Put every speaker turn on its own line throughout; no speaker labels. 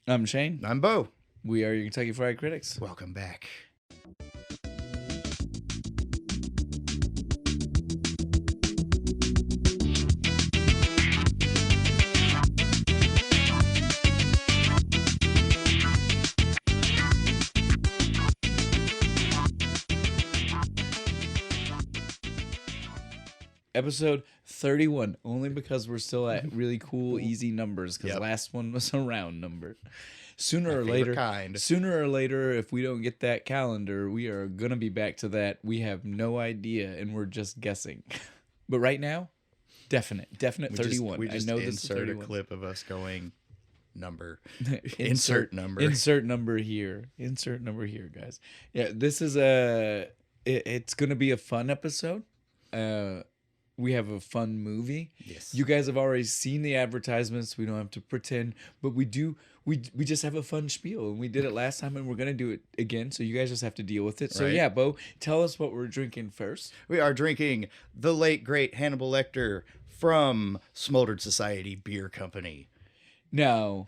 I'm Shane.
I'm Bo.
We are your Kentucky Fried Critics.
Welcome back.
Episode 31, only because we're still at really cool, easy numbers, because
Yep.
last one was a round number. Sooner
My
or
favorite
later,
kind.
sooner or later, if we don't get that calendar, we are going to be back to that. We have no idea, and we're just guessing. But right now, definite 31.
We just
I know this is
insert
31.
a clip of us going number.
insert
number.
Insert number here. Insert number here, guys. Yeah, this is it's going to be a fun episode. We have a fun movie.
Yes.
You guys have already seen the advertisements. We don't have to pretend, but we do. We just have a fun spiel, and we did it last time, and we're gonna do it again. So you guys just have to deal with it. So
Right.
yeah, Bo, tell us what we're drinking first.
We are drinking the late, great Hannibal Lecter from Smoldered Society Beer Company.
Now,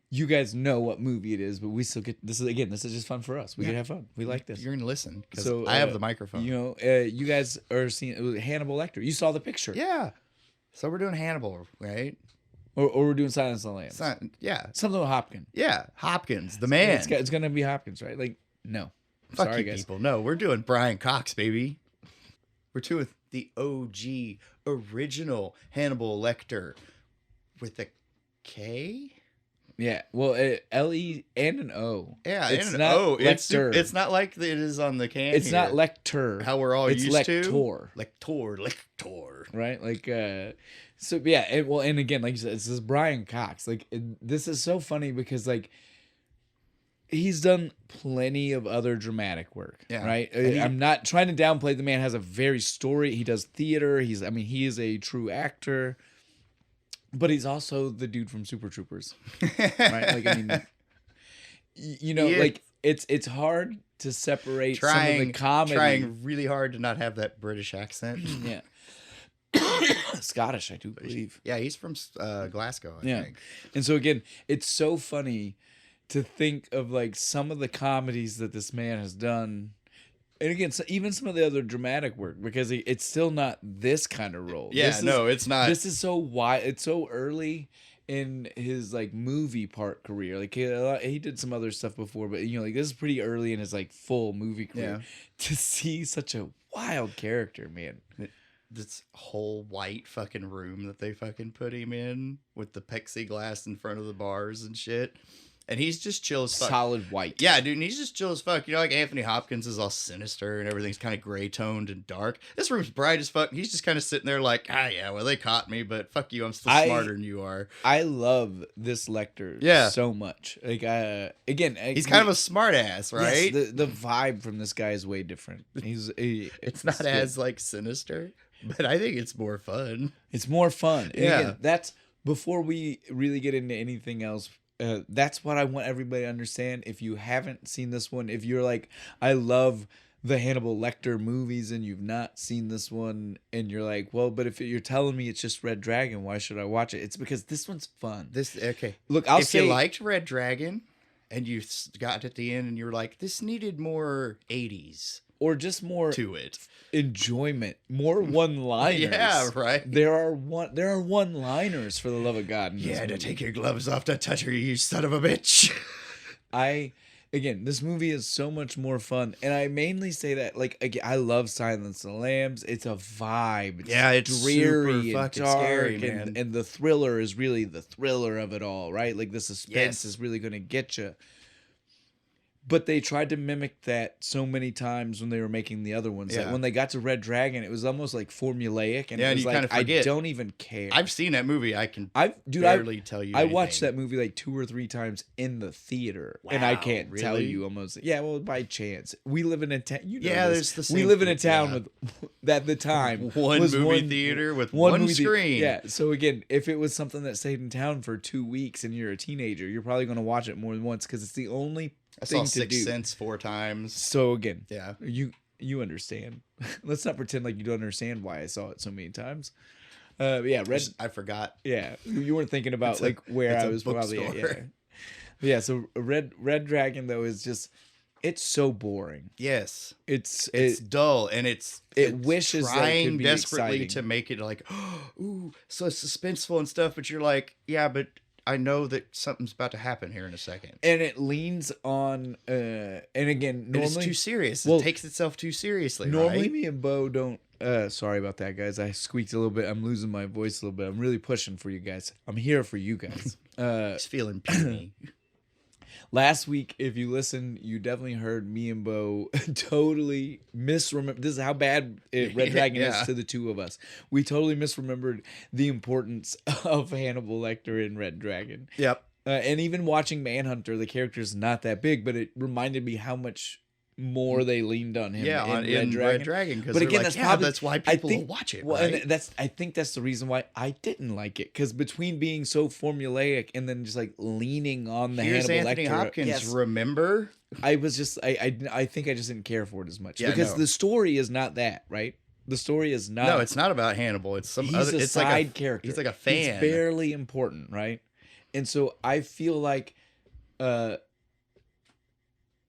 you guys know what movie it is, but we still get this is just fun for us. We can have fun. We like this.
You're going to listen because
So,
I have the microphone.
You know, you guys are seeing Hannibal Lecter. You saw the picture,
Yeah. So we're doing Hannibal, right?
or we're doing Silence of the Lambs.
Yeah.
Something with Hopkins.
Yeah. Hopkins, the man.
It's gonna be Hopkins, right? Like, no.
Fuck
Sorry,
you
guys.
people. No, we're doing Brian Cox, baby. We're doing the OG original Hannibal Lecter with a K.
Yeah, well, L-E and an O.
Yeah,
it's
and
not
oh,
Lecter.
it's not like it is on the can.
It's
here.
not Lecter.
How we're all
it's
used
Lector.
to. Lector.
Right? Like, so yeah. And again, like you said, it's this Brian Cox. Like, this is so funny because like he's done plenty of other dramatic work.
Yeah.
Right.
And
I'm not trying to downplay. The man has a very story. He does theater. He is a true actor. But he's also the dude from Super Troopers, right? Like, I mean, you know,
Yeah.
like it's hard to separate some of the comedy.
Trying really hard to not have that British accent.
Yeah, Scottish, I do believe.
Yeah, he's from Glasgow, I think.
And so again, it's so funny to think of like some of the comedies that this man has done. And again, so even some of the other dramatic work, because it's still not this kind of role.
Yeah, it's not.
This is so wide. It's so early in his like movie part career. Like he did some other stuff before, but you know, like this is pretty early in his like full movie career.
Yeah.
To see such a wild character, man.
This whole white fucking room that they fucking put him in with the plexiglass in front of the bars and shit. And he's just chill as fuck.
Solid white.
Yeah, dude, and he's just chill as fuck. You know, like Anthony Hopkins is all sinister and everything's kind of gray toned and dark. This room's bright as fuck. He's just kind of sitting there like, yeah, well, they caught me, but fuck you, I'm still smarter than you are.
I love this Lecter so much. Like, again,
he's kind of a smart ass, right?
Yes, the vibe from this guy is way different.
It's not as like sinister, but I think it's more fun.
It's more fun. And
Yeah.
again, that's before we really get into anything else. That's what I want everybody to understand. If you haven't seen this one, if you're like, I love the Hannibal Lecter movies and you've not seen this one, and you're like, well, but if you're telling me it's just Red Dragon, why should I watch it? It's because this one's fun.
Okay.
Look,
if you liked Red Dragon and you got at the end and you were like, this needed more 80s
or just more
to it.
Enjoyment, more one-liners.
Yeah, right.
There are one-liners, for the love of God.
You had to take your gloves off to touch her, you son of a bitch.
Again, this movie is so much more fun, and I mainly say that, like, again, I love Silence of the Lambs. It's a vibe.
It's
dreary
super
and
fucking
dark,
scary, man.
and the thriller is really the thriller of it all, right? Like, the suspense
Yes.
is really going to get you. But they tried to mimic that so many times when they were making the other ones.
Yeah.
That when they got to Red Dragon, it was almost like formulaic, and
Yeah,
it
and
was
you
like,
kinda
I
forget.
don't even care.
I've seen that movie. I can
Dude,
barely tell you
I watched
anything.
that movie like 2 or 3 times in the theater, and I
Wow,
can't tell
really?
you almost. Yeah, well, by chance, we live in a town. You know
Yeah,
this.
there's the
we
same
live in a
thing,
town
yeah.
with at the time
One
was
movie theater with one
movie
screen.
Yeah, so again, if it was something that stayed in town for 2 weeks and you're a teenager, you're probably going to watch it more than once because it's the only
I saw
thing to
Sixth
do.
Sense 4 times.
So again,
Yeah.
you understand. Let's not pretend like you don't understand why I saw it so many times. Yeah, Red.
I forgot.
Yeah, you weren't thinking about
It's a-
like where
it's
I
a
was probably at.
bookstore.
Yeah. Yeah, so Red Dragon though is just it's so boring.
Yes.
It's
It's dull, and it's
wishes that it could
trying
be
desperately
exciting.
to make it like, ooh, so suspenseful and stuff. But you're like, yeah, but I know that something's about to happen here in a second.
And it leans on and again
And it's
normally
too serious.
well,
It takes itself too seriously.
normally
Right?
me and Bo don't sorry about that guys. I squeaked a little bit. I'm losing my voice a little bit. I'm really pushing for you guys. I'm here for you guys.
He's feeling puny.
Last week, if you listened, you definitely heard me and Bo totally misremember. This is how bad Red Dragon
Yeah.
is to the two of us. We totally misremembered the importance of Hannibal Lecter in Red Dragon.
Yep.
And even watching Manhunter, the character's not that big, but it reminded me how much more they leaned on him in Red Dragon.
But again,
that's probably
that's why people will watch it.
Well,
Right?
and I think that's the reason why I didn't like it, because between being so formulaic and then just like leaning on the
Here's
Hannibal
Anthony
Lecter,
Hopkins.
yes,
Remember?
I was just I think I just didn't care for it as much,
Yeah,
because
no.
the story is not that, right. The story is not.
No, it's not about Hannibal. It's some
He's
other.
a
It's
side
like a
character.
He's like a fan.
He's barely important, right? And so I feel like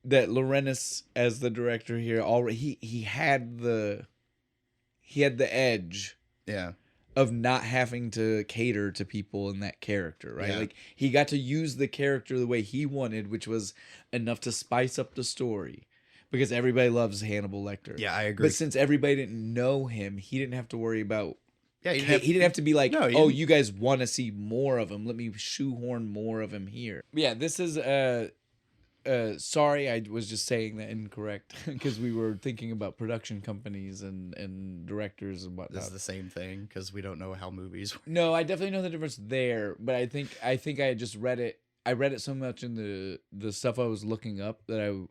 that Laurenus as the director here already he had the edge
Yeah.
of not having to cater to people in that character, right?
Yeah.
Like he got to use the character the way he wanted, which was enough to spice up the story. Because everybody loves Hannibal Lecter.
Yeah, I agree.
But since everybody didn't know him, he didn't have to worry about.
Yeah,
He didn't have to be like,
No,
oh, you guys want to see more of him. Let me shoehorn more of him here. Yeah, this is sorry, I was just saying that incorrect because we were thinking about production companies and directors and whatnot.
This is the same thing because we don't know how movies.
No, I definitely know the difference there, but I think I just read it. I read it so much in the stuff I was looking up that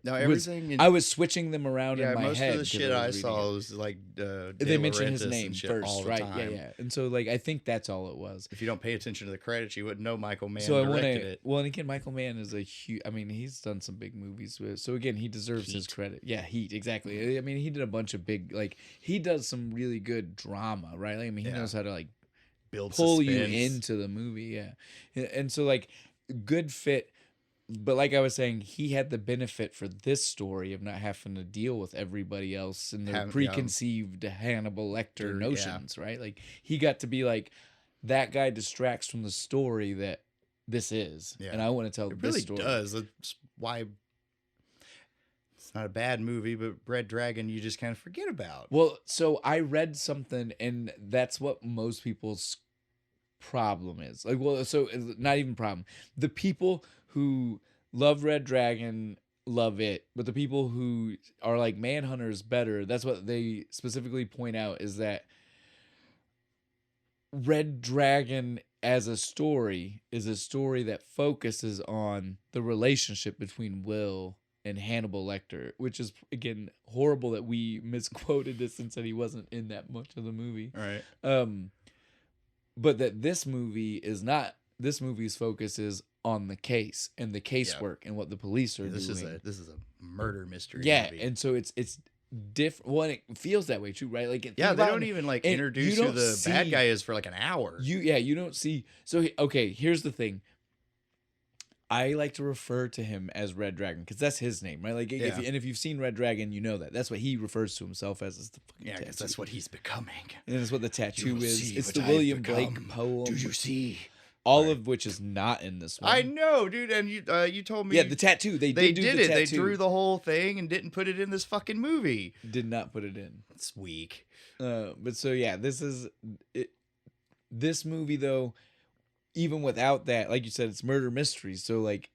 No, everything.
I was switching them around
yeah,
in my
most
head.
of the
'cause
shit
I
I
was reading
saw
it.
was like
They mentioned his name first,
all the
right?
time.
Yeah. And so like I think that's all it was.
If you don't pay attention to the credits, you wouldn't know Michael Mann
So I want
directed
to.
it.
Well, and again, Michael Mann is a huge. I mean, he's done some big movies with. So again, he deserves his
Heat.
credit. Yeah, Heat, exactly. I mean, he did a bunch of big. Like he does some really good drama, right? Like, I mean, he
Yeah.
knows how to like
Build
pull you
suspense.
into the movie. Yeah, and so like good fit. But like I was saying, he had the benefit for this story of not having to deal with everybody else and their
Having- yeah.
preconceived Hannibal Lecter
Yeah.
notions, right? Like he got to be like, that guy distracts from the story that this is,
Yeah.
and I want to tell
It
this
really
story.
does. That's why it's not a bad movie, but Red Dragon you just kind of forget about.
Well, so I read something, and that's what most people's problem is. Like, well, so not even problem. The people who love Red Dragon love it, but the people who are like Manhunter's better, that's what they specifically point out, is that Red Dragon as a story is a story that focuses on the relationship between Will and Hannibal Lecter, which is again horrible that we misquoted this and said he wasn't in that much of the movie.
All right.
But that this movie is not. This movie's focus is on the case and the casework and what the police are
This
doing.
is a murder mystery.
Yeah,
movie.
and so it's different. Well, and it feels that way too, right? Like
Yeah,
think
they
about
don't
it,
even like
and
introduce
you
who
don't
the bad
see-
guy is for like an hour.
You don't see. So okay, here's the thing. I like to refer to him as Red Dragon because that's his name, right? Like,
Yeah.
if you've seen Red Dragon, you know that. That's what he refers to himself as. Is the fucking
Yeah, because
tattoo.
that's what he's becoming.
And that's what the tattoo
will
is.
see
It's
what
the
I've
William Blake
become.
poem.
Do you see?
All
Right.
of which is not in this one.
I know, dude, and you told me.
Yeah, the tattoo. They
they
did, do
did
the
it. They
tattoo.
drew the whole thing and didn't put it in this fucking movie.
Did not put it in.
It's weak.
But so yeah, this is it. This movie though, even without that, like you said, it's murder mystery. So like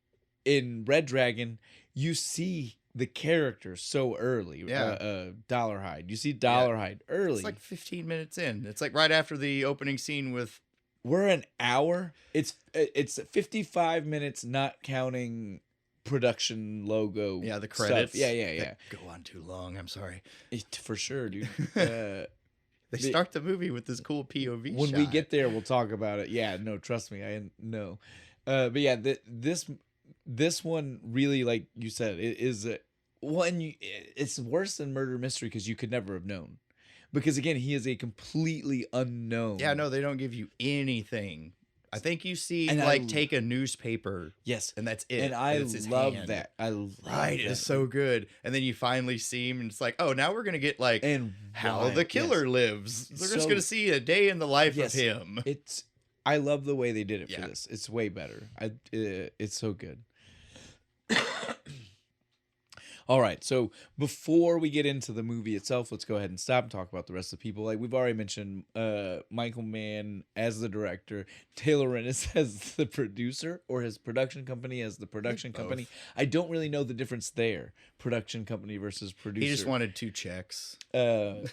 in Red Dragon, you see the character so early.
Yeah.
Dollarhide. You see Dollarhide early.
It's like 15 minutes in. It's like right after the opening scene with.
We're an hour. It's 55 minutes, not counting production logo.
Yeah, the
stuff.
credits.
Yeah.
that go on too long. I'm sorry.
For sure, dude.
They start the movie with this cool POV
When
shot.
we get there, we'll talk about it. Yeah, no, trust me, I know. But yeah, this one really, like you said, it is one. It's worse than murder mystery because you could never have known. Because again, he is a completely unknown.
Yeah, no, they don't give you anything. I think you see
And
like take a newspaper.
Yes.
And that's it.
And I
it's his
love
hand.
that. I love
Right,
that.
it's so good. And then you finally see him, and it's like, oh, now we're gonna get like
And
how the killer lives. We're just gonna see a day in the life of him.
I love the way they did it for this. It's way better. It's so good. All right, so before we get into the movie itself, let's go ahead and stop and talk about the rest of the people. Like we've already mentioned, Michael Mann as the director, Taylor Rennis as the producer, or his production company as the production company. I don't really know the difference there, production company versus producer.
He just wanted 2 checks.
Well,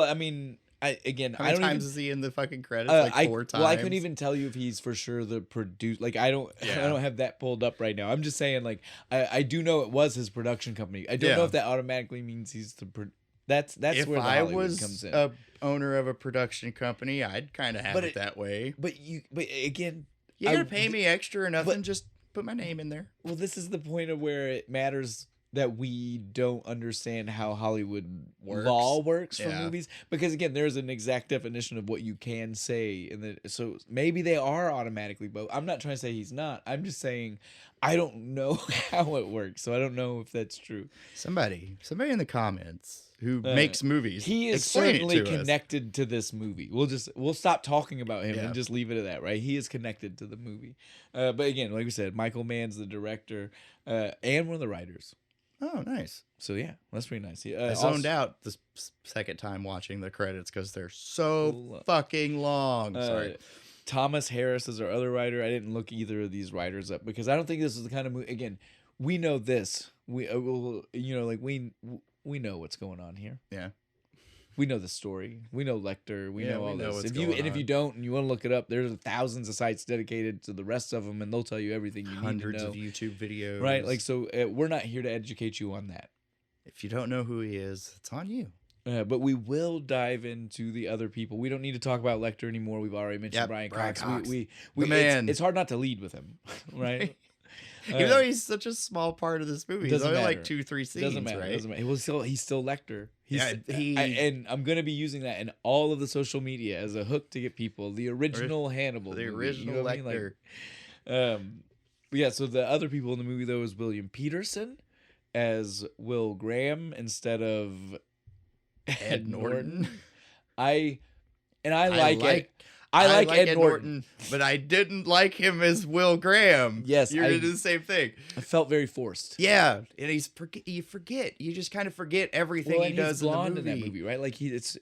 I mean, how
many times is he in the fucking credits? Like 4 times.
Well, I couldn't even tell you if he's for sure the producer. Like I don't have that pulled up right now. I'm just saying, like I do know it was his production company. I don't know if that automatically means he's the. That's
if
where the Hollywood comes in.
A owner of a production company, I'd kind of have it that way.
But again,
you gotta pay me extra or nothing. Just put my name in there.
Well, this is the point of where it matters that we don't understand how Hollywood law works for movies, because again, there's an exact definition of what you can say, and so maybe they are automatically both. I'm not trying to say he's not. I'm just saying I don't know how it works, so I don't know if that's true.
Somebody in the comments who makes movies,
he is certainly connected to this movie. We'll stop talking about him and just leave it at that, right? He is connected to the movie, but again, like we said, Michael Mann's the director and one of the writers.
Oh, nice.
So yeah, that's pretty nice.
I zoned out the second time watching the credits because they're so fucking long. Sorry.
Thomas Harris is our other writer. I didn't look either of these writers up because I don't think this is the kind of movie. Again, we know this. We we know what's going on here.
Yeah.
We know the story. We know Lecter. We know all this.
If
you don't and you want to look it up, there's thousands of sites dedicated to the rest of them, and they'll tell you everything you need to know.
Hundreds of YouTube videos.
Right? Like, so we're not here to educate you on that.
If you don't know who he is, it's on you.
But we will dive into the other people. We don't need to talk about Lecter anymore. We've already mentioned Brian Cox. We man. It's hard not to lead with him, right?
Even though he's such a small part of this movie, he's only like 2-3 scenes.
Doesn't matter.
Right?
Doesn't matter. He's still Lecter. And I'm gonna be using that in all of the social media as a hook to get people the original Hannibal,
the
movie,
original Lecter.
Yeah. So the other people in the movie though is William Peterson as Will Graham instead of Ed Norton. I like Ed Norton,
but I didn't like him as Will Graham.
Yes,
you did the same thing.
I felt very forced.
Yeah, and you just kind of forget everything he does
in the movie.
In that movie,
right? Like he's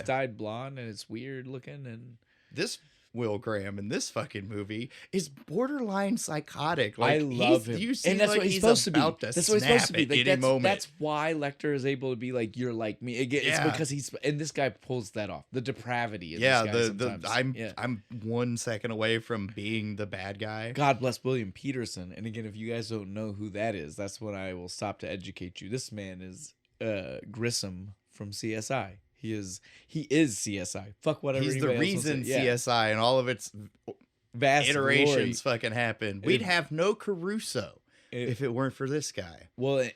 dyed blonde and it's weird looking. And
this Will Graham in this fucking movie is borderline psychotic. Like,
I love him,
you see,
and that's
like
what he's supposed to be.
That's what he's supposed to be. Like,
that's why Lecter is able to be like, you're like me. It's because and this guy pulls that off. The depravity. In this guy
I'm 1 second away from being the bad guy.
God bless William Peterson. And again, if you guys don't know who that is, that's when I will stop to educate you. This man is Grissom from CSI. He is CSI. Fuck whatever.
He's the reason CSI and all of its
vast
iterations fucking happened. We'd have no Caruso if it weren't for this guy.
Well,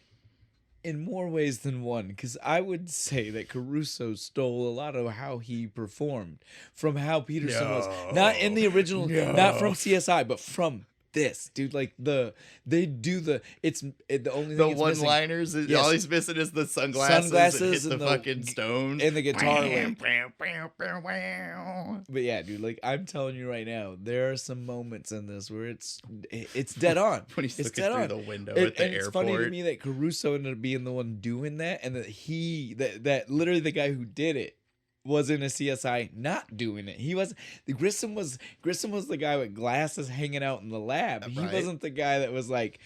in more ways than one, because I would say that Caruso stole a lot of how he performed from how Peterson was. Not in the original, not from CSI, but from this, dude. Like the only thing
the one-liners. All he's missing is the sunglasses and hit the fucking stone
and the guitar. But yeah, dude. Like I'm telling you right now, there are some moments in this where it's dead on.
When he's looking through the window at the airport.
It's funny to me that Caruso ended up being the one doing that, and that that literally the guy who did it was in a CSI not doing it. He was Grissom was the guy with glasses hanging out in the lab. He wasn't the guy that was like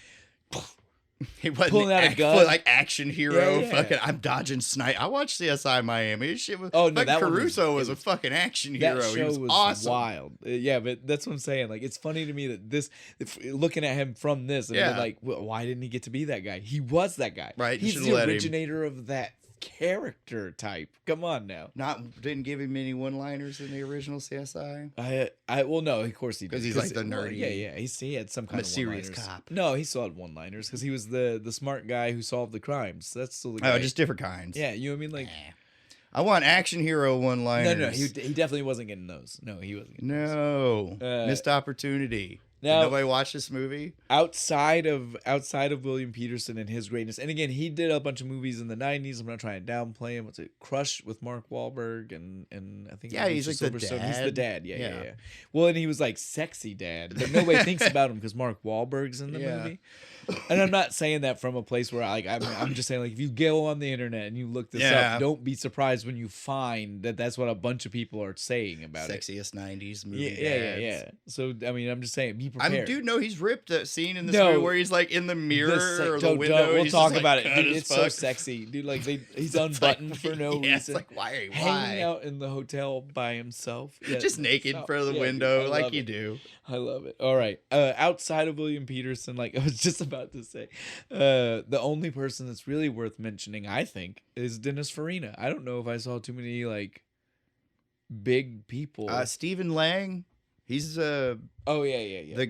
he wasn't
pulling out a gun
like action hero. Fucking I'm dodging snipe. I watched CSI Miami. Shit was Caruso was a fucking action hero.
That show
was awesome.
Wild. Yeah, but that's what I'm saying. Like it's funny to me that looking at him from this and like, well, why didn't he get to be that guy? He was that guy.
Right.
He's the originator of that character type. Come on now.
Didn't give him any one-liners in the original CSI.
Well, no, of course he did.
Because he's like the nerdy.
He had some kind of
serious cop.
No, he still had one-liners because he was the smart guy who solved the crimes. That's still the guy.
Oh, just different kinds.
Yeah, you know what I mean? Like,
I want action hero one-liners.
No, he definitely wasn't getting those. No, he wasn't getting those.
No, missed opportunity.
Now,
Did nobody watch this movie?
outside of William Peterson and his greatness, and again, he did a bunch of movies in the '90s. I'm not trying to downplay him. What's it? Crush with Mark Wahlberg and I think
He's like the dad.
He's the dad. Yeah. Well, and he was like sexy dad, but nobody thinks about him because Mark Wahlberg's in the movie. And I'm not saying that from a place where I'm just saying, like, if you go on the internet and you look this up, don't be surprised when you find that that's what a bunch of people are saying about
Sexiest 90s movie.
Yeah. So I mean, I'm just saying, be prepared.
Dude, no, he's ripped. That scene in this movie where he's like in the mirror or the window.
We'll talk about it. Dude, it's so sexy, dude. Like he's unbuttoned for no reason.
It's like why
hanging out in the hotel by himself,
just naked in front of the window,
dude,
like you do.
I love it. All right, outside of William Peterson, like I was just about to say, the only person that's really worth mentioning, I think, is Dennis Farina. I don't know if I saw too many like big people.
Stephen Lang, he's the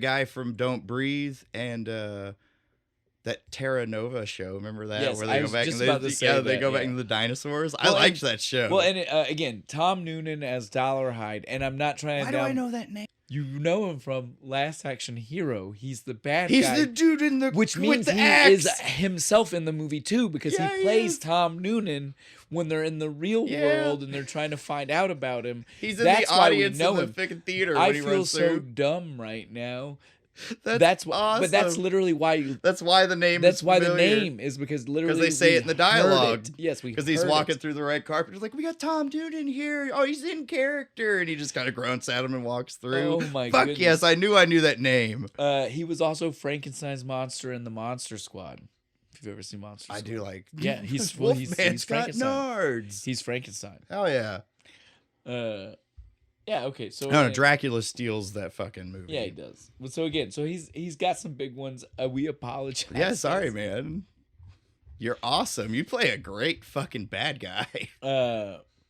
guy from Don't Breathe and that Terra Nova show. Remember that?
Yes,
where they go back and they go back into the dinosaurs. Well, I liked that show.
Well, and again, Tom Noonan as Dollarhide, and I'm not trying to.
Why do I know that name?
You know him from Last Action Hero. He's the bad guy.
He's the dude in the
which means
with the
he
axe.
is himself in the movie too, because he plays Tom Noonan when they're in the real world and they're trying to find out about him.
He's in the audience in the fucking theater.
I
when he
feel
runs
so
through.
dumb right now.
That's awesome.
But that's literally why
That's why the name.
That's why the name is because literally
they say it in the dialogue.
Yes,
because he's walking through the red carpet. He's like, "We got Tom Noonan here. Oh, he's in character," and he just kind of grunts at him and walks through.
Oh my
Fuck
goodness.
yes, I knew that name.
He was also Frankenstein's monster in the Monster Squad. If you've ever seen Monster Squad,
I do like.
Yeah, he's
Wolfman's got
Frankenstein.
nards.
He's Frankenstein.
Hell yeah.
Yeah, okay. So
no, Dracula steals that fucking movie.
Yeah, he does. So again, he's got some big ones. We apologize.
Yeah, sorry, man. You're awesome. You play a great fucking bad guy.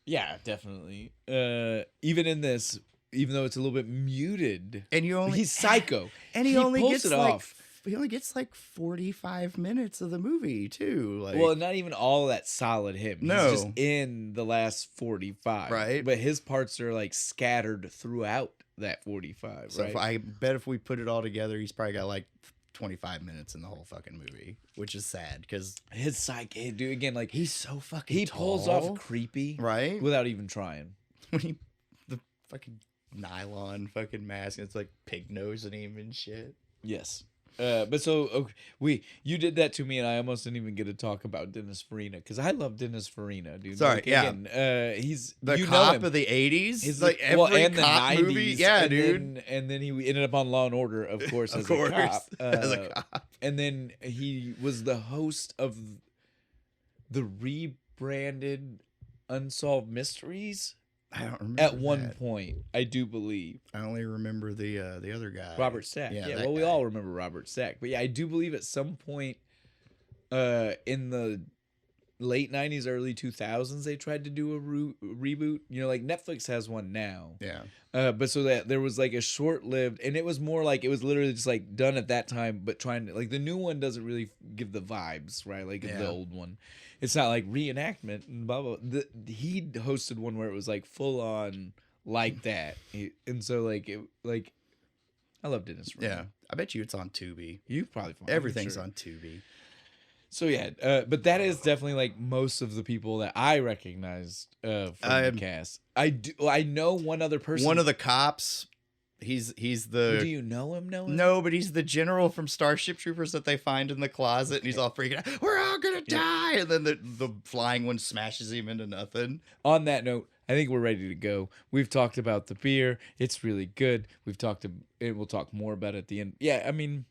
Yeah, definitely. Even in this, even though it's a little bit muted,
and he's
psycho,
and he only
pulls
gets
it
like
off.
He only gets like 45 minutes of the movie too. Like,
well, not even all that solid him.
No,
he's just in the last 45,
right?
But his parts are like scattered throughout that 45.
So
right?
I bet if we put it all together, he's probably got like 25 minutes in the whole fucking movie, which is sad because
his psyche, dude. Again, like
he's so fucking.
He
tall,
pulls off creepy,
right,
without even trying.
When the fucking nylon fucking mask, it's like pig nosing him and shit.
Yes. But so you did that to me, and I almost didn't even get to talk about Dennis Farina because I love Dennis Farina, dude.
Sorry,
like, again, he's
the cop of the '80s.
He's
like every
and
cop
the 90s,
movie, yeah, dude.
And then he ended up on Law and Order, of course, as a cop.
As a cop.
And then he was the host of the rebranded Unsolved Mysteries.
I don't remember.
At one point, I do believe.
I only remember the other guy,
Robert Stack. Yeah, well,
guy.
we all remember Robert Stack, but yeah, I do believe at some point, in the late '90s, early 2000s, they tried to do a reboot. You know, like Netflix has one now.
Yeah.
But so that there was like a short-lived, and it was more like it was literally just like done at that time, but trying to like the new one doesn't really give the vibes, right? Like the old one. It's not like reenactment and blah blah. He hosted one where it was like full on like that, and so like I love Dennis Farina.
Yeah, I bet you it's on Tubi.
You probably find
everything's on Tubi.
So yeah, but that is definitely like most of the people that I recognized from the cast. I know one other person.
One of the cops. He's the.
Do you know him?
No, but he's the general from Starship Troopers that they find in the closet, and he's all freaking out. We're all gonna die, and then the flying one smashes him into nothing.
On that note, I think we're ready to go. We've talked about the beer; it's really good. We've talked, and we'll talk more about it at the end. Yeah, I mean,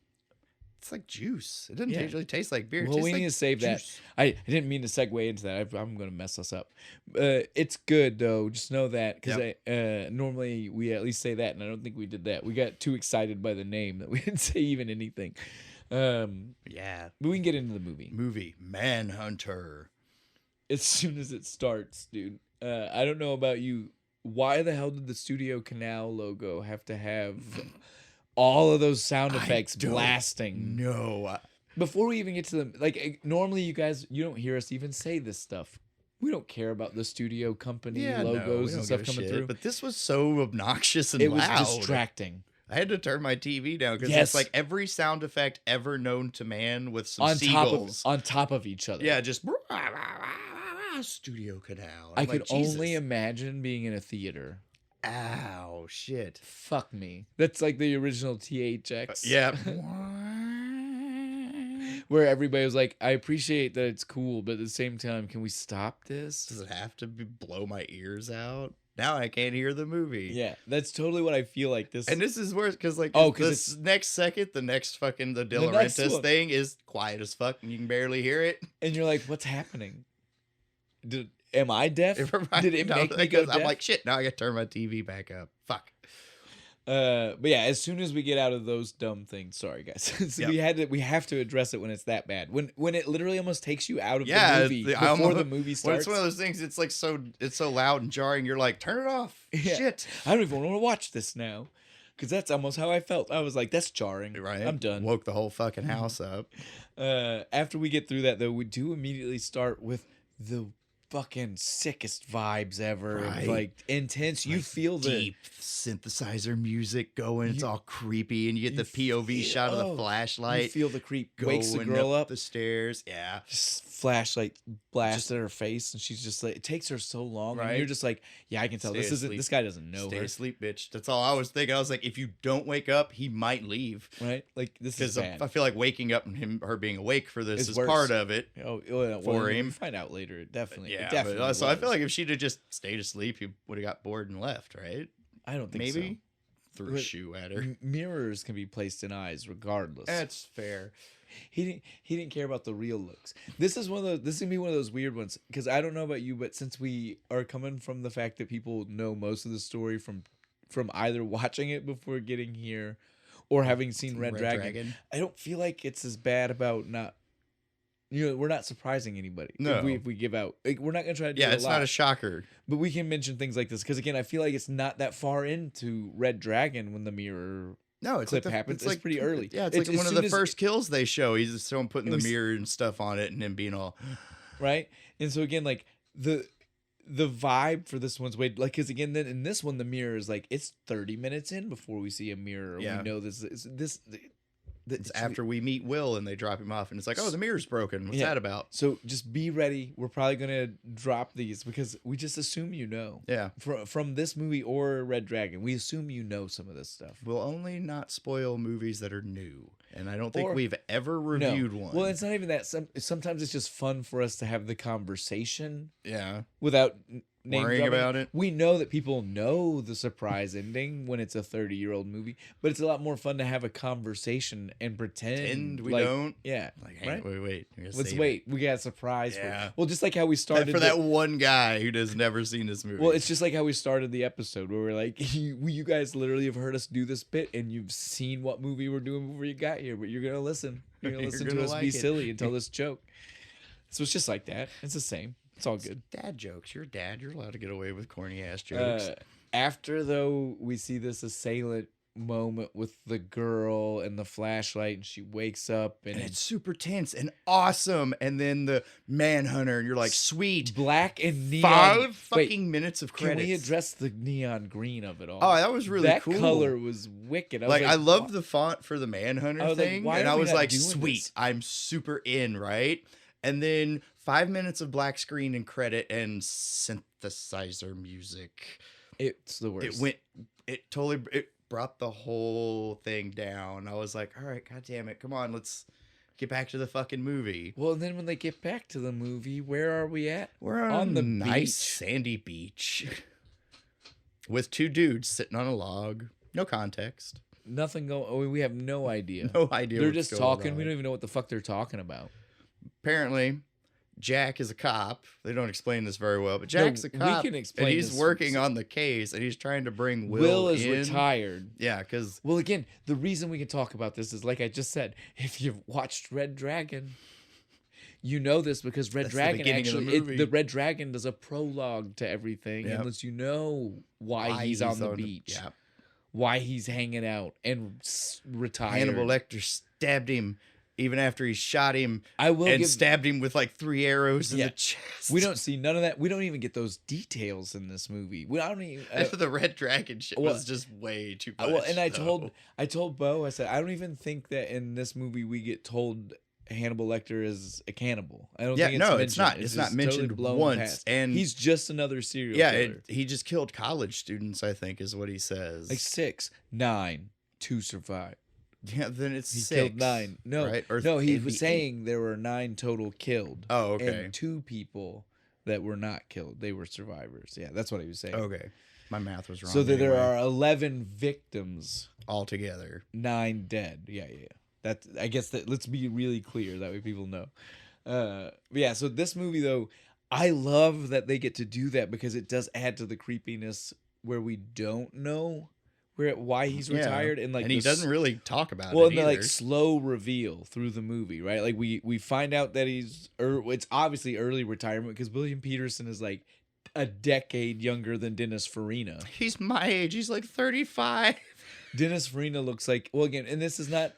it's like juice. It doesn't really taste like beer.
Well, we need to save juice. That. I didn't mean to segue into that. I'm going to mess us up. It's good, though. Just know that. Because normally we at least say that, and I don't think we did that. We got too excited by the name that we didn't say even anything.
Yeah.
But we can get into the movie.
Movie. Manhunter.
As soon as it starts, dude. I don't know about you. Why the hell did the Studio Canal logo have to have... all of those sound effects blasting.
No.
Before we even get to them, like normally you guys, you don't hear us even say this stuff. we don't care about the studio company
Yeah, no, we
logos
don't
and stuff
give a
coming
shit.
through.
But this was so obnoxious and
It was
loud.
distracting.
I had to turn my TV down because
Yes.
it's like every sound effect ever known to man with some
On
seagulls.
top of each other.
Yeah, just studio canal.
I
I'm
could
like, Jesus.
only imagine being in a theater.
Ow, shit.
Fuck me. That's like the original THX.
Yeah.
Where everybody was like, I appreciate that it's cool, but at the same time, can we stop this?
Does it have to blow my ears out? Now I can't hear the movie.
Yeah, that's totally what I feel like this.
And this is worse because, like,
because
this next second, the
next
De Laurentiis
one.
thing is quiet as fuck and you can barely hear it.
And you're like, what's happening? Am I deaf? Did it make me go deaf?
I'm like, shit, now I gotta turn my TV back up. Fuck.
But yeah, as soon as we get out of those dumb things, sorry guys, so we have to address it when it's that bad. When it literally almost takes you out of the movie before the movie starts.
When it's one of those things, it's like it's so loud and jarring. You're like, turn it off.
Yeah.
Shit.
I don't even want to watch this now, because that's almost how I felt. I was like, that's jarring.
Right.
I'm done.
Woke the whole fucking house up.
After we get through that, though, we do immediately start with the fucking sickest vibes ever.
Right.
Like intense. You feel the
deep synthesizer music going. It's all creepy, and you get the POV shot of the flashlight.
You feel the creep.
Going
Wakes the girl up
the stairs. Yeah.
Just flashlight blast at her face, and she's just like, it takes her so long, and you're just like, yeah, I can tell this guy doesn't know
Stay
her.
asleep, bitch. That's all I was thinking. I was like, if you don't wake up, he might leave.
Right? Like, this is bad.
I feel like waking up and her being awake for this is
worse.
part of it.
For him. Find out later. Definitely.
Yeah.
Definitely
But, so I feel like if she'd have just stayed asleep, he would have got bored and left, right?
I don't think so.
Maybe threw a shoe at her.
Mirrors can be placed in eyes regardless.
That's fair.
He didn't care about the real looks. This is gonna be one of those weird ones, because I don't know about you, but since we are coming from the fact that people know most of the story from either watching it before getting here or having seen Red Dragon, I don't feel like it's as bad about not. We're not surprising anybody.
No.
If we give out, like, we're not gonna try to do
it's not a shocker.
But we can mention things like this because, again, I feel like it's not that far into Red Dragon when the mirror clip happens. It's pretty early.
Yeah, it's like one of the first kills they show. He's just someone putting the mirror and stuff on it, and him being all
right. And so again, like the vibe for this one's way, like, because again, then in this one, the mirror is like, it's 30 minutes in before we see a mirror.
Yeah.
We know this.
It's after we meet Will and they drop him off, and it's like, oh, the mirror's broken. What's that about?
So just be ready. We're probably gonna drop these because we just assume you know.
Yeah.
From this movie or Red Dragon, we assume you know some of this stuff.
We'll only not spoil movies that are new, and I don't think we've ever reviewed one.
Well, it's not even that. Sometimes it's just fun for us to have the conversation.
Yeah.
Without
worrying about it.
We know that people know the surprise ending when it's a 30-year-old movie, but it's a lot more fun to have a conversation and pretend
we don't.
Yeah.
Like, hey, wait.
Let's wait. We got a surprise.
Yeah.
Well, just like how we started
for that one guy who has never seen this movie.
Well, it's just like how we started the episode where we're like, you guys literally have heard us do this bit and you've seen what movie we're doing before you got here, but you're gonna listen. You're gonna listen to us be silly and tell this joke. So it's just like that. It's the same. It's all good.
Dad jokes. You're a dad. You're allowed to get away with corny ass jokes.
After, though, we see this assailant moment with the girl and the flashlight, and she wakes up, and
it's super tense and awesome. And then the Manhunter, and you're like, sweet.
Black and neon.
5 fucking minutes of credits.
Can we address the neon green of it all?
Oh, that was really cool.
That color was wicked.
I loved the font for the Manhunter thing.
Like,
and I was like, sweet.
This?
I'm super in, right? And then 5 minutes of black screen and credit and synthesizer music.
It's the worst.
It brought the whole thing down. I was like, all right, God damn it. Come on, let's get back to the fucking movie.
Well, and then when they get back to the movie, where are we at?
We're on the nice sandy beach with 2 dudes sitting on a log. No context.
Nothing going. Oh, we have no idea.
No idea.
They're just talking. We don't even know what the fuck they're talking about.
Apparently, Jack is a cop. They don't explain this very well, but Jack's a cop.
We can explain.
And he's working on the case, and he's trying to bring Will
is
in.
retired.
Yeah, because...
Well, again, the reason we can talk about this is, like I just said, if you've watched Red Dragon, you know this because Red Dragon actually... The Red Dragon does a prologue to everything and lets you know why he's on the beach. Why he's hanging out and retired.
Hannibal Lecter stabbed him even after he shot him
and
stabbed him with like 3 arrows in the chest.
We don't see none of that. We don't even get those details in this movie. We don't even
the red dragon shit was just way too much.
Well, and I told Bo, I said I don't even think that in this movie we get told Hannibal Lecter is a cannibal. I don't think it's mentioned.
It's not. It's not mentioned
totally
once.
past.
And
he's just another serial killer.
He just killed college students, I think, is what he says.
Like 6, 9, 2 survived.
Yeah, then it's
he
6.
Killed 9. No,
right?
No, he was saying there were 9 total killed.
Oh, okay.
And 2 people that were not killed. They were survivors. Yeah, that's what he was saying.
Okay. My math was wrong.
So there are 11 victims
altogether.
9 dead. Yeah. I guess that let's be really clear that way people know. Yeah, so this movie though, I love that they get to do that because it does add to the creepiness where we don't know why he's retired and
he doesn't really talk about it.
Well, and the like slow reveal through the movie, right? Like we find out that it's obviously early retirement because William Peterson is like a decade younger than Dennis Farina.
He's my age. He's like 35.
Dennis Farina looks like, well, again, and this is not,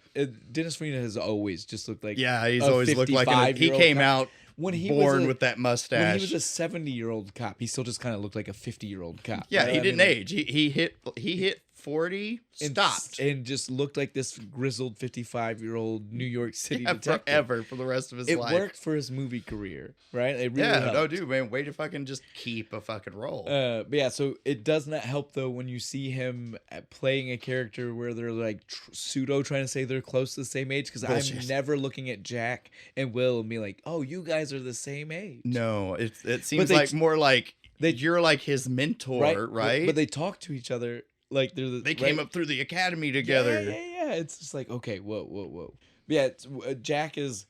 Dennis Farina has always just looked like,
he's always looked like he came out when he born with that mustache.
When he was a 70-year-old cop, he still just kind of looked like a 50-year-old cop.
Yeah, he didn't age. He hit 40, stopped,
and just looked like this grizzled 55-year-old New York City detective
forever for the rest of his life.
It worked for his movie career, right? It really helped.
No, dude, man, way to fucking just keep a fucking role.
But yeah, so it does not help though when you see him playing a character where they're like pseudo trying to say they're close to the same age. Because I'm never looking at Jack and Will and be like, oh, you guys are the same age.
No, it seems like more like you're like his mentor, right?
But they talk to each other. Like
they came up through the academy together.
Yeah. It's just like, okay, whoa. Yeah, Jack is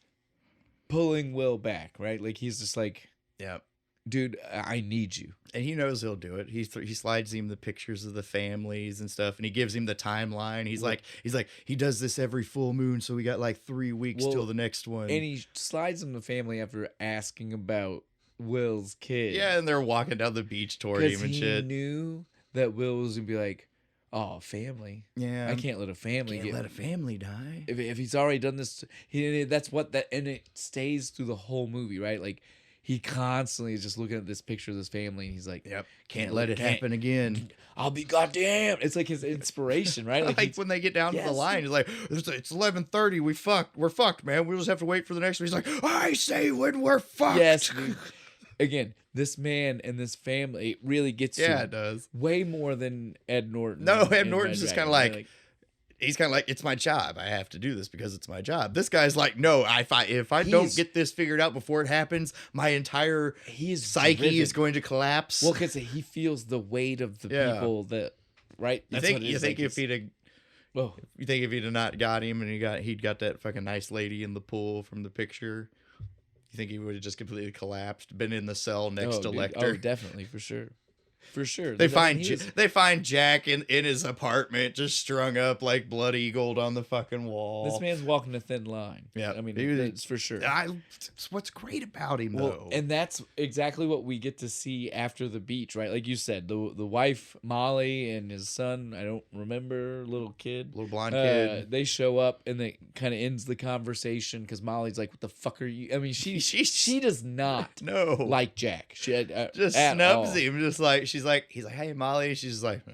pulling Will back, right? Like he's just like,
yeah,
dude, I need you,
and he knows he'll do it. He slides him the pictures of the families and stuff, and he gives him the timeline. He's like, he does this every full moon, so we got like 3 weeks till the next one.
And he slides him the family after asking about Will's kid.
Yeah, and they're walking down the beach toward him and shit.
He knew that Will was gonna be like, oh, family.
Yeah,
I can't let a family
let a family die.
If he's already done this, and it stays through the whole movie, right? Like he constantly is just looking at this picture of this family, and he's like,
"Yep, can't let it happen again.
I'll be goddamn." It's like his inspiration, right?
Like when they get down to the line, he's like, "It's 11:30. We're fucked, man. We just have to wait for the next one." He's like, "I say when we're fucked."
Yes, dude. Again, this man and this family really gets to
it does
way more than Ed Norton.
No, Ed Norton's just kind of like, he's kind of like, it's my job. I have to do this because it's my job. This guy's like, no, if I don't get this figured out before it happens, my entire psyche is going to collapse.
Well, because he feels the weight of the people that, right?
You think if he'd not got him and he'd got that fucking nice lady in the pool from the picture, you think he would have just completely collapsed, been in the cell next to Lecter?
Oh, definitely, for sure. For sure.
They find Jack in his apartment, just strung up like blood eagled on the fucking wall.
This man's walking a thin line.
Yeah,
I mean, it's for sure.
It's what's great about him, though.
And that's exactly what we get to see after the beach, right? Like you said, the wife, Molly, and his son, I don't remember, little blonde kid. They show up, and they kind of ends the conversation because Molly's like, what the fuck are you? I mean, she does not like Jack. She
just snubs him, just like, he's like, hey, Molly. She's like, eh.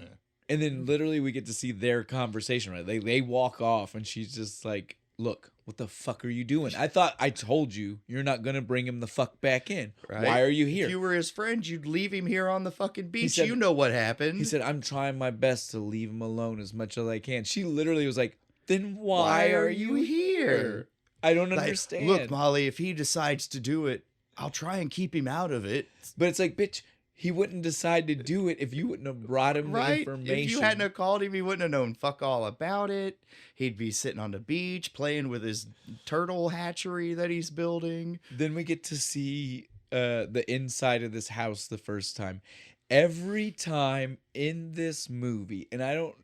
And then literally we get to see their conversation, right? They walk off and she's just like, look, what the fuck are you doing? I thought I told you you're not going to bring him the fuck back in. Right? Why are you here?
If you were his friend, you'd leave him here on the fucking beach. You know what happened.
He said, I'm trying my best to leave him alone as much as I can. She literally was like, then why are you here? I don't understand.
Look, Molly, if he decides to do it, I'll try and keep him out of it.
But it's like, bitch, he wouldn't decide to do it if you wouldn't have brought him the information.
If you hadn't have called him, he wouldn't have known fuck all about it. He'd be sitting on the beach playing with his turtle hatchery that he's building.
Then we get to see the inside of this house the first time. Every time in this movie, and I don't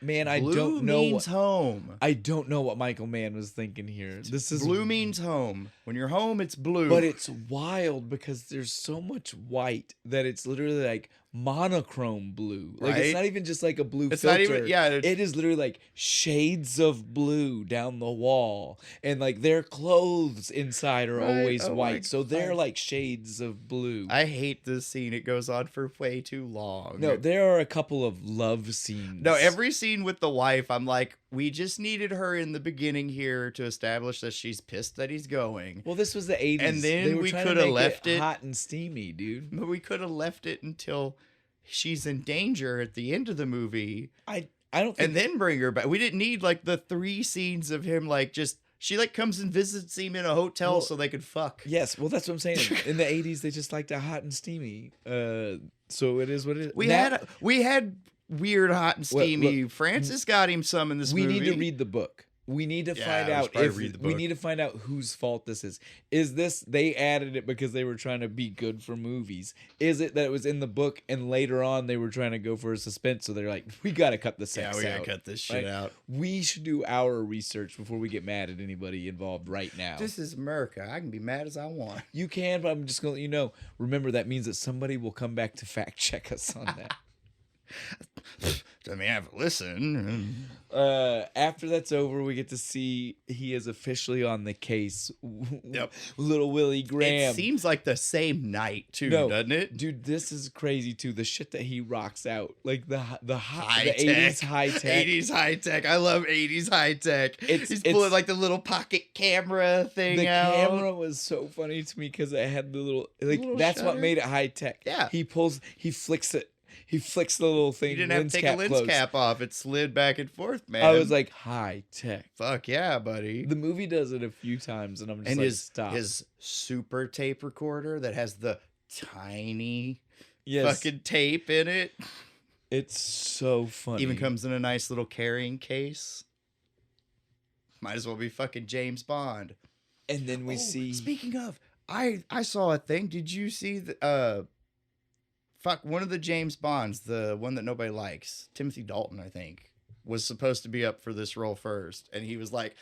know
home.
I don't know what Michael Mann was thinking here. This is
blue means home. When you're home, it's blue.
But it's wild because there's so much white that it's literally like monochrome blue. Like
Right?
it's not even just like a blue
It's
filter.
not even, yeah.
It is literally like shades of blue down the wall, and like their clothes inside are
Right?
always
Oh my
white, so they're
God.
like shades of blue.
I hate this scene. It goes on for way too long.
No, there are a couple of love scenes.
No, every scene with the wife, I'm like, we just needed her in the beginning here to establish that she's pissed that he's going.
Well, this was the 80s.
And then
they were
we
trying
could
to
have
make
left it
hot and steamy, dude.
But we could have left it until she's in danger at the end of the movie.
I don't think...
And then bring her back. We didn't need like the 3 scenes of him like just... She like comes and visits him in a hotel so they could fuck.
Yes, well that's what I'm saying. In the 80s they just liked it hot and steamy. So it is what it is.
We had weird hot and steamy. Look, Francis got him some in this movie.
We need to read the book. We need to find out if we need to find out whose fault this is. Is this they added it because they were trying to be good for movies? Is it that it was in the book and later on they were trying to go for a suspense, so they're like, we gotta cut the sex out.
Yeah, we gotta cut this shit out.
We should do our research before we get mad at anybody involved right now.
This is America. I can be mad as I want.
You can, but I'm just gonna let you know. Remember, that means that somebody will come back to fact check us on that.
I mean, have a listen.
After that's over, we get to see he is officially on the case.
Yep.
Little Willie Graham.
It seems like the same night too, doesn't it?
Dude, this is crazy too. The shit that he rocks out, like the
high
the
tech.
80s high tech.
80s high tech. I love 80s high tech. He's pulling like the little pocket camera thing
the
out.
The camera was so funny to me because it had the little that's
shutter.
what made it high tech.
Yeah.
He flicks it. He flicks the little thing.
You didn't have to take a lens cap off. It slid back and forth, man.
I was like, high tech.
Fuck yeah, buddy.
The movie does it a few times, and I'm just like, stop.
His super tape recorder that has the tiny fucking tape in it.
It's so funny.
Even comes in a nice little carrying case. Might as well be fucking James Bond.
And then we see...
Speaking of, I saw a thing. Did you see the... one of the James Bonds, the one that nobody likes, Timothy Dalton, I think, was supposed to be up for this role first. And he was like,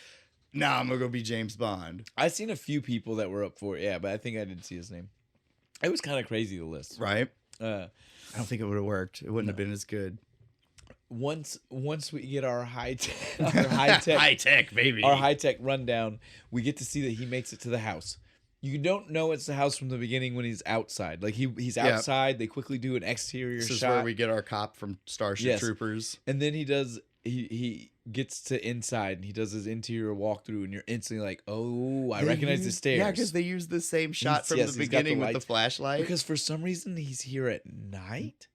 nah, I'm going to go be James Bond.
I've seen a few people that were up for it, yeah, but I think I didn't see his name. It was kind of crazy, the list.
Right? I don't think it would have worked. It wouldn't have been as good.
Once we get our high tech
baby.
Our high tech rundown, we get to see that he makes it to the house. You don't know it's the house from the beginning when he's outside. Like he's outside. They quickly do an exterior shot.
This is where we get our cop from Starship Troopers.
And then he gets to inside and he does his interior walkthrough, and you're instantly like, oh, I recognize the stairs.
Yeah, because they use the same shot from the beginning with the flashlight.
Because for some reason he's here at night.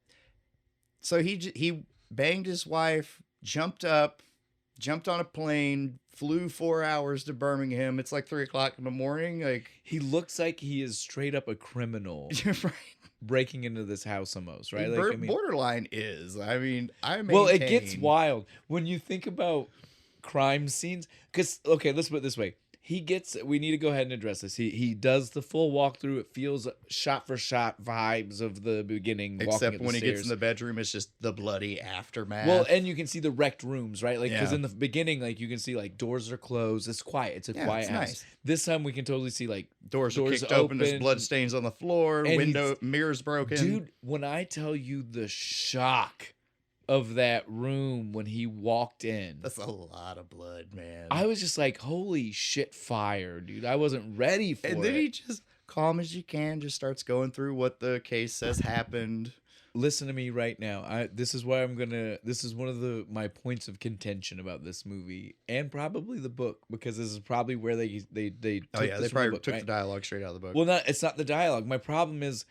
So he banged his wife, jumped on a plane, flew 4 hours to Birmingham. It's like 3:00 in the morning. Like,
he looks like he is straight up a criminal.
Right.
Breaking into this house almost, right?
Borderline is. I mean,
well, it gets wild when you think about crime scenes. Because, okay, let's put it this way. We need to go ahead and address this. He does the full walkthrough. It feels shot for shot vibes of the beginning.
Except when he gets in the bedroom, it's just the bloody aftermath.
Well, and you can see the wrecked rooms, right? Like, because in the beginning, like, you can see like doors are closed. It's quiet. It's a quiet house. Nice. This time we can totally see like
doors are kicked open. There's blood stains on the floor. Mirrors broken.
Dude, when I tell you the shock of that room when he walked in.
That's a lot of blood, man.
I was just like, holy shit, fire, dude. I wasn't ready for it.
And then he just, calm as you can, just starts going through what the case says happened.
Listen to me right now. This is one of my points of contention about this movie and probably the book, because this is probably where they
probably took the dialogue straight out of the book.
Well, it's not the dialogue. My problem is,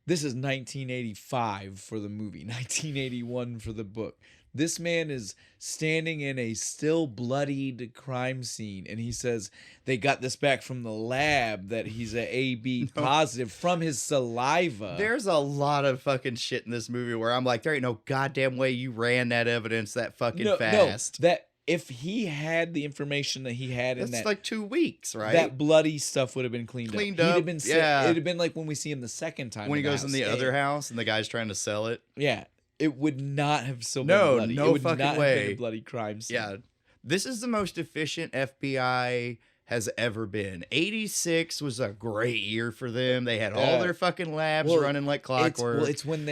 this is 1985 for the movie, 1981 for the book. This man is standing in a still bloodied crime scene, and he says they got this back from the lab that he's a AB positive from his saliva.
There's a lot of fucking shit in this movie where I'm like, there ain't no goddamn way you ran that evidence that fucking fast.
No, if he had the information that he had in that...
That's like 2 weeks, right?
That bloody stuff would have been cleaned up.
He'd have been
sick. It'd have been like when we see him the second time.
When he goes in the other house and the guy's trying to sell it.
Yeah. It would not have still been bloody.
No
it would
fucking
not
way.
Have been a bloody crime scene.
Yeah. This is the most efficient FBI has ever been. 86 was a great year for them. They had all their fucking labs running like clockwork.
It's when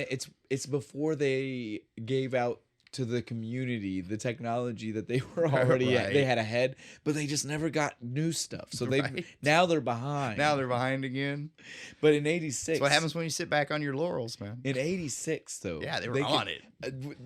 it's before they gave out to the community the technology that they were already at. They had ahead, but they just never got new stuff. So now they're behind.
Now they're behind again.
But in 86,
that's what happens when you sit back on your laurels, man.
In 86, though,
yeah, they were on it.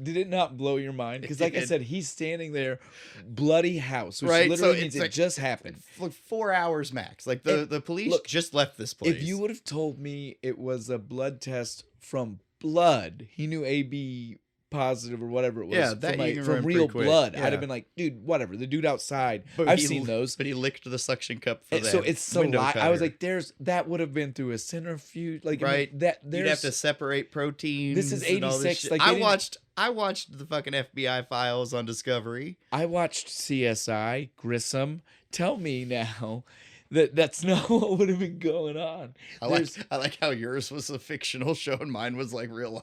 Did it not blow your mind? Because like I said, he's standing there, bloody house, which
right?
literally means it just happened.
Like 4 hours max. Like the police just left this place.
If you would have told me it was a blood test from blood, he knew AB positive or whatever it was.
Yeah, that
from real blood. I'd have been like, dude, whatever. The dude outside. I've seen those.
But he licked the suction cup for that.
So it's saliva. I was like, that would have been through a centrifuge. Like,
right.
I mean,
you'd have to separate proteins.
This is 86.
Like I watched the fucking FBI files on Discovery.
I watched CSI, Grissom. Tell me now that's not what would have been going on.
I like how yours was a fictional show and mine was like real life.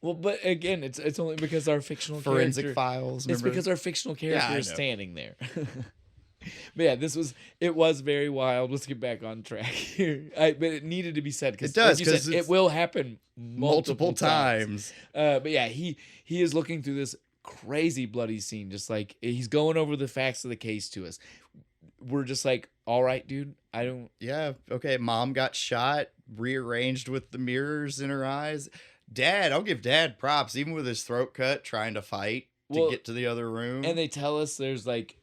Well, but again, it's only because our fictional
forensic files.
It's because our fictional character is standing there. But yeah, it was very wild. Let's get back on track here. But it needed to be said because it will happen multiple times. But yeah, he is looking through this crazy bloody scene, just like he's going over the facts of the case to us. We're just like, all right, dude. I don't.
Yeah. Okay. Mom got shot, rearranged with the mirrors in her eyes. Dad, I'll give Dad props, even with his throat cut, trying to fight to get to the other room.
And they tell us there's like,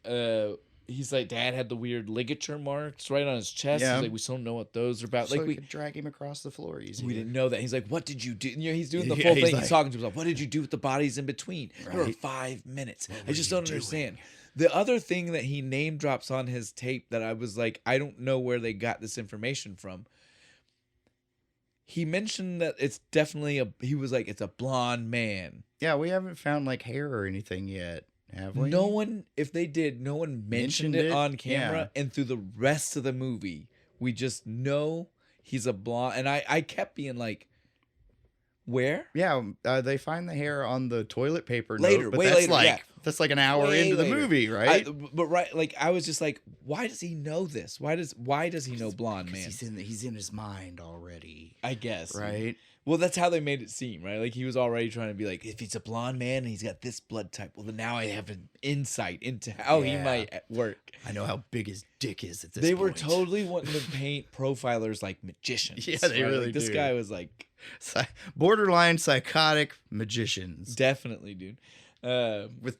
he's like, Dad had the weird ligature marks right on his chest.
Yeah.
He's like, we still don't know what those are about.
So
like
we could drag him across the floor easy.
We didn't know that. He's like, what did you do? You know, he's doing the full thing. He's talking to himself. What did you do with the bodies in between? Right. There were 5 minutes. I just don't understand. The other thing that he name drops on his tape that I was like, I don't know where they got this information from. He mentioned that it's definitely he was like, it's a blonde man.
Yeah, we haven't found like hair or anything yet, have we?
No one, if they did, no one mentioned it on camera. Yeah. And through the rest of the movie, we just know he's a blonde. And I kept being like, where?
Yeah, they find the hair on the toilet paper
later,
note, but
way
that's
later.
Like, that's like an hour into the movie, right?
I was just like, why does he know this? Why does he know blonde man?
He's in his mind already.
I guess.
Right.
Well, that's how they made it seem, right? Like he was already trying to be like, if he's a blonde man and he's got this blood type, well, then now I have an insight into how he might work.
I know how big his dick is at this point.
They were totally wanting to paint profilers like magicians.
Yeah, they really
like, This guy was like...
borderline psychotic magicians.
Definitely, dude.
With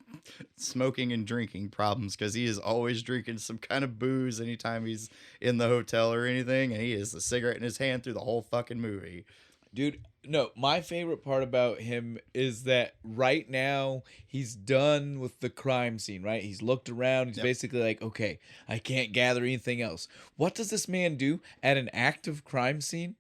smoking and drinking problems because he is always drinking some kind of booze anytime he's in the hotel or anything, and he has a cigarette in his hand through the whole fucking movie.
Dude, no, my favorite part about him is that right now he's done with the crime scene, right? He's looked around. He's basically like, okay, I can't gather anything else. What does this man do at an active crime scene?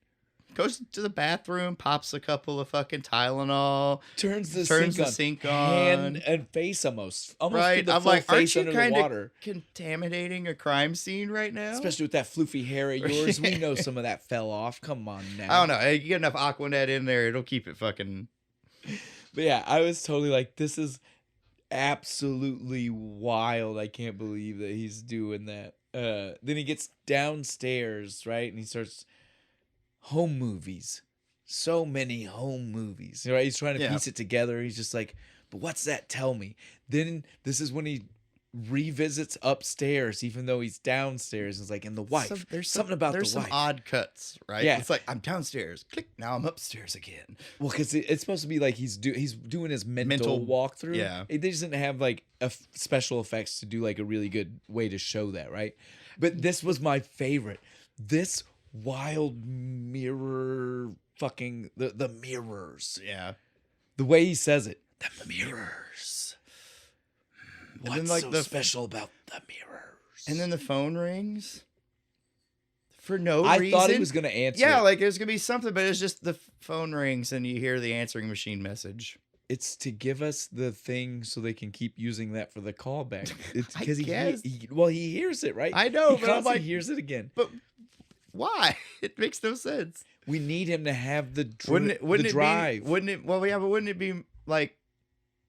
Goes to the bathroom, pops a couple of fucking Tylenol,
turns the sink on, hand and face almost
right.
I'm like, aren't you kind of
contaminating a crime scene right now?
Especially with that floofy hair of yours. We know some of that fell off. Come on now.
I don't know. You get enough Aquanet in there, it'll keep it fucking.
But yeah, I was totally like, this is absolutely wild. I can't believe that he's doing that. Then he gets downstairs, right, and he starts. Home movies. So many home movies. Right? He's trying to piece it together. He's just like, but what's that tell me? Then this is when he revisits upstairs, even though he's downstairs. It's like, and the wife. There's something about the wife.
There's some odd cuts, right?
Yeah.
It's like, I'm downstairs. Click. Now I'm upstairs again.
Well, because it's supposed to be like he's doing his mental walkthrough.
Yeah.
They just didn't have like special effects to do like a really good way to show that, right? But this was my favorite. This wild mirror fucking the mirrors.
Yeah.
The way he says it. The mirrors. What's
then, like,
so special about the mirrors?
And then the phone rings. For no reason.
I thought he was going to answer.
Yeah, like there's going to be something, but it's just the phone rings and you hear the answering machine message.
It's to give us the thing so they can keep using that for the callback. It's because he hears it, right?
I know,
but I'm like, hears it again.
But why? It makes no sense.
We need him to have the drive.
Wouldn't it be like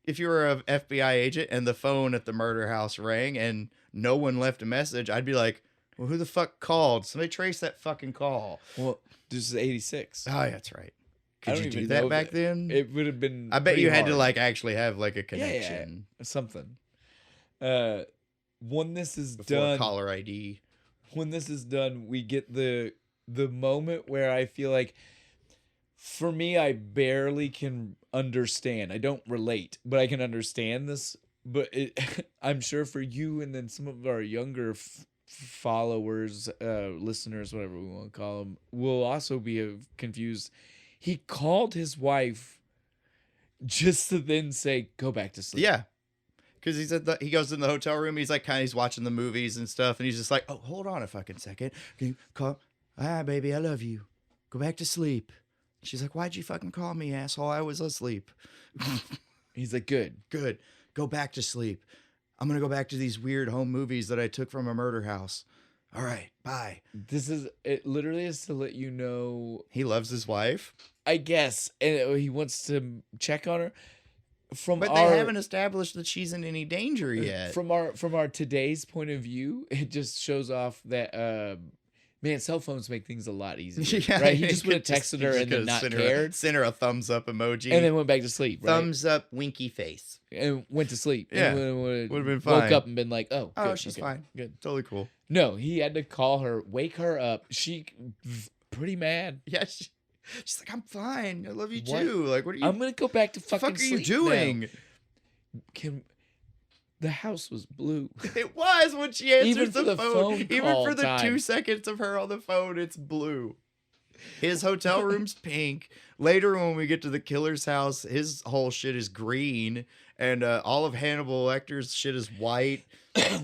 if you were an FBI agent and the phone at the murder house rang and no one left a message? I'd be like, Well, who the fuck called? Somebody trace that fucking call.
Well, this is 86.
Oh, yeah, that's right.
I
Could
don't
you do
even
that
know
back then?
It would have been.
I bet you had to
hard.
like actually have like a connection.
Yeah, something. When this is
Before
done,
caller ID.
when this is done, we get the moment where I feel like, for me, I barely can understand. I don't relate, but I can understand this. But I'm sure for you and then some of our younger followers, listeners, whatever we want to call them, will also be confused. He called his wife just to then say, "Go back to sleep."
Yeah. Because he goes in the hotel room. He's like, he's watching the movies and stuff. And he's just like, oh, hold on a fucking second. Can you call? Baby, I love you. Go back to sleep. She's like, why'd you fucking call me, asshole? I was asleep.
He's like, good.
Go back to sleep. I'm going to go back to these weird home movies that I took from a murder house. All right, bye.
It literally is to let you know.
He loves his wife,
I guess. And he wants to check on her.
But they haven't established that she's in any danger yet.
From our today's point of view, it just shows off that man, cell phones make things a lot easier. Yeah, right? He just would have texted her and then not cared.
Sent her a thumbs up emoji.
And then went back to sleep. Right?
Thumbs up, winky face.
And went to sleep.
Yeah.
Would
have been fine.
Woke up and been like, oh, good,
she's fine.
Good.
Totally cool.
No, he had to call her, wake her up. She pretty mad.
Yeah, she's like, I'm fine. I love you too. Like, what are you?
I'm going to go back to fucking sleep.
What the fuck are you doing?
Now. The house was blue.
It was when she answers the phone. Even for the
time.
2 seconds of her on the phone, it's blue. His hotel room's pink. Later, when we get to the killer's house, his whole shit is green, and all of Hannibal Lecter's shit is white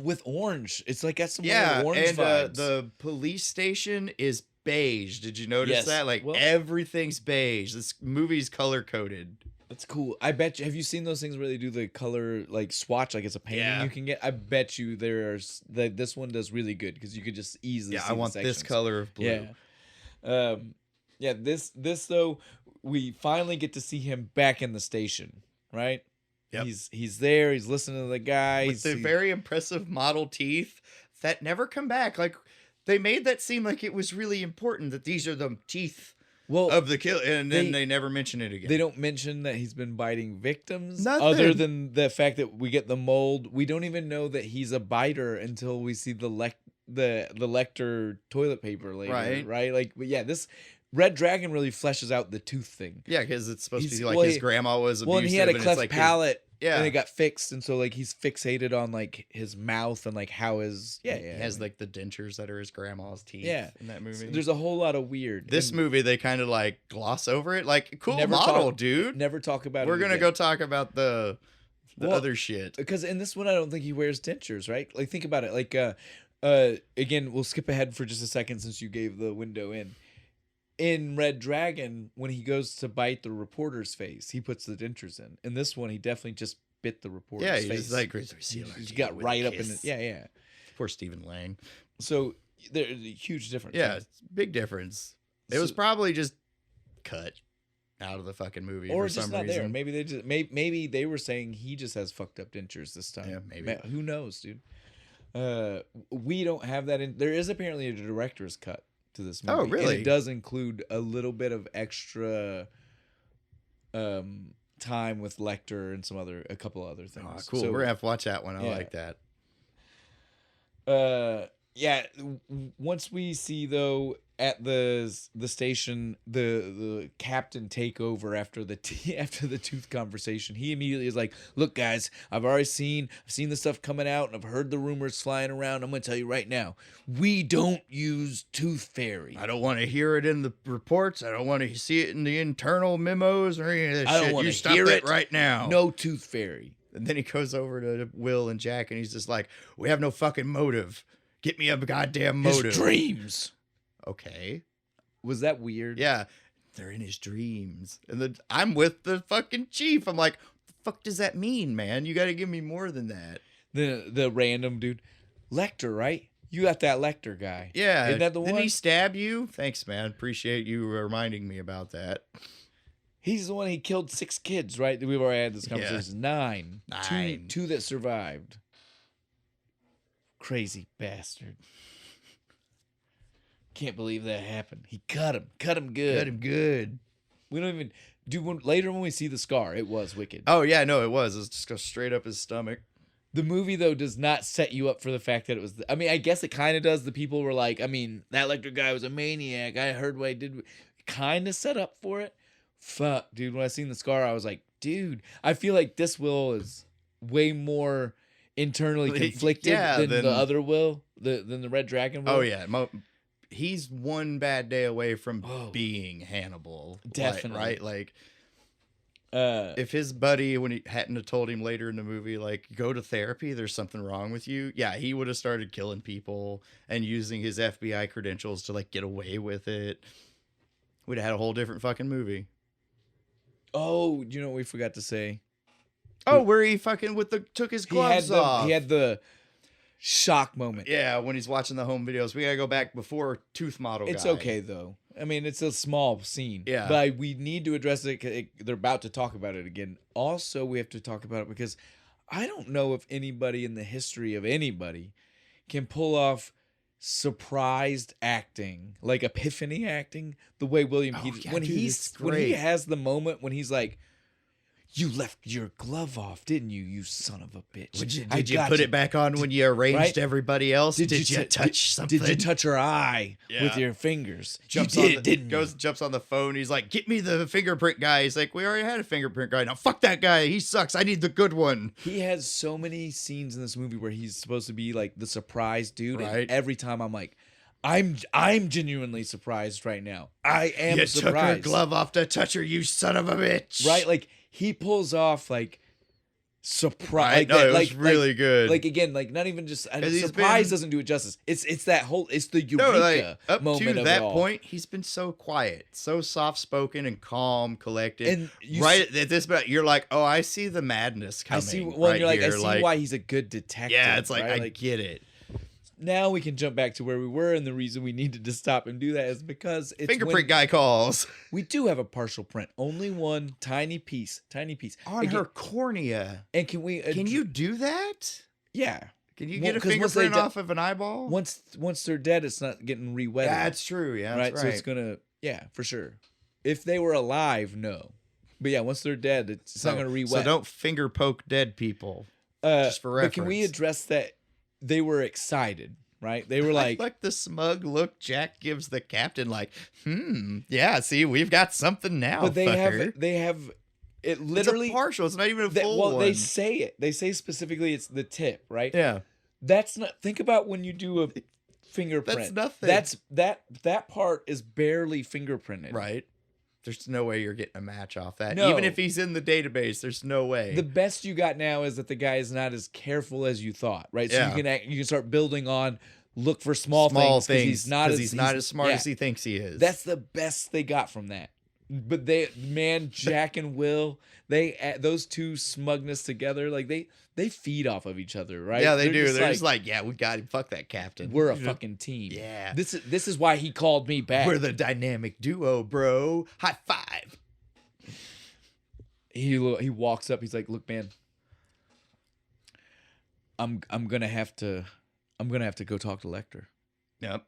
with orange. It's like got some
and
orange vibes.
The police station is beige. Did you notice that? Like everything's beige. This movie's color coded.
That's cool. I bet you. Have you seen those things where they do the color like swatch, like it's a painting you can get? I bet you there's this one does really good because you could just easily. See
I want this color of blue.
Yeah. This though, we finally get to see him back in the station, right?
Yep.
He's there. He's listening to the guy.
With the very impressive model teeth that never come back. Like they made that seem like it was really important that these are the teeth. Of the kill, and then they never mention it again.
They don't mention that he's been biting victims,
Nothing.
other than the fact that we get the mold. We don't even know that he's a biter until we see the Lecter toilet paper later, right? Like, but yeah, this Red Dragon really fleshes out the tooth thing.
Yeah, because it's supposed to be like his grandma was abusive.
Well, and he had a cleft palate.
Yeah,
and it got fixed, and so like he's fixated on like his mouth and like how his
he has like the dentures that are his grandma's teeth.
Yeah,
in that movie,
so there's a whole lot of weird.
This movie they kind of like gloss over it, like cool model, dude.
Never talk about.
We're gonna go talk about the other shit
because in this one I don't think he wears dentures, right? Like think about it, like again we'll skip ahead for just a second since you gave the window in. In Red Dragon, when he goes to bite the reporter's face, he puts the dentures in. In this one, he definitely just bit the reporter's face.
He's like,
he got right up in it. Yeah.
Poor Stephen Lang.
So there's a huge difference.
Yeah, it's big difference. It was probably just cut out of the fucking movie,
or
for
just
some
not
reason.
there. Maybe they just maybe they were saying he just has fucked up dentures this time.
Yeah, maybe.
Who knows, dude? We don't have that in. There is apparently a director's cut to this movie.
Oh, really?
And it does include a little bit of extra time with Lecter and a couple other things.
Oh, cool. So, we're gonna have to watch that one. I like that.
Yeah. Once we see though at the station the captain take over after the tooth conversation, he immediately is like, look guys, I've seen the stuff coming out and I've heard the rumors flying around. I'm gonna tell you right now, we don't use tooth fairy.
I don't want to hear it in the reports. I don't want to see it in the internal memos or any of this shit. I don't want to hear it right now.
No tooth fairy.
And then he goes over to Will and Jack and he's just like, we have no fucking motive. Get me a goddamn motive.
His dreams.
Okay.
Was that weird?
Yeah. They're in his dreams. And then I'm with the fucking chief. I'm like, the fuck does that mean, man? You got to give me more than that.
The random dude. Lecter, right? You got that Lecter guy.
Yeah.
Isn't that the one?
Didn't he stab you? Thanks, man. Appreciate you reminding me about that.
He's the one, he killed 6 kids, right? We've already had this conversation.
Yeah.
9. Two that survived. Crazy bastard. can't believe that happened. He cut him good.
Cut him good.
We don't even do later when we see the scar. It was wicked.
Oh yeah, no, it was. It just goes straight up his stomach.
The movie though does not set you up for the fact that it was. I mean, I guess it kind of does. The people were like, I mean, that Lecter guy was a maniac. I heard what he did. Kind of set up for it. Fuck, dude. When I seen the scar, I was like, dude, I feel like this Will is way more internally conflicted than the other Will, than the Red Dragon Will.
Oh yeah, he's one bad day away from being Hannibal.
Definitely,
right? Like, if his buddy, when he hadn't have told him later in the movie, like, go to therapy, there's something wrong with you. Yeah, he would have started killing people and using his FBI credentials to like get away with it. We'd have had a whole different fucking movie.
Oh, you know what we forgot to say?
Oh, where he fucking took his gloves off.
He had the shock moment.
Yeah, when he's watching the home videos. We gotta go back before Tooth Model
It's
guy.
okay though. I mean, it's a small scene.
Yeah.
But we need to address it. They're about to talk about it again. Also, we have to talk about it because I don't know if anybody in the history of anybody can pull off surprised acting, like epiphany acting, the way William Peters when he has the moment when he's like, "You left your glove off, didn't you? You son of a bitch!
Did you put it back on when you arranged everybody else? Did you touch something?
Did you touch her eye with your fingers?
Jumps on the phone. He's like, "Get me the fingerprint guy." He's like, "We already had a fingerprint guy. Now fuck that guy. He sucks. I need the good one."
He has so many scenes in this movie where he's supposed to be like the surprise dude,
right?
And every time I'm like, I'm genuinely surprised right now. I am surprised.
You took her glove off to touch her, you son of a bitch.
Right? Like, he pulls off like surprise.
No, it was really good.
Like again, like not even just surprise doesn't do it justice. It's the eureka
up
moment
to
of
that
it all.
point. He's been so quiet, so soft spoken and calm, collected. And at this point, you're like, oh, I see the madness coming.
I see. Well,
right
you're like,
here.
I see why he's a good detective.
Yeah, it's like
right?
I get it.
Now we can jump back to where we were, and the reason we needed to stop and do that is because it's
fingerprint guy calls.
We do have a partial print, only one tiny piece
on her cornea.
And can we?
Can you do that?
Yeah.
Can you get a fingerprint off of an eyeball?
Once they're dead, it's not getting re-wetted.
That's true. Yeah, that's right.
So it's gonna, for sure. If they were alive, no. But yeah, once they're dead, it's not gonna re-wet.
So don't finger poke dead people. Just for reference.
But can we address that? They were excited, right? They were like
the smug look Jack gives the captain, like, yeah, see, we've got something now.
But they have it literally
it's a partial. It's not even a full one.
Well, they say it. They say specifically it's the tip, right?
Yeah.
That's not. Think about when you do a fingerprint.
That's nothing.
That part is barely fingerprinted,
right? There's no way you're getting a match off that.
No.
Even if he's in the database, there's no way.
The best you got now is that the guy is not as careful as you thought, right? So you can start building on, look for small things because he's not as smart
as he thinks he is.
That's the best they got from that. But Jack and Will, those two smugness together, like they feed off of each other, right?
Yeah, they do. They're just like, yeah, we got him. Fuck that captain.
We're a fucking team.
Yeah.
This is why he called me back.
We're the dynamic duo, bro. High five.
He walks up. He's like, look, man, I'm gonna have to go talk to Lecter.
Yep.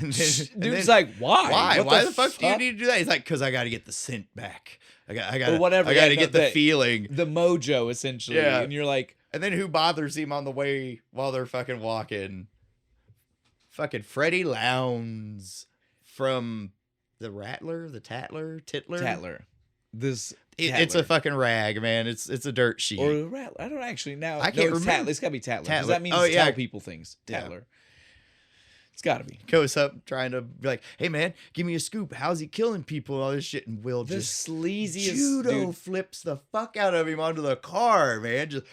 Dude's like, why?
Why the fuck do you need to do that? He's like, because I got to get the scent back. I got to get the feeling,
the mojo, essentially.
Yeah.
And you're like,
and then who bothers him on the way while they're fucking walking? Fucking Freddie Lowndes from the Rattler, the Tattler. It's a fucking rag, man. It's a dirt sheet.
Or the Rattler. I don't actually now.
I can't remember.
It's got to be Tattler. Because that means tell people things. Tattler. Yeah. It's got to be.
Goes up trying to be like, hey, man, give me a scoop. How's he killing people and all this shit? And Will just
sleaziest
judo flips the fuck out of him onto the car, man. Just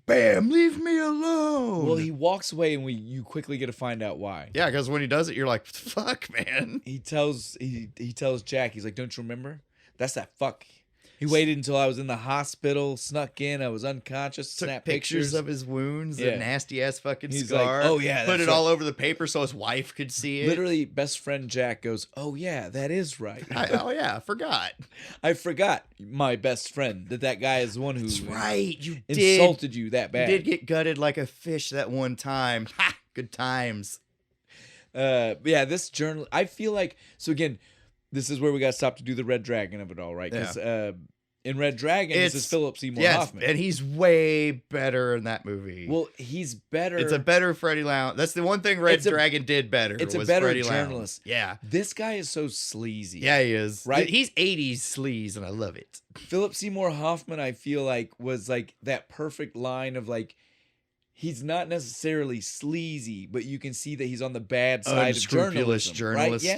bam, leave me alone.
Well, he walks away and you quickly get to find out why.
Yeah, because when he does it, you're like, fuck, man.
He tells Jack, he's like, don't you remember? That's that fuck. He waited until I was in the hospital, snuck in, I was unconscious, snapped pictures
of his wounds, the nasty ass fucking
he's
scar.
Like, oh yeah,
put it all over the paper so his wife could see it.
Literally, best friend Jack goes, oh yeah, that is right.
I forgot.
I forgot my best friend that guy is the one who
That's right. You
insulted you that bad.
You did get gutted like a fish that one time. Ha! Good times.
Yeah, this journal. I feel like so again. This is where we got to stop to do the Red Dragon of it all, right? Because in Red Dragon, this is Philip Seymour Hoffman,
and he's way better in that movie.
Well, he's better.
It's a better Freddie Lounge. That's the one thing Red Dragon did better.
It's a better
Freddie
journalist.
Lounge. Yeah,
this guy is so sleazy.
Yeah, he is.
Right?
He's 80s sleaze, and I love it.
Philip Seymour Hoffman, I feel like, was like that perfect line of like. He's not necessarily sleazy, but you can see that he's on the bad side of journalism. Right? Yeah.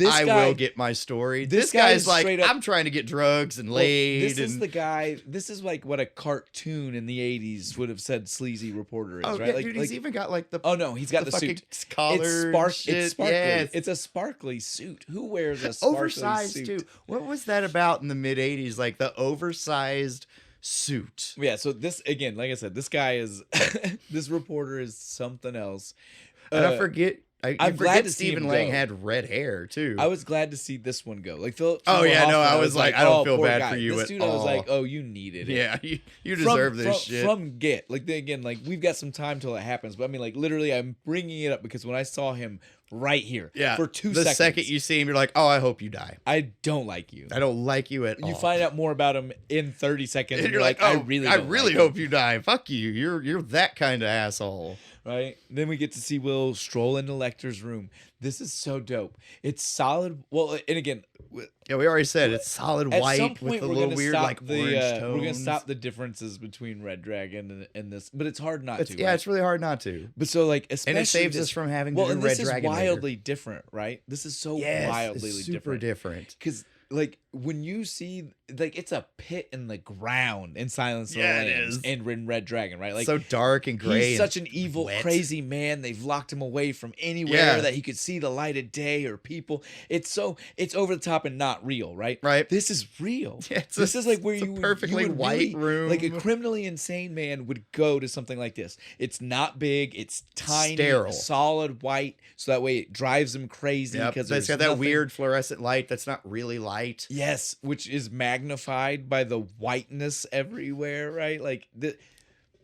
I will get my story. This guy's like, I'm trying to get drugs and laid.
This is the guy. This is like what a cartoon in the 80s would have said sleazy reporter is, right?
Yeah, dude, he's even got like the.
Oh no, he's got the suit.
Collar.
It's sparkly. Yes. It's a sparkly suit. Who wears a sparkly
oversized
suit?
Too. What was that about in the mid 80s? Like the oversized suit.
Yeah. So this again, like I said, this guy is this reporter is something else.
And I forget.
I'm glad to see
Stephen Lang had red hair too.
I was glad to see this one go. Like Philip.
I was like, I don't feel bad for you
this
at
dude,
all.
I was like, oh, you needed it.
Yeah, you deserve this shit.
From Get, like again, like we've got some time till it happens, but I mean, like literally, I'm bringing it up because when I saw him right here, for 2 seconds,
the second you see him, you're like, oh, I hope you die.
I don't like you.
I don't like you at all.
You find out more about him in 30 seconds, and you're like,
oh,
I really
hope you die. Fuck you. You're that kind of asshole.
Right? Then we get to see Will stroll into Lecter's room. This is so dope. It's solid. Well, and again,
yeah, we already said it's solid white with a little weird like orange tones.
We're gonna stop the differences between Red Dragon and this, but it's hard not to.
Yeah,
right?
It's really hard not to.
But so like, especially
and it saves us from having to do Red Dragon.
This is wildly different, right? This is so wildly
super different.
Because like when you see like it's a pit in the ground in Silence of the Lambs and in Red Dragon, right? Like
so dark and gray.
He's such an evil, crazy man. They've locked him away from anywhere that he could see the light of day or people. It's over the top and not real, right?
Right.
This is real.
Yeah,
this is like where you
perfectly white room.
Like a criminally insane man would go to something like this. It's not big. It's tiny,
sterile,
solid white. So that way it drives him crazy because
it's got that weird fluorescent light that's not really light.
Yes, which is magnified by the whiteness everywhere, right? Like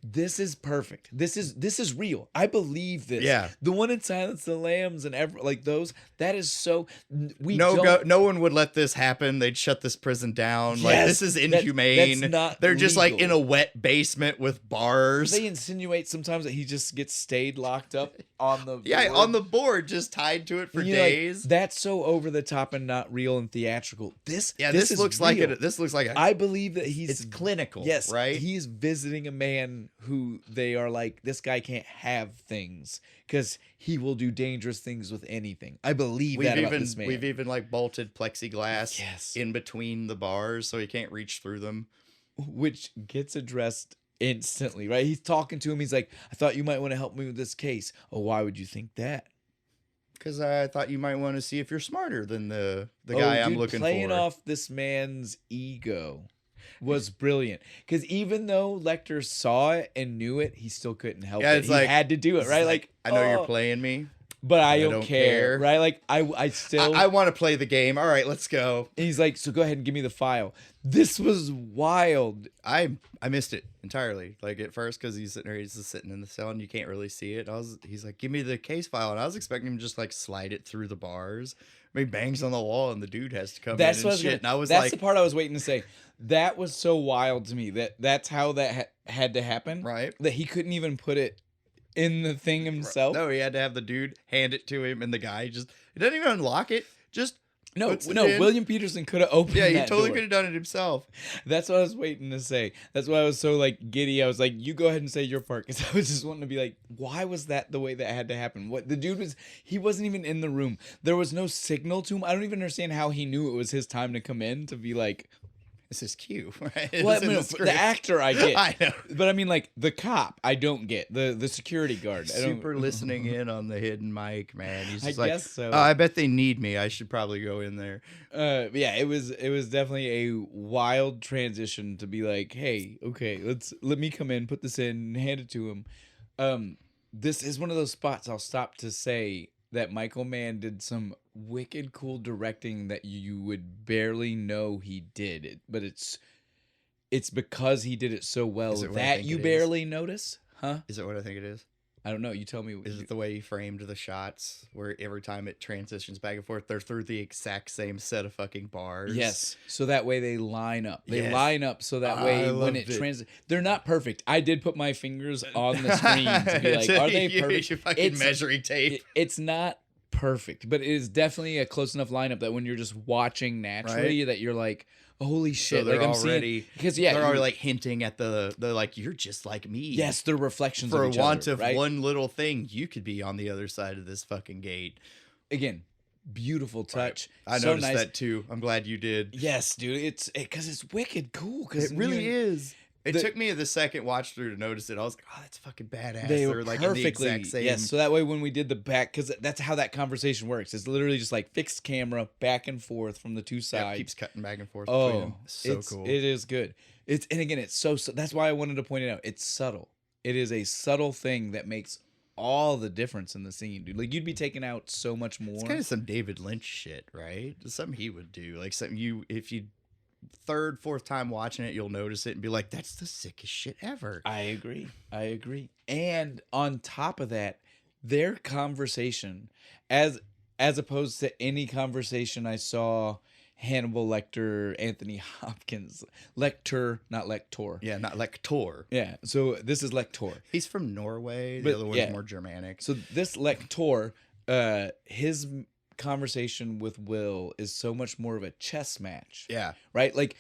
this is perfect. This is real. I believe this.
Yeah.
The one in Silence of the Lambs and like those, that is so
no one would let this happen. They'd shut this prison down. Yes, like this is inhumane.
That's not
They're just
legal.
like in a wet basement with bars.
They insinuate sometimes that he just gets stayed locked up on the board.
On the board, just tied to it for days.
Like, that's so over the top and not real and theatrical. This
looks like it. This looks like
I believe that it's
clinical.
Yes,
right.
He's visiting a man who they are like, this guy can't have things because he will do dangerous things with anything. I believe about this man.
We've even like bolted plexiglass in between the bars so he can't reach through them,
which gets addressed instantly, right? He's talking to him. He's like, I thought you might want to help me with this case. Oh, why would you think that?
Because I thought you might want to see if you're smarter than the guy I'm looking for.
Playing off this man's ego was brilliant. Because even though Lecter saw it and knew it, he still couldn't help it. He had to do it, right? Like,
I know you're playing me,
but I don't care, right? Like, I still...
I want to play the game. All right, let's go.
And he's like, so go ahead and give me the file. This was wild.
I missed it entirely. Like, at first, because he's just sitting in the cell and you can't really see it. He's like, give me the case file. And I was expecting him to just, like, slide it through the bars. I mean, bangs on the wall and the dude has to come in and shit. That's
the part I was waiting to say. That was so wild to me. That's how that had to happen.
Right.
That he couldn't even put it in the thing himself.
No, he had to have the dude hand it to him, and the guy it doesn't even unlock it. Just
no. William Peterson could have opened.
Yeah, he
that
totally
door.
could have done it himself.
That's what I was waiting to say. That's why I was so like giddy. I was like, "You go ahead and say your part," because I was just wanting to be like, "Why was that the way that had to happen?" What the dude was? He wasn't even in the room. There was no signal to him. I don't even understand how he knew it was his time to come in to be like.
This is cue, right?
Well, I mean, the actor I get.
I know.
But I mean, like, the cop, I don't get. The security guard.
Super listening in on the hidden mic, man. He's just I
guess so.
Oh, I bet they need me. I should probably go in there.
Yeah, it was definitely a wild transition to be like, hey, okay, let me come in, put this in, and hand it to him. This is one of those spots I'll stop to say that Michael Mann did some wicked cool directing that you would barely know he did. But it's because he did it so well that you barely notice. Huh?
Is it what I think it is?
I don't know. You tell me.
Is it the way he framed the shots where every time it transitions back and forth, they're through the exact same set of fucking bars?
Yes. So that way they line up. They
Yes.
line up so that way when it they're not perfect. I did put my fingers on the screen to be like, are they perfect?
Your fucking measuring tape.
It's not perfect, but it is definitely a close enough lineup that when you're just watching naturally, that you're like, holy shit!
So they're
like I'm
already
seeing, because
they're already like hinting at the like, you're just like me.
Yes, they're reflections
for
of each
want
other,
of
right?
one little thing, you could be on the other side of this fucking gate.
Again, beautiful touch.
Right. I
so
noticed
nice.
that too. I'm glad you did.
Yes, dude. It's because it's wicked cool. Because
it really is. It took me the second watch through to notice it. I was like, oh, that's fucking badass.
They're
like
perfectly,
in the exact same.
yes. So that way when we did the back, because that's how that conversation works. It's literally just like fixed camera back and forth from the two sides.
Yeah, it keeps cutting back and forth.
Oh,
between them. So cool.
It is good. And again, it's so that's why I wanted to point it out. It's subtle. It is a subtle thing that makes all the difference in the scene, dude. Like, you'd be taking out so much more.
It's kind of some David Lynch shit, right? Something he would do. Like, something if you third, fourth time watching it, you'll notice it and be like, that's the sickest shit ever.
I agree. And on top of that, their conversation, as opposed to any conversation I saw Hannibal Lecter, Anthony Hopkins, Lecter, not Lector.
Yeah, not Lector.
Yeah, so this is Lector.
He's from Norway. The other one's more Germanic.
So this Lector, his conversation with Will is so much more of a chess match.
Yeah.
Right? Like,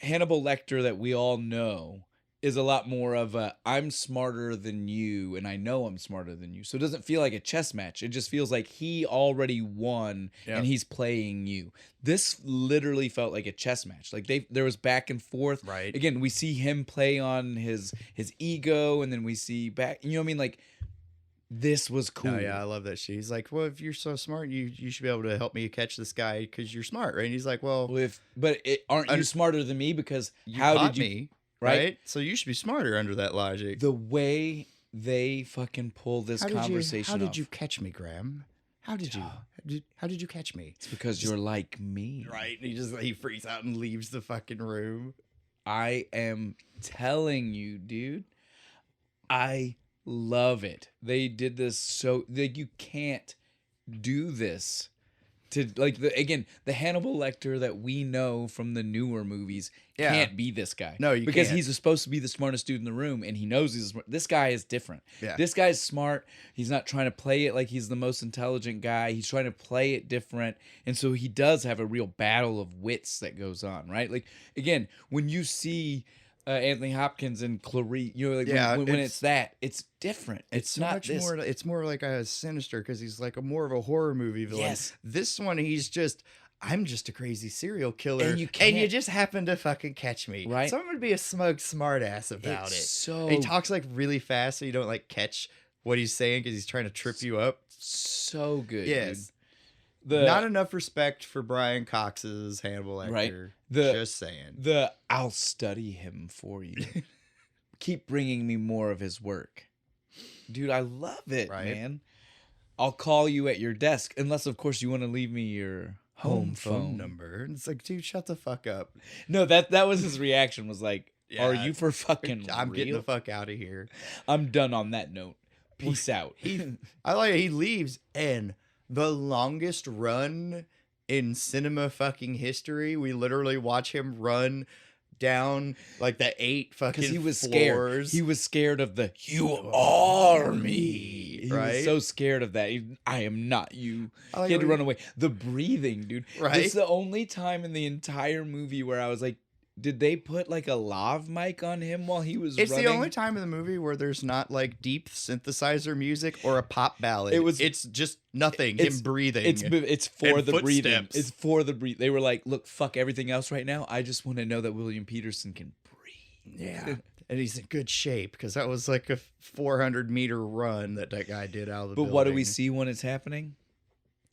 Hannibal Lecter that we all know is a lot more of a, I'm smarter than you and I know I'm smarter than you. So it doesn't feel like a chess match. It just feels like he already won and he's playing you. This literally felt like a chess match. Like, there was back and forth.
Right.
Again, we see him play on his ego, and then we see back, you know what I mean? Like, this was cool.
Oh, yeah, I love that shit. He's like, well, if you're so smart, you should be able to help me catch this guy because you're smart, right? And he's like, well,
aren't you smarter than me? Because
how did you
me?
Right? So you should be smarter under that logic.
The way they fucking pull this conversation
How did you catch me, Graham? How did you? How did you catch me?
It's because you're like me.
Right? And he freaks out and leaves the fucking room.
I am telling you, dude. I love it. They did this so like, you can't do this to like the Hannibal Lecter that we know from the newer movies can't be this guy.
No, you
because
can't.
He's supposed to be the smartest dude in the room, and he knows he's smart. This guy is different.
Yeah.
This guy's smart. He's not trying to play it like he's the most intelligent guy. He's trying to play it different, and so he does have a real battle of wits that goes on, right? Like, again, when you see Anthony Hopkins and Clarice, you know, like when it's different. It's not
much
this.
more. It's more like a Sinister because he's like more of a horror movie villain.
Yes.
This one, I'm just a crazy serial killer,
and
you just happen to fucking catch me.
Right?
Someone would be a smug smartass about it.
So
he talks like really fast, so you don't like catch what he's saying because he's trying to trip you up.
So good.
Yes.
Dude.
Not enough respect for Brian Cox's Hannibal Lecter.
Right.
Just saying.
I'll study him for you. Keep bringing me more of his work. Dude, I love it, man. I'll call you at your desk, unless, of course, you want to leave me your home phone
number. It's like, dude, shut the fuck up.
No, that was his reaction, was like, are you for fucking
I'm
real?
getting the fuck out of here.
I'm done on that note. Peace out.
I like it. He leaves, and the longest run in cinema fucking history, we literally watch him run down like the 8 fucking
because he was
floors.
scared. He was scared of the "you are me." He was so scared of that. I am not you. He had to run away. The breathing, dude.
Right.
It's the only time in the entire movie where I was like, did they put like a lav mic on him while he was
It's
running?
the only time in the movie where there's not like deep synthesizer music or a pop ballad. It's just nothing. Him breathing.
It's for the breathing.
Footsteps.
It's for the breathe. They were like, look, fuck everything else right now. I just want to know that William Peterson can breathe.
Yeah. And he's in good shape because that was like a 400-meter run that guy did out of the building.
But what do we see when it's happening?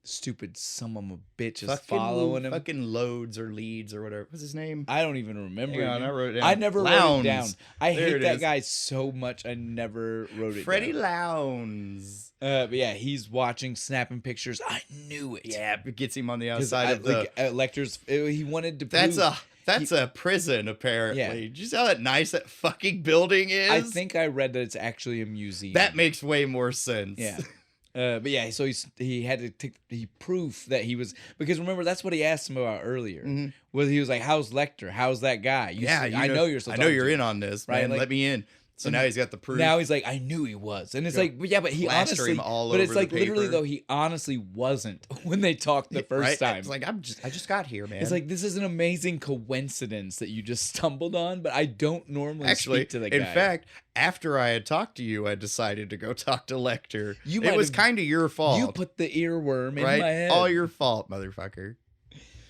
Stupid son of a bitch is following him.
Fucking Loads or Leads or whatever. What's his name?
I don't even remember.
Hang on, I wrote it down.
I never wrote it down. I hate that
is.
guy so much. I never wrote it
Freddie
down.
Lowndes.
But yeah, he's watching, snapping pictures. I knew it.
Yeah, it gets him on the outside of the...
Lecter's... He wanted to
That's
prove...
That's a prison, apparently.
Yeah.
Did you see how nice that fucking building is?
I think I read that it's actually a museum.
That makes way more sense.
Yeah. But yeah, so he had to take proof that he was, because remember, that's what he asked him about earlier.
Mm-hmm.
Was he was like, "How's Lecter? How's that guy?" I know you're.
I know you're in on this, right? Man, like, let me in. So now he's got the proof.
Now he's like, I knew he was, and it's like, yeah, but he honestly, but it's like literally though he honestly wasn't when they talked the first time.
It's like I just got here, man.
It's like, this is an amazing coincidence that you just stumbled on, but I don't normally speak to the guy.
In fact, after I had talked to you, I decided to go talk to Lecter. It was kind of your fault.
You put the earworm in my head.
All your fault, motherfucker.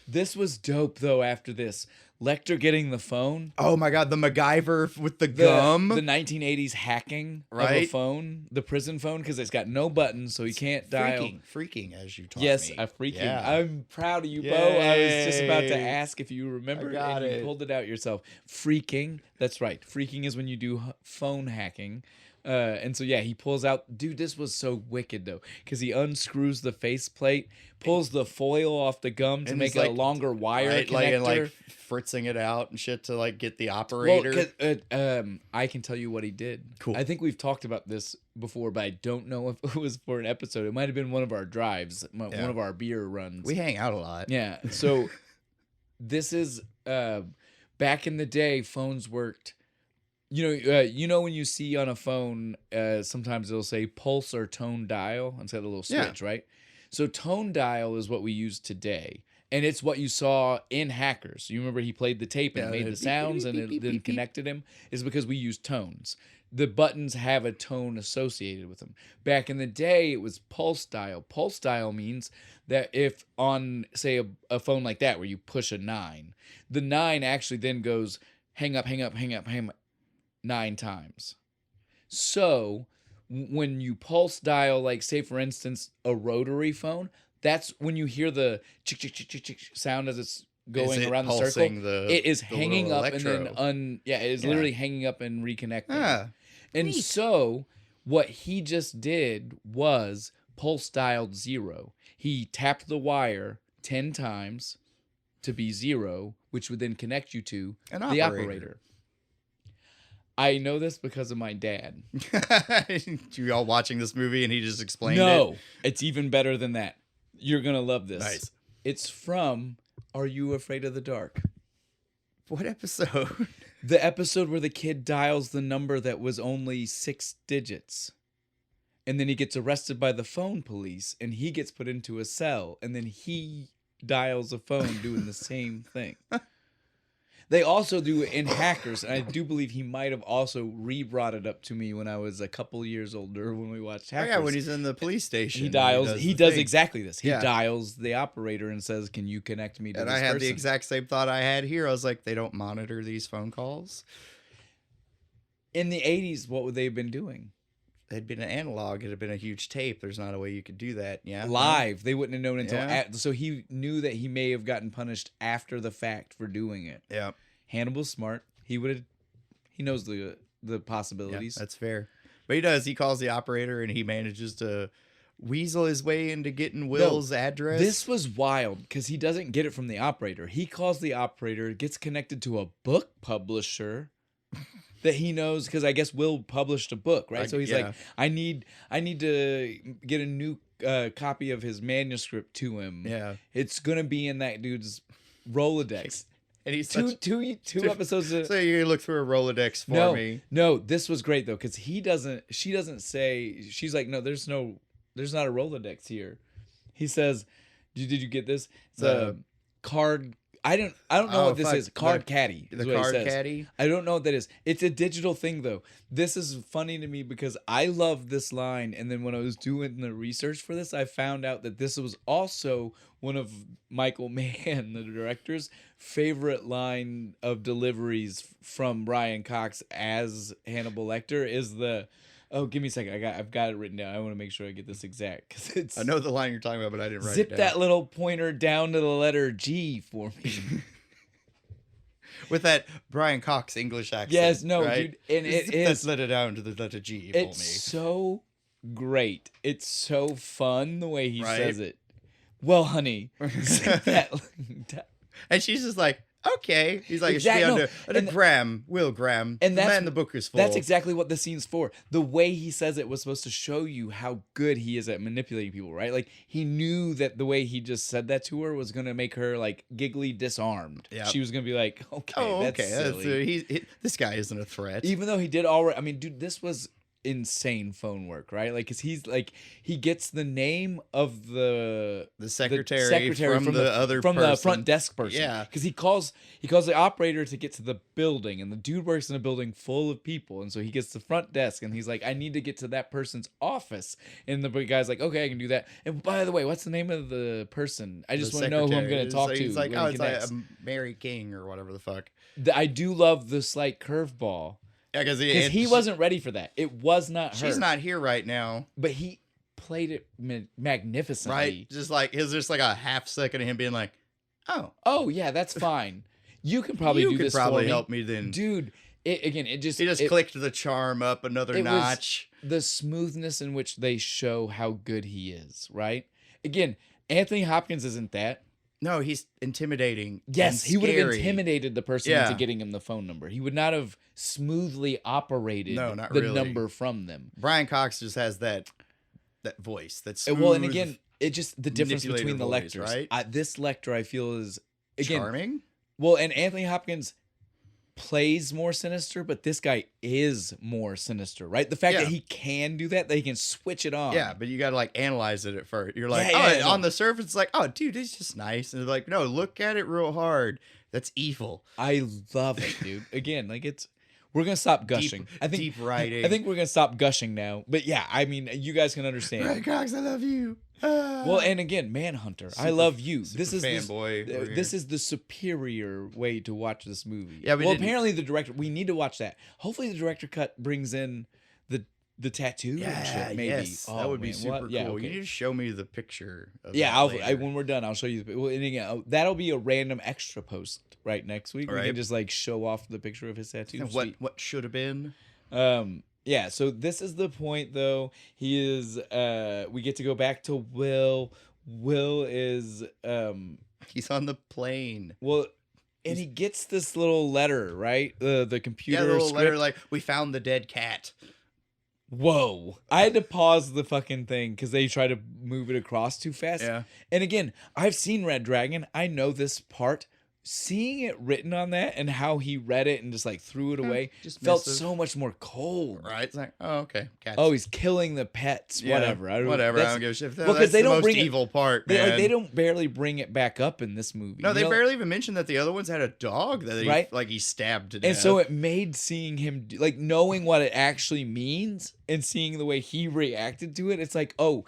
This was dope though. After this, Lecter getting the phone.
Oh my god, the MacGyver with the gum.
The 1980s hacking of a phone, the prison phone, because it's got no buttons, so you can't dial.
Freaking, as you taught me.
Yes, a freaking. Yeah. I'm proud of you,
Yay.
Bo. I was just about to ask if you remembered, and you pulled it out yourself. Freaking. That's right. Freaking is when you do phone hacking. And so yeah, he pulls out. Dude, this was so wicked though, because he unscrews the faceplate, pulls the foil off the gum to make it a longer wire connector,
like fritzing it out and shit to like get the operator.
Well, I can tell you what he did.
Cool.
I think we've talked about this before, but I don't know if it was for an episode. It might have been one of our drives, one of our beer runs.
We hang out a lot.
Yeah. So this is back in the day, phones worked. You know when you see on a phone, sometimes it'll say pulse or tone dial instead of a little switch, right? So tone dial is what we use today, and it's what you saw in Hackers. You remember he played the tape and made the sounds, and it then connected him. Is because we use tones. The buttons have a tone associated with them. Back in the day, it was pulse dial. Pulse dial means that if on, say, a phone like that where you push a 9, the 9 actually then goes hang up, hang up, hang up, hang up 9 times. So when you pulse dial, like say for instance a rotary phone, that's when you hear the chick chick chick chick chick sound as it's going around the circle. It is hanging up electro. And then it is literally hanging up and reconnecting. And neat. So what he just did was pulse dialed 0. He tapped the wire 10 times to be 0, which would then connect you to the operator. I know this because of my dad.
You all watching this movie and he just explained it?
No, it's even better than that. You're going to love this.
Nice.
It's from Are You Afraid of the Dark?
What episode?
The episode where the kid dials the number that was only 6 digits. And then he gets arrested by the phone police and he gets put into a cell. And then he dials a phone doing the same thing. They also do it in Hackers, and I do believe he might have also re-brought it up to me when I was a couple years older when we watched Hackers.
Oh yeah, when he's in the police station.
He does exactly this. He dials the operator and says, "Can you connect me to this person?"
And I had the exact same thought I had here. I was like, they don't monitor these phone calls?
In the 80s, what would they have been doing?
It had been an analog. It had been a huge tape. There's not a way you could do that. Yeah,
live. They wouldn't have known until so he knew that he may have gotten punished after the fact for doing it.
Yeah,
Hannibal's smart. He knows the possibilities.
Yeah, that's fair. But he does. He calls the operator and he manages to weasel his way into getting Will's address.
This was wild because he doesn't get it from the operator. He calls the operator, gets connected to a book publisher. That he knows, because I guess Will published a book, right? So he's like, I need to get a new copy of his manuscript to him. Yeah, it's gonna be in that dude's Rolodex. And he's two episodes.
So you look through a Rolodex for me.
No, this was great though, because she doesn't say. She's like, no, there's not a Rolodex here. He says, did you get this? It's a card. I don't know what this is. Card caddy.
The card caddy?
I don't know what that is. It's a digital thing though. This is funny to me because I love this line, and then when I was doing the research for this, I found out that this was also one of Michael Mann, the director's favorite line of deliveries from Brian Cox as Hannibal Lecter is the oh, give me a second. I've got it written down. I want to make sure I get this exact because it's.
I know the line you're talking about, but I didn't write it down.
Zip that little pointer down to the letter G for me.
With that Brian Cox English accent.
Yes, no,
right?
Dude, and it is.
Let's let it down to the letter G for me.
It's so great. It's so fun the way he says it. Well, honey, zip that.
And she's just like, okay. He's like,
Exactly.
it should be under Graham, Will Graham.
And
the man in the book is full.
That's exactly what the scene's for. The way he says it was supposed to show you how good he is at manipulating people, right? Like, he knew that the way he just said that to her was going to make her, like, giggly disarmed. Yep. She was going to be like, okay, that's silly.
This guy isn't a threat.
Even though he did already, I mean, dude, this was insane phone work, right? Like, because he's like, he gets the name of the
secretary from the
front desk person.
Yeah,
because he calls the operator to get to the building, and the dude works in a building full of people, and so he gets to the front desk, and he's like, I need to get to that person's office, and the guy's like, okay, I can do that. And by the way, what's the name of the person? I just want to know who I'm going to talk to.
He's like, oh, it's like Mary King or whatever the fuck.
I do love the slight curveball.
Yeah, because
he wasn't ready for that. It was not her.
She's not here right now.
But he played it magnificently.
Right? Just like, is just like a half second of him being like,
oh yeah, that's fine. You can probably do this for me.
Help me then.
Dude, he just
clicked the charm up another notch.
The smoothness in which they show how good he is, right? Again, Anthony Hopkins isn't that.
No, he's intimidating.
Yes, he would have intimidated the person into getting him the phone number. He would not have smoothly operated the number from them.
Brian Cox just has that voice. That's smooth.
Well, and again, it just the difference between the
voice,
Lecters.
Right?
This Lecter, I feel, is again
charming.
Well, and Anthony Hopkins plays more sinister, but this guy is more sinister, right? The fact that he can do that he can switch it on.
Yeah, but you got to like analyze it at first. You're like, on the surface, it's like, oh, dude, it's just nice. And they're like, no, look at it real hard. That's evil.
I love it, dude. Again, like we're going to stop gushing.
Deep writing.
I think we're going to stop gushing now. But yeah, I mean, you guys can understand.
Right, Cox, I love you.
Well, and again, Manhunter, I love you. This is
fanboy.
This is the superior way to watch this movie.
Yeah,
apparently the director. We need to watch that. Hopefully, the director cut brings in the tattoo. and shit, maybe.
Yes, that would be super cool.
Yeah, okay.
You need to show me the picture. Of
when we're done, I'll show you. Well, and again, that'll be a random extra post right next week.
Right.
We can just like show off the picture of his tattoo.
What should have been.
Yeah, so this is the point, though. He is, we get to go back to Will. Will is,
he's on the plane.
Well, and he gets this little letter, right? The computer
the little
script.
letter like, we found the dead cat.
Whoa. I had to pause the fucking thing because they try to move it across too fast.
Yeah.
And again, I've seen Red Dragon. I know this part. Seeing it written on that and how he read it and just like threw it away just felt so much more cold.
Right? It's like, oh, okay. Cats.
Oh, he's killing the pets. Yeah, whatever. I don't give a shit.
Well, because they don't bring evil part.
They don't barely bring it back up in this movie.
No, they barely even mentioned that the other ones had a dog that he stabbed to death.
And so it made seeing him like knowing what it actually means and seeing the way he reacted to it. It's like, oh.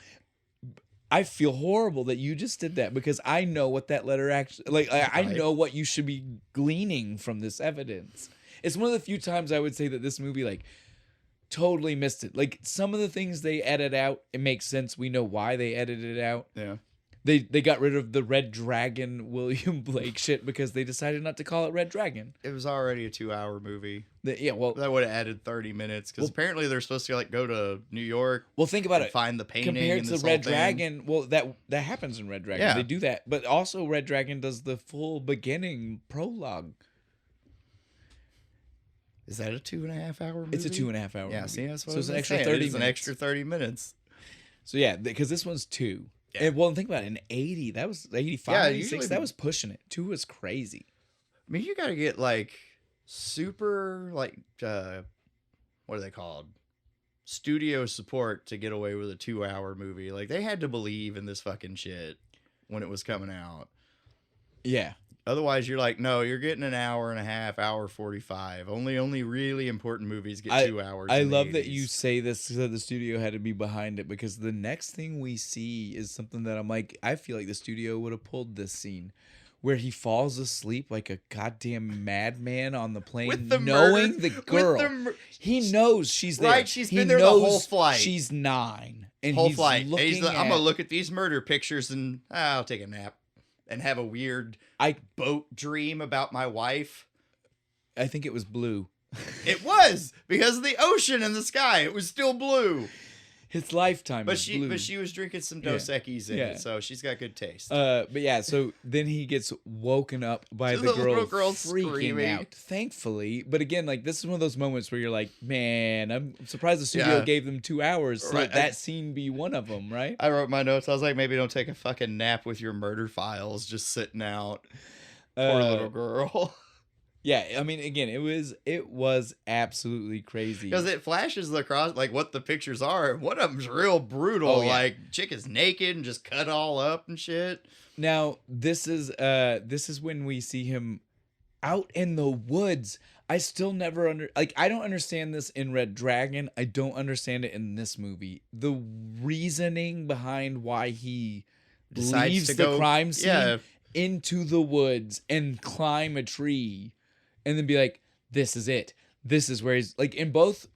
I feel horrible that you just did that because I know what that letter actually like. I know what you should be gleaning from this evidence. It's one of the few times I would say that this movie like totally missed it. Like some of the things they edit out, it makes sense. We know why they edited it out.
Yeah.
They got rid of the Red Dragon William Blake shit because they decided not to call it Red Dragon.
It was already a 2-hour movie.
That
would have added 30 minutes because apparently they're supposed to like go to New York.
Well, think about it.
Find the painting
compared
and
to Red Dragon. Well, that happens in Red Dragon.
Yeah.
They do that, but also Red Dragon does the full beginning prologue.
Is that a 2.5 hour movie?
It's a 2.5 hour.
Yeah,
movie.
see, that's what
so it's an extra 30 minutes.
An extra 30 minutes.
So yeah, because this one's 2.
Yeah.
And think about it. In 80, that was 85, 86. That was pushing it. 2 was crazy.
I mean, you got to get like super like what are they called? Studio support to get away with a 2-hour movie. Like they had to believe in this fucking shit when it was coming out.
Yeah.
Otherwise, you're like, no, you're getting an hour and a half, hour 45. Only really important movies get 2 hours.
I love that you say this so the studio had to be behind it because the next thing we see is something that I'm like, I feel like the studio would have pulled this scene where he falls asleep like a goddamn madman on the plane, knowing the girl. He knows she's there.
Right, she's been there the whole flight.
She's 9. And
whole
he's
flight.
Looking
I'm going to look at these murder pictures and I'll take a nap. And have a weird boat dream about my wife.
I think it was blue.
It was because of the ocean and the sky. It was still blue.
his lifetime
But
is blue.
But she was drinking some Dos Equis in it, so she's got good taste.
But yeah, so then he gets woken up by the
little
girl freaking
screaming
out. Thankfully, but again, like this is one of those moments where you're like, man, I'm surprised the studio gave them 2 hours to let that scene be one of them, right?
I wrote my notes. I was like, maybe don't take a fucking nap with your murder files just sitting out. Poor little girl.
Yeah, I mean, again, it was absolutely crazy
because it flashes across like what the pictures are. One of them's real brutal. Oh, yeah. Like chick is naked and just cut all up and shit.
Now this is when we see him out in the woods. I still never I don't understand this in Red Dragon. I don't understand it in this movie. The reasoning behind why he leaves the crime scene into the woods and climb a tree. And then be like, this is it. This is where he's like in both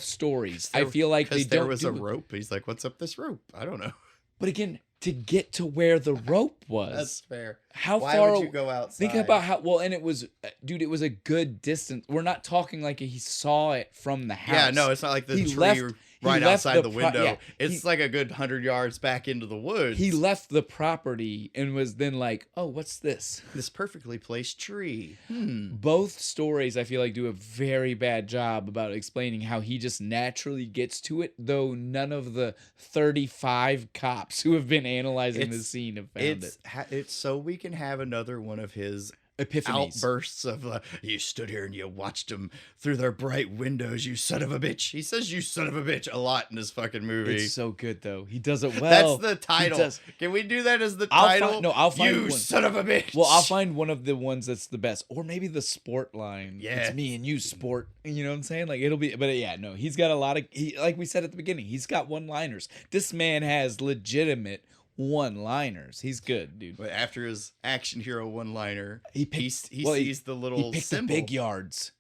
stories. I feel like
there was a rope. He's like, what's up this rope? I don't know.
But again, to get to where the rope was,
that's fair.
Why
would you go outside?
Think about how well, and it was, dude. It was a good distance. We're not talking like he saw it from the house.
Yeah, no, it's not like the tree right outside the window. It's like a good 100 yards back into the woods.
He left the property and was then like, oh, what's this?
This perfectly placed tree.
Both stories, I feel like, do a very bad job about explaining how he just naturally gets to it, though none of the 35 cops who have been analyzing the scene have found it.
It's so we can have another one of his
epiphanies,
outbursts of you stood here and you watched them through their bright windows, you son of a bitch. He says you son of a bitch a lot in this fucking movie.
It's so good though. He does it well.
That's the title. Can we do that as the title?
I'll find
you
one.
Son of a bitch.
Well, I'll find one of the ones that's the best, or maybe the sport line.
Yeah,
it's me and you, sport. You know what I'm saying? Like it'll be, but yeah, no, he's got a lot of. Like we said at the beginning, he's got one-liners. This man has legitimate one-liners. He's good, dude.
But after his action hero one-liner, he
sees
the little symbol.
The big yards.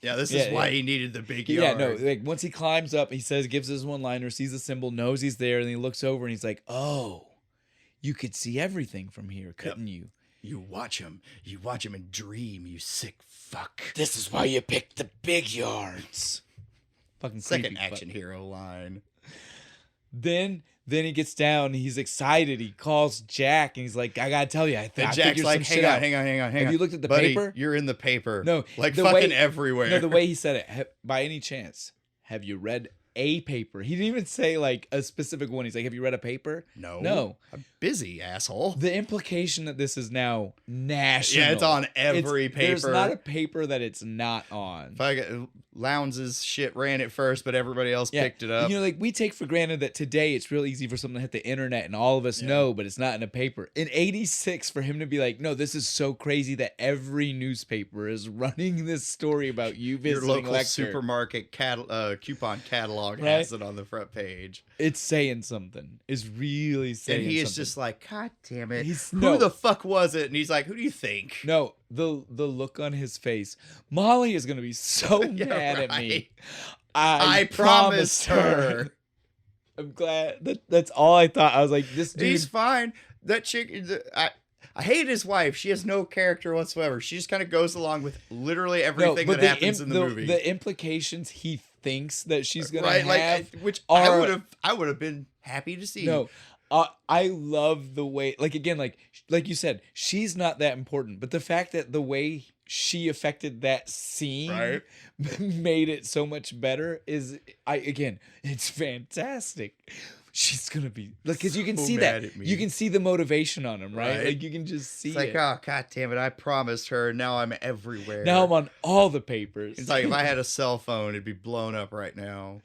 Yeah, this is why he needed the big yard.
Yeah, no, like once he climbs up, he gives his one-liner, sees the symbol, knows he's there, and he looks over and he's like, "Oh, you could see everything from here, couldn't you?
You watch him and dream, you sick fuck.
This is why you picked the big yards." Fucking
second action hero line.
Then he gets down. He's excited. He calls Jack, and he's like, "I gotta tell you, I think
Jack's like, hang on.
Have you looked at the
Buddy,
paper?
You're in the paper.
No,
like fucking everywhere.
No, the way he said it. By any chance, have you read a paper? He didn't even say like a specific one. He's like, "Have you read a paper?"
No. I'm busy, asshole.
The implication that this is now national.
Yeah, it's on every paper.
There's not a paper that it's not on.
Lowndes' shit ran it first, but everybody else picked it up.
You know, like we take for granted that today it's real easy for something to hit the internet and all of us know, but it's not in a paper. In '86, for him to be like, no, this is so crazy that every newspaper is running this story about you visiting
your local
Lecter.
supermarket coupon catalog has it on the front page.
It's saying something. It's really saying something.
And he is just like, God damn it. Who the fuck was it? And he's like, who do you think?
No, the look on his face. Molly is going to be so mad at me. I promised her. I'm glad. That's all I thought. I was like, this dude.
He's fine. That chick, I hate his wife. She has no character whatsoever. She just kind of goes along with literally everything that happens in the movie.
The implications he thinks that she's going to have.
Which I would have been happy to see.
No. I love the way, like again, like you said, she's not that important, but the fact that the way she affected that scene made it so much better it's fantastic. She's gonna be like, because you can see that, you can see the motivation on him, right? Like you can just see
it. Oh god damn it! I promised her. Now I'm everywhere.
Now I'm on all the papers.
It's like if I had a cell phone, it'd be blown up right now.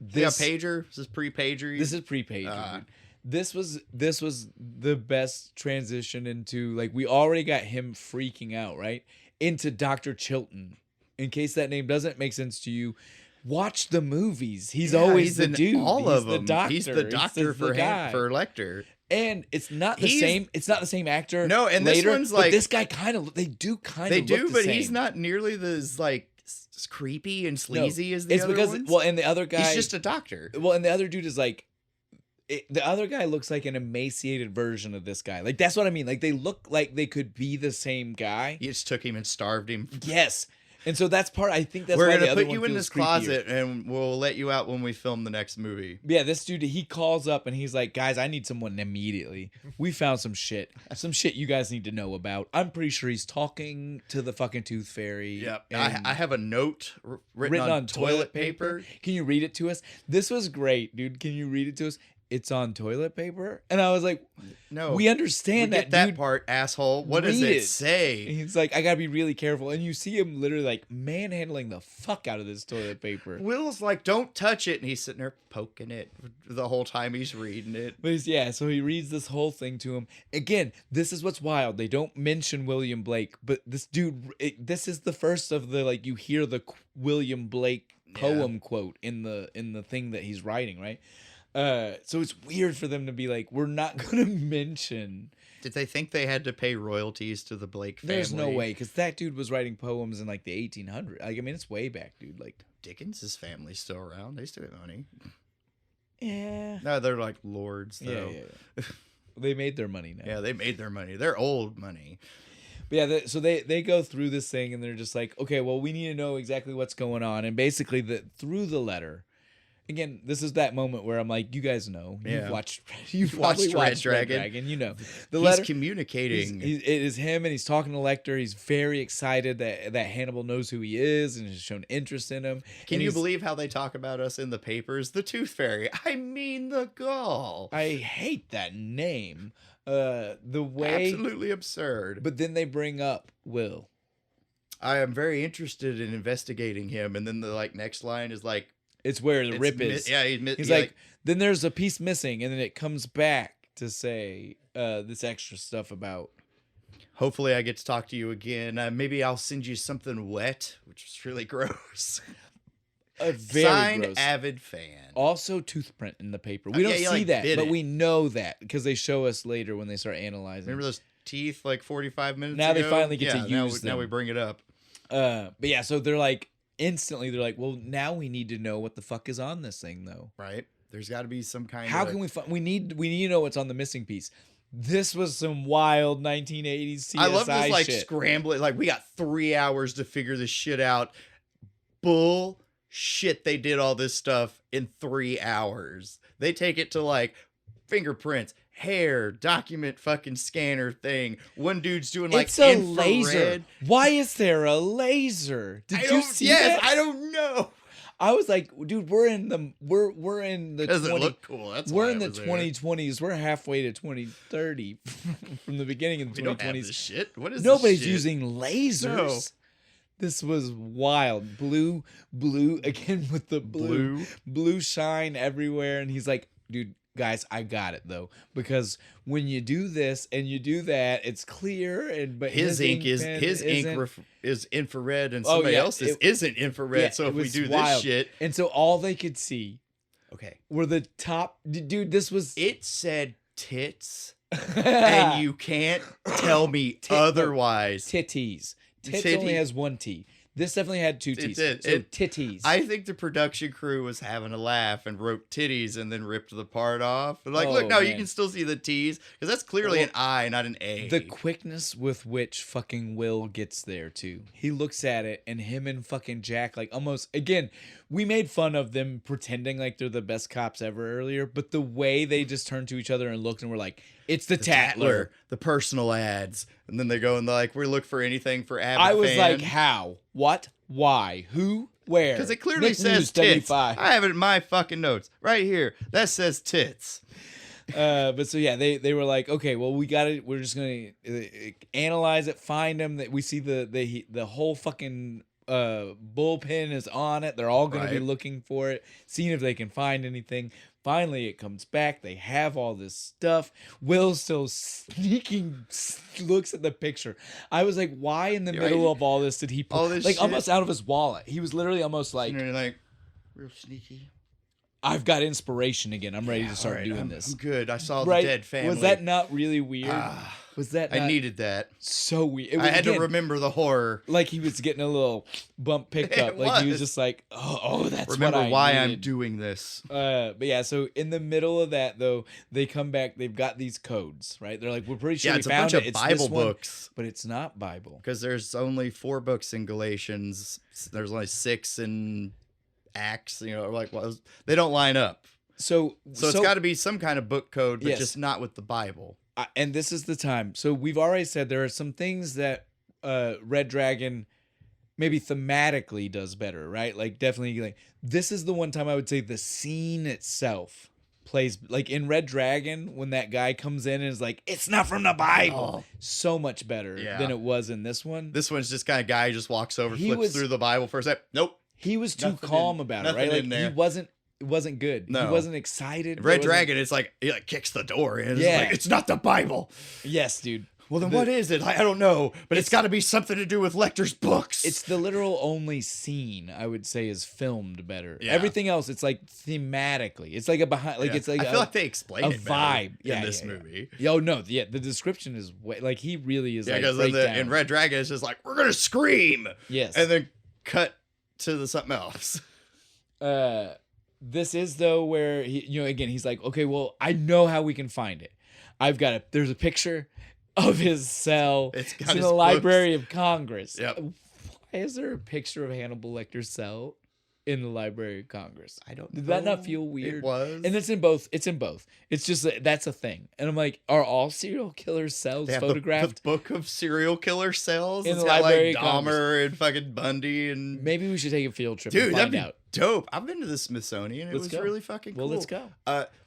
Pager. This is pre-pager.
This is pre-pager. This was the best transition into, like, we already got him freaking out, right? Into Dr. Chilton. In case that name doesn't make sense to you, watch the movies. He's always the dude.
All of them.
He's the doctor
for Lecter.
And it's not the same. It's not the same actor.
No, and
later,
this one's like
this guy they do kind of look the
but
same.
He's not nearly as like creepy and sleazy as the other ones.
Well, and the other guy,
he's just a doctor.
Well, and the other dude is like. The other guy looks like an emaciated version of this guy. Like, that's what I mean. Like, they look like they could be the same guy.
You just took him and starved him.
Yes. And so that's part. I think that's
we're
why
gonna
the other
put you
one
in
feels
this closet, and we'll let you out when we film the next movie.
Yeah, this dude, he calls up and he's like, guys, I need someone immediately. We found some shit you guys need to know about. I'm pretty sure he's talking to the fucking Tooth Fairy.
Yep. I have a note written on toilet paper.
Can you read it to us? This was great, dude. Can you read it to us? It's on toilet paper? And I was like,
no,
we understand
we
that,
get
dude.
Part, asshole. What does it say?
And he's like, I gotta be really careful. And you see him literally like manhandling the fuck out of this toilet paper.
Will's like, don't touch it. And he's sitting there poking it the whole time he's reading it.
But so he reads this whole thing to him. Again, this is what's wild. They don't mention William Blake, but this dude, this is the first of the, like, you hear the William Blake poem quote in the thing that he's writing, right? So it's weird for them to be like, we're not going to mention.
Did they think they had to pay royalties to the Blake family?
There's no way, because that dude was writing poems in like the 1800s. Like, I mean, it's way back, dude. Like,
Dickens' family's still around. They still get money.
Yeah.
No, they're like lords, though.
Yeah. They made their money now.
Yeah, they made their money. They're old money.
But yeah, so they go through this thing and they're just like, okay, well, we need to know exactly what's going on. And basically, through the letter. Again, this is that moment where I'm like, you guys know. You've watched Red Dragon. You know.
He's communicating.
It is him, and he's talking to Lecter. He's very excited that Hannibal knows who he is and has shown interest in him.
Can you believe how they talk about us in the papers? The Tooth Fairy. I mean the Gull.
I hate that name. The way...
Absolutely absurd.
But then they bring up Will.
I am very interested in investigating him. And then the next line is like,
it's where the rip is. He's like, then there's a piece missing, and then it comes back to say this extra stuff about.
Hopefully, I get to talk to you again. Maybe I'll send you something wet, which is really gross.
A very
Signed,
gross.
Avid fan.
Also, toothprint in the paper. We don't see that, but we know that because they show us later when they start analyzing.
Remember those teeth 45 minutes
now
ago?
They finally get to use them.
Now we bring it up.
But yeah, so they're like. Instantly, they're like, well, now we need to know what the fuck is on this thing, though.
Right? There's got to be some kind
How can we find... We need to know what's on the missing piece. This was some wild 1980s CSI
I love this,
shit.
Scrambling. We got 3 hours to figure this shit out. Bullshit, they did all this stuff in 3 hours. They take it to, fingerprints, hair, document fucking scanner thing. One dude's doing
it's
infrared.
A laser. Why is there a laser? Did you see that?
I don't know.
I was like, dude, we're in the
Does it look cool? That's
we're in the 2020s. We're halfway to 2030 from the beginning of the 2020s.
We don't have this shit. What is
Nobody's
this shit?
using lasers.
No.
This was wild. Blue again with the blue shine everywhere, and he's like, dude. Guys, I got it though, because when you do this and you do that, it's clear. But
his ink is infrared, and somebody else's isn't infrared.
Yeah,
so if we do
wild.
this shit,
and so all they could see, were the top. Dude, this was.
It said tits, and you can't tell me otherwise.
Titties. Tits only has one T. This definitely had 2 T's. Titties.
I think the production crew was having a laugh and wrote titties and then ripped the part off. Look, no, you can still see the T's because that's clearly an I, not an A.
The quickness with which fucking Will gets there, too. He looks at it and him and fucking Jack, almost, again, we made fun of them pretending like they're the best cops ever earlier, but the way they just turned to each other and looked and were like, it's the Tattler.
The personal ads. And then they go and we look for anything for Avid
I was
fan.
like, how? What? Why? Who? Where?
Because it clearly says tits. I have it in my fucking notes. Right here. That says tits.
But so yeah, they were like, okay, well we're just gonna analyze it, find them. That we see the whole fucking bullpen is on it. They're all gonna be looking for it, seeing if they can find anything. Finally, it comes back. They have all this stuff. Will still sneaking looks at the picture. I was like, why in the middle of all this did he pull this shit? Almost out of his wallet? He was literally almost like,
real sneaky.
I've got inspiration again. I'm ready to start doing this.
I'm good. I saw the dead family.
Was that not really weird? Was that
I
not
needed that.
so weird?
I had to remember the horror.
Like he was getting a little bump picked up. Like he was just like, oh, that's
remember
what I
why
needed.
I'm doing this.
But yeah, so in the middle of that though, they come back. They've got these codes, right? They're like, we're pretty sure
it's
we found
a bunch
it.
of
It's
Bible
this one,
books,
but it's not Bible
because there's only 4 books in Galatians. There's only 6 in Acts. You know, like they don't line up.
So
it's got to be some kind of book code, but
yes.
just not with the Bible.
And this is the time. So we've already said there are some things that Red Dragon maybe thematically does better, right? Like definitely like this is the one time I would say the scene itself plays like in Red Dragon when that guy comes in and is like, it's not from the Bible. So much better than it was in this one.
This one's just kind of guy who just walks over, flips through the Bible for a second. Nope.
He was too calm about it, right? Like it wasn't good.
No.
He wasn't excited.
Red Dragon, it's like he like kicks the door in. It's like, it's not the Bible.
Yes, dude.
Well, then what is it? I don't know, but it's got to be something to do with Lecter's books.
It's the literal only scene I would say is filmed better.
Yeah.
Everything else, it's like thematically. It's like a behind, like it's like
I feel like they explain it
vibe
in this movie.
Oh no, the description is way, like he really is.
Yeah,
like
because in Red Dragon, it's just like we're gonna scream.
Yes,
and then cut to something else.
This is though where he, again, he's like, okay, well, I know how we can find it. There's a picture of his cell. It's in the Library of Congress.
Yep.
Why is there a picture of Hannibal Lecter's cell in the Library of Congress?
I don't know.
Did that not feel weird?
It was.
And it's in both. It's just that's a thing. And I'm like, are all serial killers' cells photographed?
The book of serial killer cells
in the Library
like
of Congress.
Dahmer and fucking Bundy and
maybe we should take a field trip.
Dude,
and find out.
Dope. I've been to the Smithsonian. It was really fucking cool.
Well, let's go.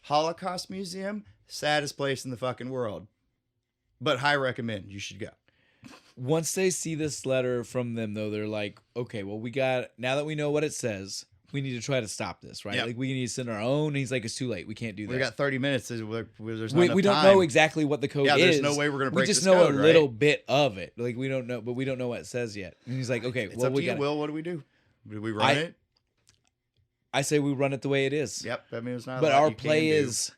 Holocaust Museum, saddest place in the fucking world. But high recommend. You should go.
Once they see this letter from them, though, they're like, okay, well, now that we know what it says, we need to try to stop this, right? Yep. Like, we need to send our own. And he's like, it's too late. We can't do that.
We got 30 minutes. There's not enough
we don't know exactly what the code is.
Yeah, there's no way we're going to break this
code, We just know a little
right?
bit of it. Like, we don't know, but we don't know what it says yet. And he's like, okay,
it's up to you, Will. What do we do? Do we run it?
I say we run it the way it is.
Yep. I mean, it's not.
But our play is.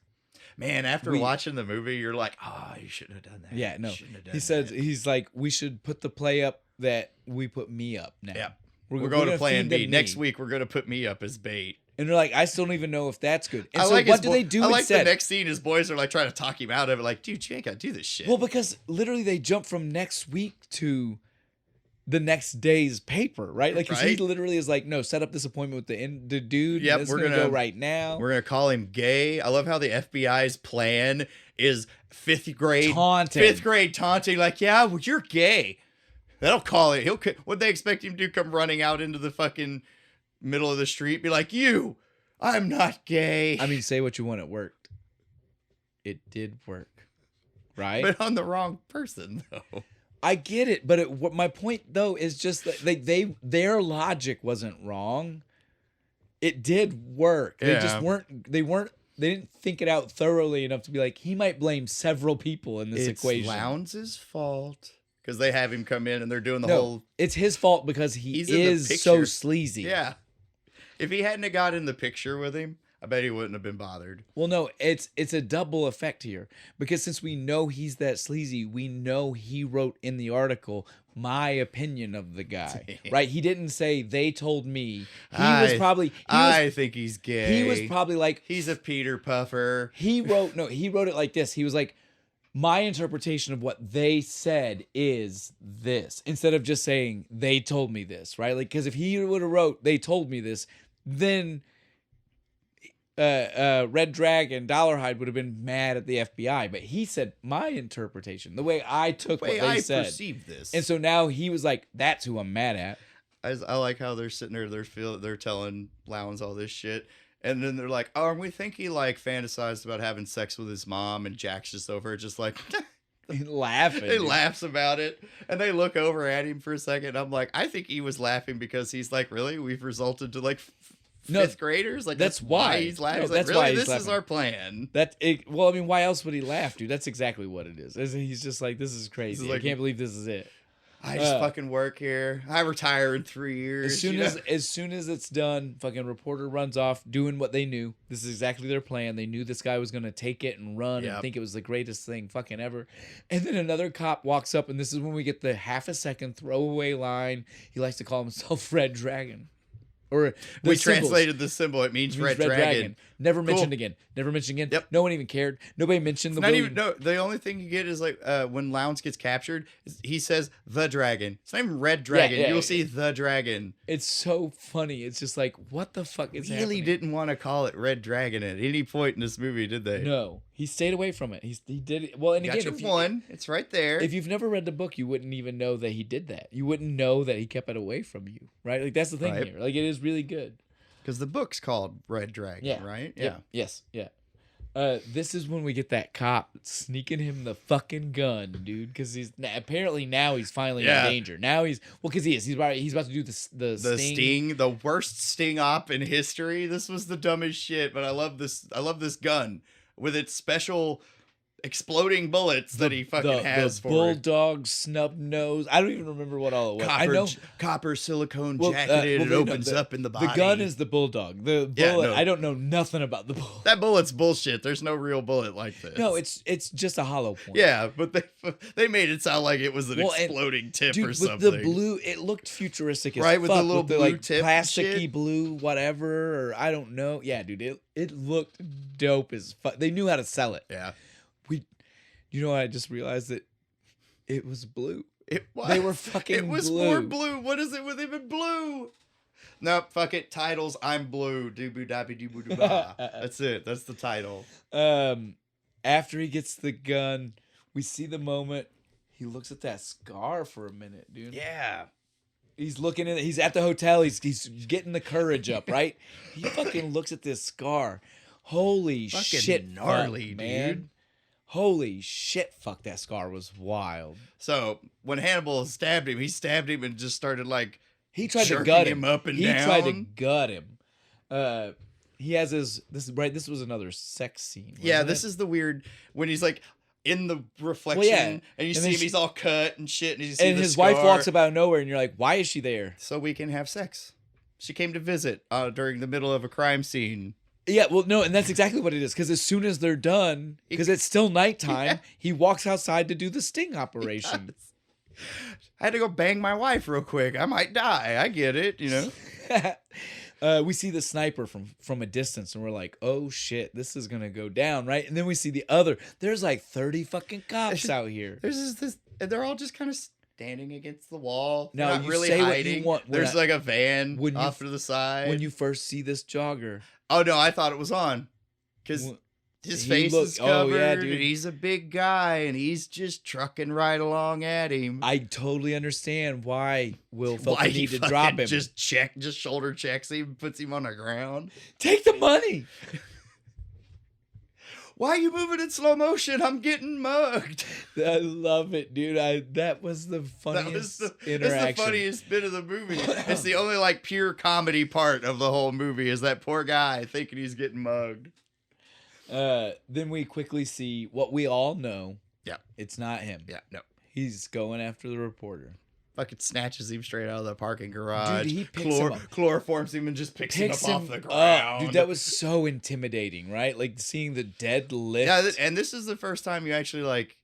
Man, after watching the movie, you're like, oh, you shouldn't have done that.
Yeah, no. He said, he's like, we should put the play up that we put me up now.
Yeah. We're going to plan B. Next week, we're going to put me up as bait.
And they're like, I still don't even know if that's good. And so what do they do
I like
instead?
the next scene, his boys are like trying to talk him out of it. Like, dude, you ain't got to do this shit.
Well, because literally they jump from next week to the next day's paper, right? Like, because he literally is like, no, set up this appointment with the dude.
Yep,
we're going to go right now.
We're going to call him gay. I love how the FBI's plan is fifth grade taunting. Like, yeah, well, you're gay. They'll call it. What'd they expect him to do? Come running out into the fucking middle of the street, be like, I'm not gay.
I mean, say what you want, it worked. It did work, right?
But on the wrong person, though.
I get it, but what my point though is just that their logic wasn't wrong. It did work. They just weren't. They didn't think it out thoroughly enough to be like, he might blame several people in this equation.
It's Lowndes' fault. Because they have him come in and they're doing the whole...
It's his fault because he is so sleazy.
Yeah. If he hadn't got in the picture with him, I bet he wouldn't have been bothered.
Well, no, it's a double effect here. Because since we know he's that sleazy, we know he wrote in the article my opinion of the guy. Right? He didn't say, they told me. I
think he's gay.
He was probably like...
He's a Peter Puffer.
He wrote it like this. He was like, my interpretation of what they said is this, instead of just saying they told me this, right? Like, because if he would have wrote they told me this, then Red Dragon Dollarhide would have been mad at the FBI. But he said my interpretation, the way I took what they said,
perceived this,
and so now he was like, that's who I'm mad at.
I like how they're sitting there, they're telling Lowndes all this shit. And then they're like, oh, and we think he like fantasized about having sex with his mom, and Jack's just over just like
laughing.
He laughs about it. And they look over at him for a second. I'm like, I think he was laughing because he's like, really? We've resulted to like fifth graders? Like that's why he's laughing. He's like, really? This is our plan.
Well, I mean, why else would he laugh, dude? That's exactly what it is. He's just like, this is crazy. I can't believe this is it.
I just fucking work here. I retire in 3 years.
As soon as it's done, fucking reporter runs off doing what they knew. This is exactly their plan. They knew this guy was gonna take it and run and think it was the greatest thing fucking ever. And then another cop walks up, and this is when we get the half a second throwaway line. He likes to call himself Red Dragon. Or
we translated the symbol. It means Red Dragon.
Never mentioned again. Never mentioned again.
Yep.
No one even cared. Nobody mentioned the.
Not even. No. The only thing you get is like when Lowndes gets captured, he says the dragon. It's not even Red Dragon. You'll see the dragon.
It's so funny. It's just like, what the fuck is happening?
Really didn't want to call it Red Dragon at any point in this movie, did they?
No, he stayed away from it. He did it. Well, and again,
if you, it's right there.
If you've never read the book, you wouldn't even know that he did that. You wouldn't know that he kept it away from you, right? Like that's the thing here. Like it is really good.
Because the book's called Red Dragon, right?
Yeah. Yes. Yeah. This is when we get that cop sneaking him the fucking gun, dude. Because he's apparently now he's finally in danger. Now because he is. He's about to do the sting,
the worst sting op in history. This was the dumbest shit, but I love this. I love this gun with its special exploding bullets that he fucking has for
bulldog snub nose. I don't even remember what all it was. I know
copper silicone jacketed. It opens up in the body.
The gun is the bulldog. The bullet. I don't know nothing about the bullet.
That bullet's bullshit. There's no real bullet like this.
No, it's just a hollow point.
Yeah, but they made it sound like it was an exploding tip or something.
With the blue, it looked futuristic as
fuck. With the little
blue
like tip,
plasticky blue, whatever, or I don't know. Yeah, dude, it looked dope as fuck. They knew how to sell it.
Yeah.
You know, I just realized that it was blue.
It was.
They were fucking blue.
It was more blue. What is it with him in blue? Nope, fuck it. Titles, I'm blue. Doo-boo-da-bee-doo-boo-doo-bah. That's it. That's the title.
After he gets the gun, we see the moment. He looks at that scar for a minute, dude.
Yeah.
He's looking at it. He's at the hotel. He's getting the courage up, right? He fucking looks at this scar. Holy
fucking
shit.
Gnarly,
fuck, man.
Dude.
Holy shit, fuck, that scar was wild.
So when Hannibal stabbed him, he stabbed him and just started like
he tried to gut him
up and
he
down.
He tried to gut him. He has this was another sex scene.
Yeah, this is the weird when he's like in the reflection and you see him, he's all cut and shit, and you see
his
scar.
Wife walks up out of nowhere and you're like, why is she there?
So we can have sex. She came to visit during the middle of a crime scene.
Yeah, well, no, and that's exactly what it is. Because as soon as they're done, because it's still nighttime, he walks outside to do the sting operation.
I had to go bang my wife real quick. I might die. I get it, you
know. We see the sniper from a distance, and we're like, "Oh shit, this is gonna go down, right?" And then we see the other. There's like 30 fucking cops out here.
There's this. They're all just kind of standing against the wall.
Now,
not really hiding. There's like a van off to the side.
When you first see this jogger.
Oh no, I thought it was on, because his face is covered, and he's a big guy, and he's just trucking right along at him.
I totally understand why Will felt the need to drop him.
Just shoulder checks him, puts him on the ground.
Take the money.
Why are you moving in slow motion? I'm getting mugged.
I love it, dude. That was the funniest interaction.
That's the funniest bit of the movie. It's the only like pure comedy part of the whole movie is that poor guy thinking he's getting mugged.
Then we quickly see what we all know.
Yeah.
It's not him.
Yeah, no.
He's going after the reporter.
Fucking snatches him straight out of the parking garage.
Dude, he picks him up.
Chloroforms him and just picks him up off the ground.
Dude, that was so intimidating, right? Like seeing the dead lift.
Yeah, and this is the first time you actually like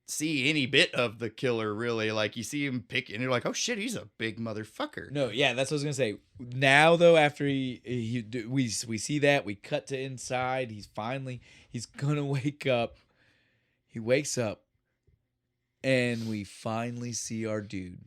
see any bit of the killer, really. Like you see him pick, and you're like, oh shit, he's a big motherfucker.
No, yeah, that's what I was gonna say. Now though, after we see that, we cut to inside. He's gonna wake up. He wakes up. And we finally see our dude.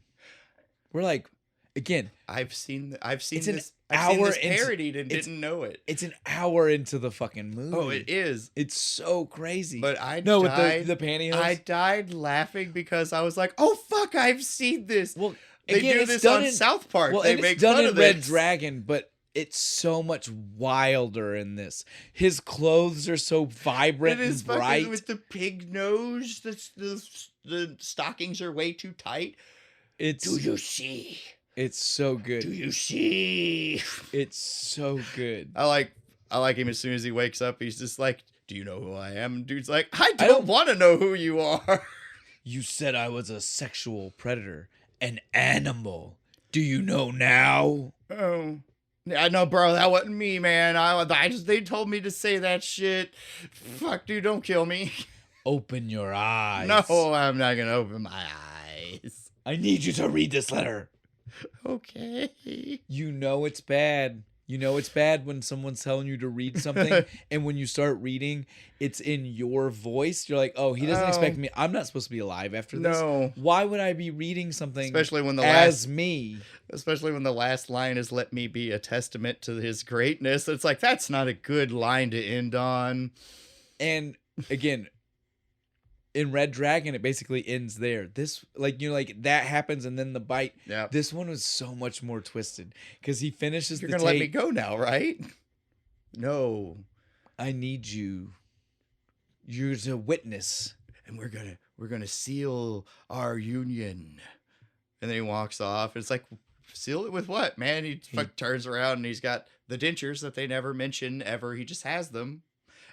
We're like, again,
I've seen this parodied and didn't know it.
It's an hour into the fucking movie.
Oh, it is.
It's so crazy.
But
with the pantyhose.
I died laughing because I was like, oh fuck, I've seen this.
Well,
they do this on South Park.
Well,
they make
done
fun
in
of
Red
this.
Dragon, but it's so much wilder in this. His clothes are so vibrant and bright.
With the pig nose, the stockings are way too tight. Do you see?
It's so good.
Do you see?
It's so good.
I like him as soon as he wakes up. He's just like, do you know who I am? And dude's like, I don't want to know who you are.
You said I was a sexual predator, an animal. Do you know now?
Oh. Yeah, no, bro, that wasn't me, man. They told me to say that shit. Fuck, dude, don't kill me.
Open your eyes.
No, I'm not gonna open my eyes.
I need you to read this letter.
Okay.
You know it's bad. You know it's bad when someone's telling you to read something, and when you start reading, it's in your voice. You're like, oh, he doesn't expect me. I'm not supposed to be alive after this.
No.
Why would I be reading something
Especially when the last line is "Let me be a testament to his greatness." It's like, that's not a good line to end on.
And again, in Red Dragon, it basically ends there. This, like, that happens and then the bite.
Yeah.
This one was so much more twisted because he finishes
You're
the
gonna let me go now, right? No.
I need you. You're to witness.
And we're gonna seal our union. And then he walks off. It's like, seal it with what, man? He turns around and he's got the dentures that they never mention ever. He just has them.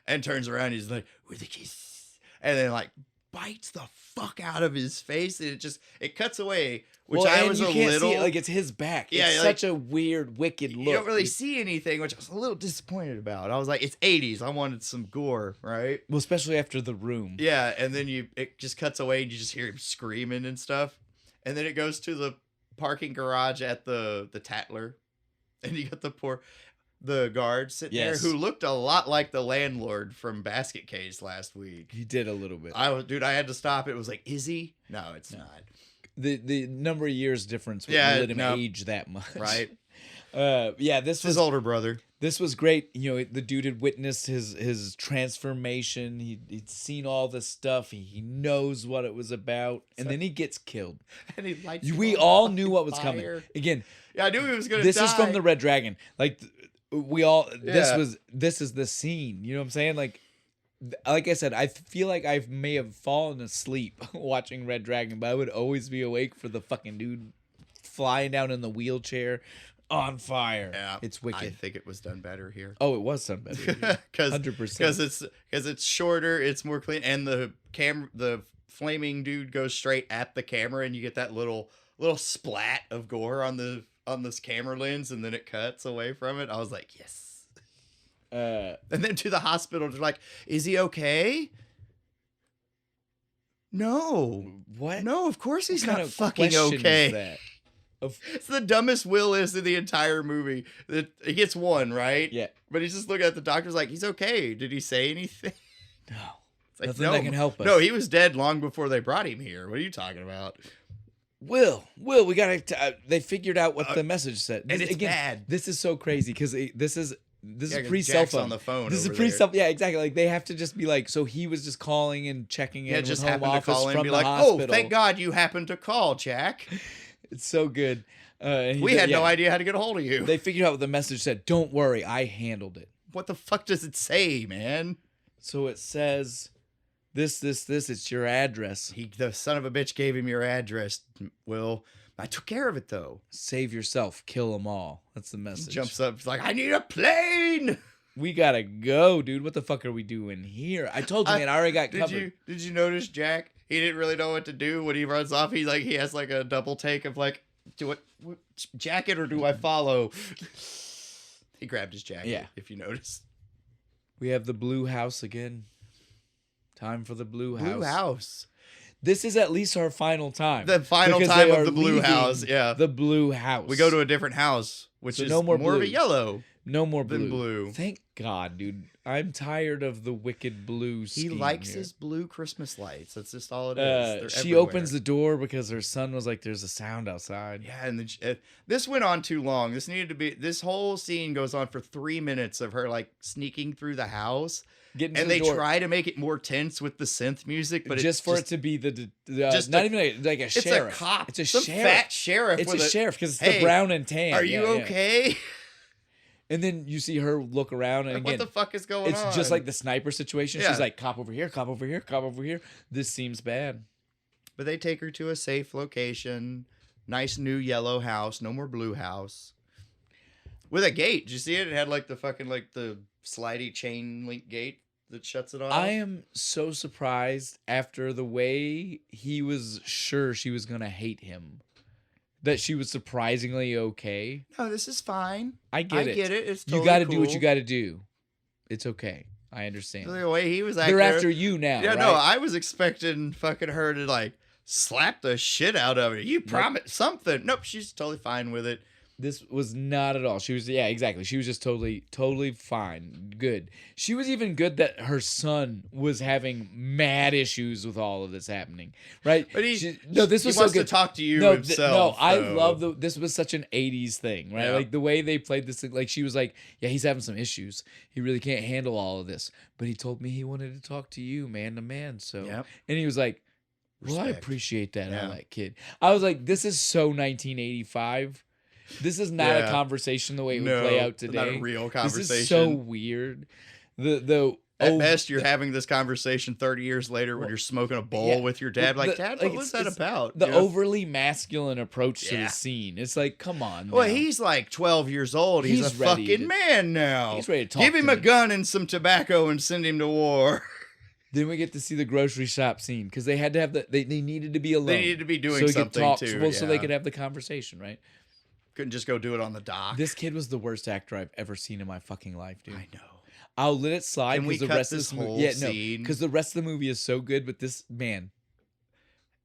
And turns around and he's like, with a kiss. And then like bites the fuck out of his face, and it cuts away, which I was a little
see it, like it's his back.
Yeah,
it's
like,
such a weird, wicked look.
You don't really see anything, which I was a little disappointed about. I was like, it's 80s. I wanted some gore, right?
Well, especially after The Room.
Yeah, and then it just cuts away and you just hear him screaming and stuff. And then it goes to the parking garage at the Tatler. And you got the guard sitting there who looked a lot like the landlord from Basket Case last week.
He did a little bit.
I had to stop. It was like, is he? No, it's not.
The number of years difference would let him age that much.
Right.
This was
his older brother.
This was great. The dude had witnessed his transformation. He'd seen all this stuff. He knows what it was about. And then he gets killed.
And he lights
we all knew what was coming. Again.
Yeah, I knew he was going to die.
This is from the Red Dragon. Like, this is the scene. You know what I'm saying? Like I said, I feel like I may have fallen asleep watching Red Dragon, but I would always be awake for the fucking dude flying down in the wheelchair on fire.
Yeah,
it's wicked.
I think it was done better here.
Oh, it was done better. 100%.
Because it's shorter, it's more clean, and the flaming dude goes straight at the camera, and you get that little splat of gore on this camera lens, and then it cuts away from it. I was like, yes. And then to the hospital, they're like, is he okay? No.
What?
No, of course he's not fucking okay. It's the dumbest Will is in the entire movie. He gets one, right?
Yeah.
But he's just looking at the doctor's like, he's okay. Did he say anything?
No.
It's like,
nothing that can help us.
No, he was dead long before they brought him here. What are you talking about?
Will, we gotta. They figured out what the message said.
And it's bad.
This is so crazy because this is pre-cell phone.
On the phone.
This is pre-cell. Yeah, exactly. Like they have to just be like. So he was just calling and checking in.
Yeah, just
with home
happened to
office
call in
from
and be
the
like,
hospital.
"Oh, thank God you happened to call, Jack."
It's so good.
We had no idea how to get a hold of you.
They figured out what the message said. Don't worry, I handled it.
What the fuck does it say, man?
So it says, this. It's your address.
The son of a bitch gave him your address. Will. I took care of it, though.
Save yourself. Kill them all. That's the message.
Jumps up. He's like, I need a plane.
We gotta go, dude. What the fuck are we doing here? I told you, man. I already got covered.
Did you notice Jack? He didn't really know what to do when he runs off. He has like a double take of like, do it, jacket or do I follow? He grabbed his jacket.
Yeah.
If you notice.
We have the blue house again. Time for the blue house.
Blue house.
This is at least our final time.
The final time of the blue house. Yeah.
The blue house.
We go to a different house, which is more of a yellow.
No more
blue.
Thank God, dude. I'm tired of the wicked blue scheme.
He likes his blue Christmas lights. That's just all it is.
She opens the door because her son was like, there's a sound outside.
Yeah, and this went on too long. This whole scene goes on for 3 minutes of her like sneaking through the house. They try to make it more tense with the synth music, but
it to be not even like a sheriff.
It's a cop.
It's a
Some
sheriff.
Fat sheriff.
It's a sheriff because it's the brown and tan.
Are you okay?
And then you see her look around, and again,
what the fuck is going on?
It's just like the sniper situation.
Yeah.
She's like, cop over here, cop over here, cop over here. This seems bad.
But they take her to a safe location. Nice new yellow house. No more blue house. With a gate. Did you see it? It had like the fucking like the slidey chain link gate. that shuts it off.
I am so surprised after the way he was sure she was going to hate him that she was surprisingly okay.
No, this is fine.
I get it.
It's totally
you got to
cool.
do what you got to do. It's okay. I understand.
The way he was acting.
They're after you now.
Yeah,
right?
no, I was expecting fucking her to like slap the shit out of it. You promised something. Nope, she's totally fine with it.
This was not at all. She was, yeah, exactly. She was just totally fine. Good. She was even good that her son was having mad issues with all of this happening, right?
But
this
he
was so
wants
good.
to talk to you himself.
I love this was such an 80s thing, right?
Yeah.
Like the way they played this, like she was like, yeah, he's having some issues. He really can't handle all of this. But he told me he wanted to talk to you man to man. So, and he was like, well, I appreciate that on that kid. I was like, this is so 1985. This is not a conversation the way it would play out today.
Not a real conversation.
This is so weird.
At best, you're having this conversation 30 years later when you're smoking a bowl with your dad. Like, Dad, what was that about?
The overly masculine approach to the scene. It's like, come on.
Well, he's like 12 years old. He's a fucking man now.
He's ready to talk.
Give him a gun and some tobacco and send him to war.
Then we get to see the grocery shop scene because they had to have they needed to be alone.
They needed to be doing something too.
So they could have the conversation, right?
Couldn't just go do it on the dock.
This kid was the worst actor I've ever seen in my fucking life, dude.
I know.
I'll let it slide because the rest of this
movie.
Yeah, no, because the rest of the movie is so good. But this man,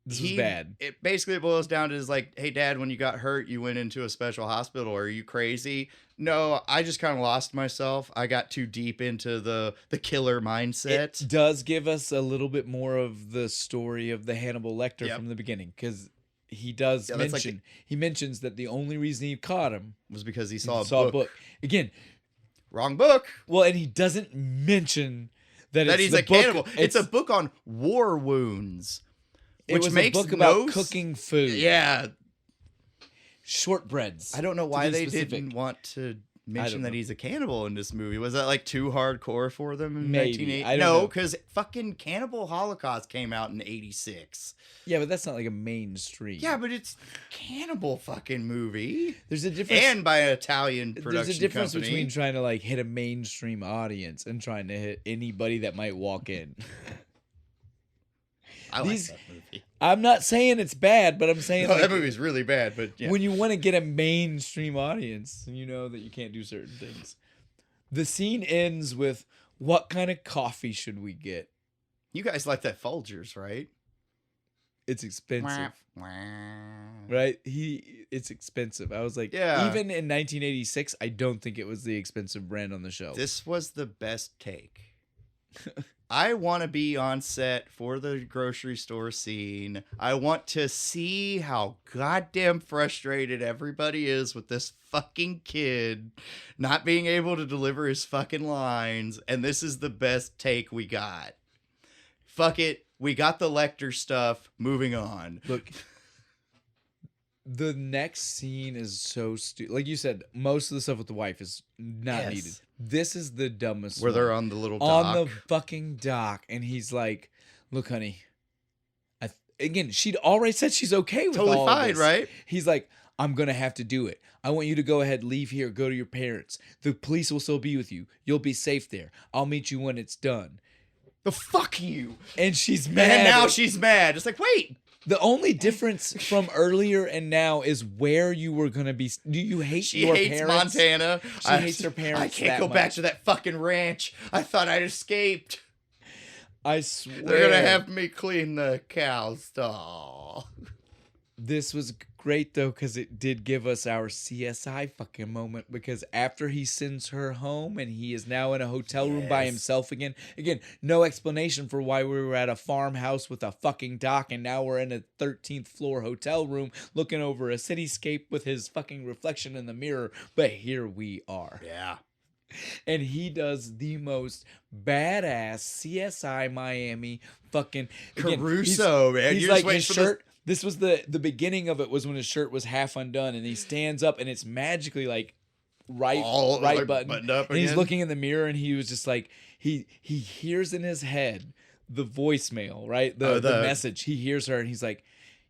this was bad.
It basically boils down to is like, hey, Dad, when you got hurt, you went into a special hospital. Are you crazy? No, I just kind of lost myself. I got too deep into the killer mindset.
It does give us a little bit more of the story of the Hannibal Lecter from the beginning because. He does mention he mentions that the only reason he caught him
was because he saw a book.
Again,
wrong book.
Well, and he doesn't mention that
he's a cannibal. It's a book on war wounds, which makes
a book about cooking food.
Yeah,
shortbreads.
I don't know why they didn't want to mention that he's a cannibal in this movie. Was that like too hardcore for them in 1980? No, because fucking Cannibal Holocaust came out in 86.
Yeah, but that's not like a mainstream.
Yeah, but it's cannibal fucking movie.
There's a difference.
And by an Italian production
There's a difference
company.
Between trying to like hit a mainstream audience and trying to hit anybody that might walk in.
I like that movie.
I'm not saying it's bad, but I'm saying
that movie's really bad. But
when you want to get a mainstream audience, you know that you can't do certain things. The scene ends with, "What kind of coffee should we get?"
You guys like that Folgers, right?
It's expensive, right? It's expensive. I was like,
yeah.
Even in 1986, I don't think it was the expensive brand on the shelf.
This was the best take. I want to be on set for the grocery store scene. I want to see how goddamn frustrated everybody is with this fucking kid not being able to deliver his fucking lines. And this is the best take we got. Fuck it. We got the Lecter stuff. Moving on.
Look, the next scene is so stupid. Like you said, most of the stuff with the wife is not needed. This is the dumbest
Where they're on the little dock.
On the fucking dock. And he's like, look, honey. Again, she'd already said she's okay with all of this.
Right?
He's like, I'm going to have to do it. I want you to go ahead, leave here, go to your parents. The police will still be with you. You'll be safe there. I'll meet you when it's done.
The fuck you.
And she's mad.
And now she's mad. It's like, wait.
The only difference from earlier and now is where you were going to be. Do you hate your parents?
She hates Montana.
She hates her parents.
I can't go back to that fucking ranch. I thought I'd escaped.
I swear.
They're going to have me clean the cow stall.
This was great, though, because it did give us our CSI fucking moment. Because after he sends her home and he is now in a hotel room by himself again. Again, no explanation for why we were at a farmhouse with a fucking dock and now we're in a 13th floor hotel room looking over a cityscape with his fucking reflection in the mirror. But here we are.
Yeah.
And he does the most badass CSI Miami fucking
Caruso, man.
He's like his shirt. This was the beginning of it was when his shirt was half undone and he stands up and it's magically like right buttoned up and he's looking in the mirror and he was just like he hears in his head the voicemail, right? The message. He hears her and he's like,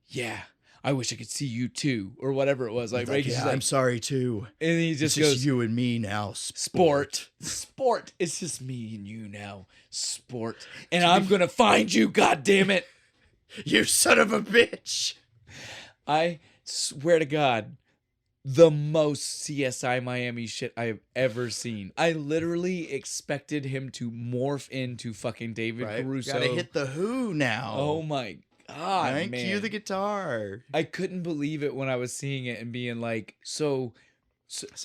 yeah, I wish I could see you too, or whatever it was. Like, right?
Yeah, I'm sorry too.
And he just
it's
goes,
just you and me now.
Sport. It's just me and you now. Sport. And I'm going to find you, goddammit.
You son of a bitch.
I swear to God, the most CSI Miami shit I've ever seen. I literally expected him to morph into fucking David Caruso.
Gotta hit the Who now.
Oh my God,
man.
man.
Cue the guitar.
I couldn't believe it when I was seeing it and being like, So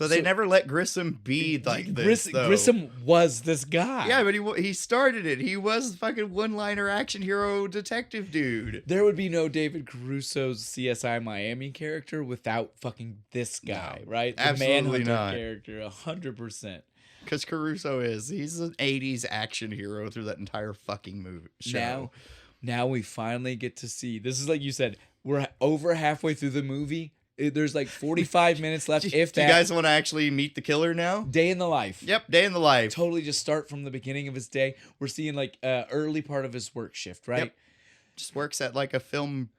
they never let Grissom be like this.
Grissom was this guy.
Yeah, but he started it. He was fucking one-liner action hero detective dude.
There would be no David Caruso's CSI Miami character without fucking this guy, right? The
Absolutely
Manhunter
not.
character, 100%.
Because Caruso he's an 80s action hero through that entire fucking movie show.
Now we finally get to see. This is like you said, we're over halfway through the movie. There's like 45 minutes left.
Do you guys want to actually meet the killer now?
Day in the life.
Yep, day in the life.
Totally just start from the beginning of his day. We're seeing like early part of his work shift, right?
Yep. Just works at like a film.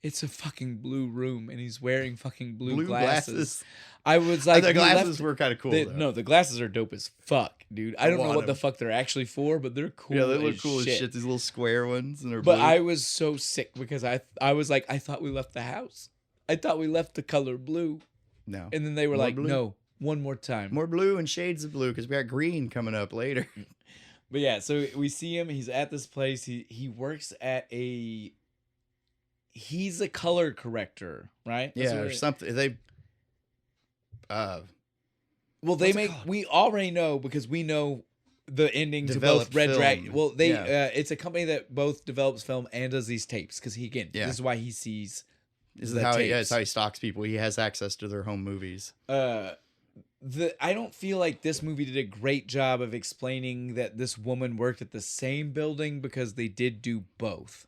It's a fucking blue room, and he's wearing fucking blue
glasses.
I was like,
the glasses were kind of cool.
No, the glasses are dope as fuck, dude. I don't know what the fuck they're actually for, but they're cool.
Yeah, they look cool as shit. These little square ones, and they're
But
blue.
I was so sick because I was like, I thought we left the house. I thought we left the color blue.
No.
And then they were like, no, one more time.
More blue and shades of blue because we got green coming up later.
But yeah, so we see him. He's at this place. He works at he's a color corrector, right?
Yeah, or something. They
we already know because we know the ending to both Red Dragon. Well, it's a company that both develops film and does these tapes because this is why he sees.
This is how he stalks people. He has access to their home movies.
I don't feel like this movie did a great job of explaining that this woman worked at the same building because they did do both.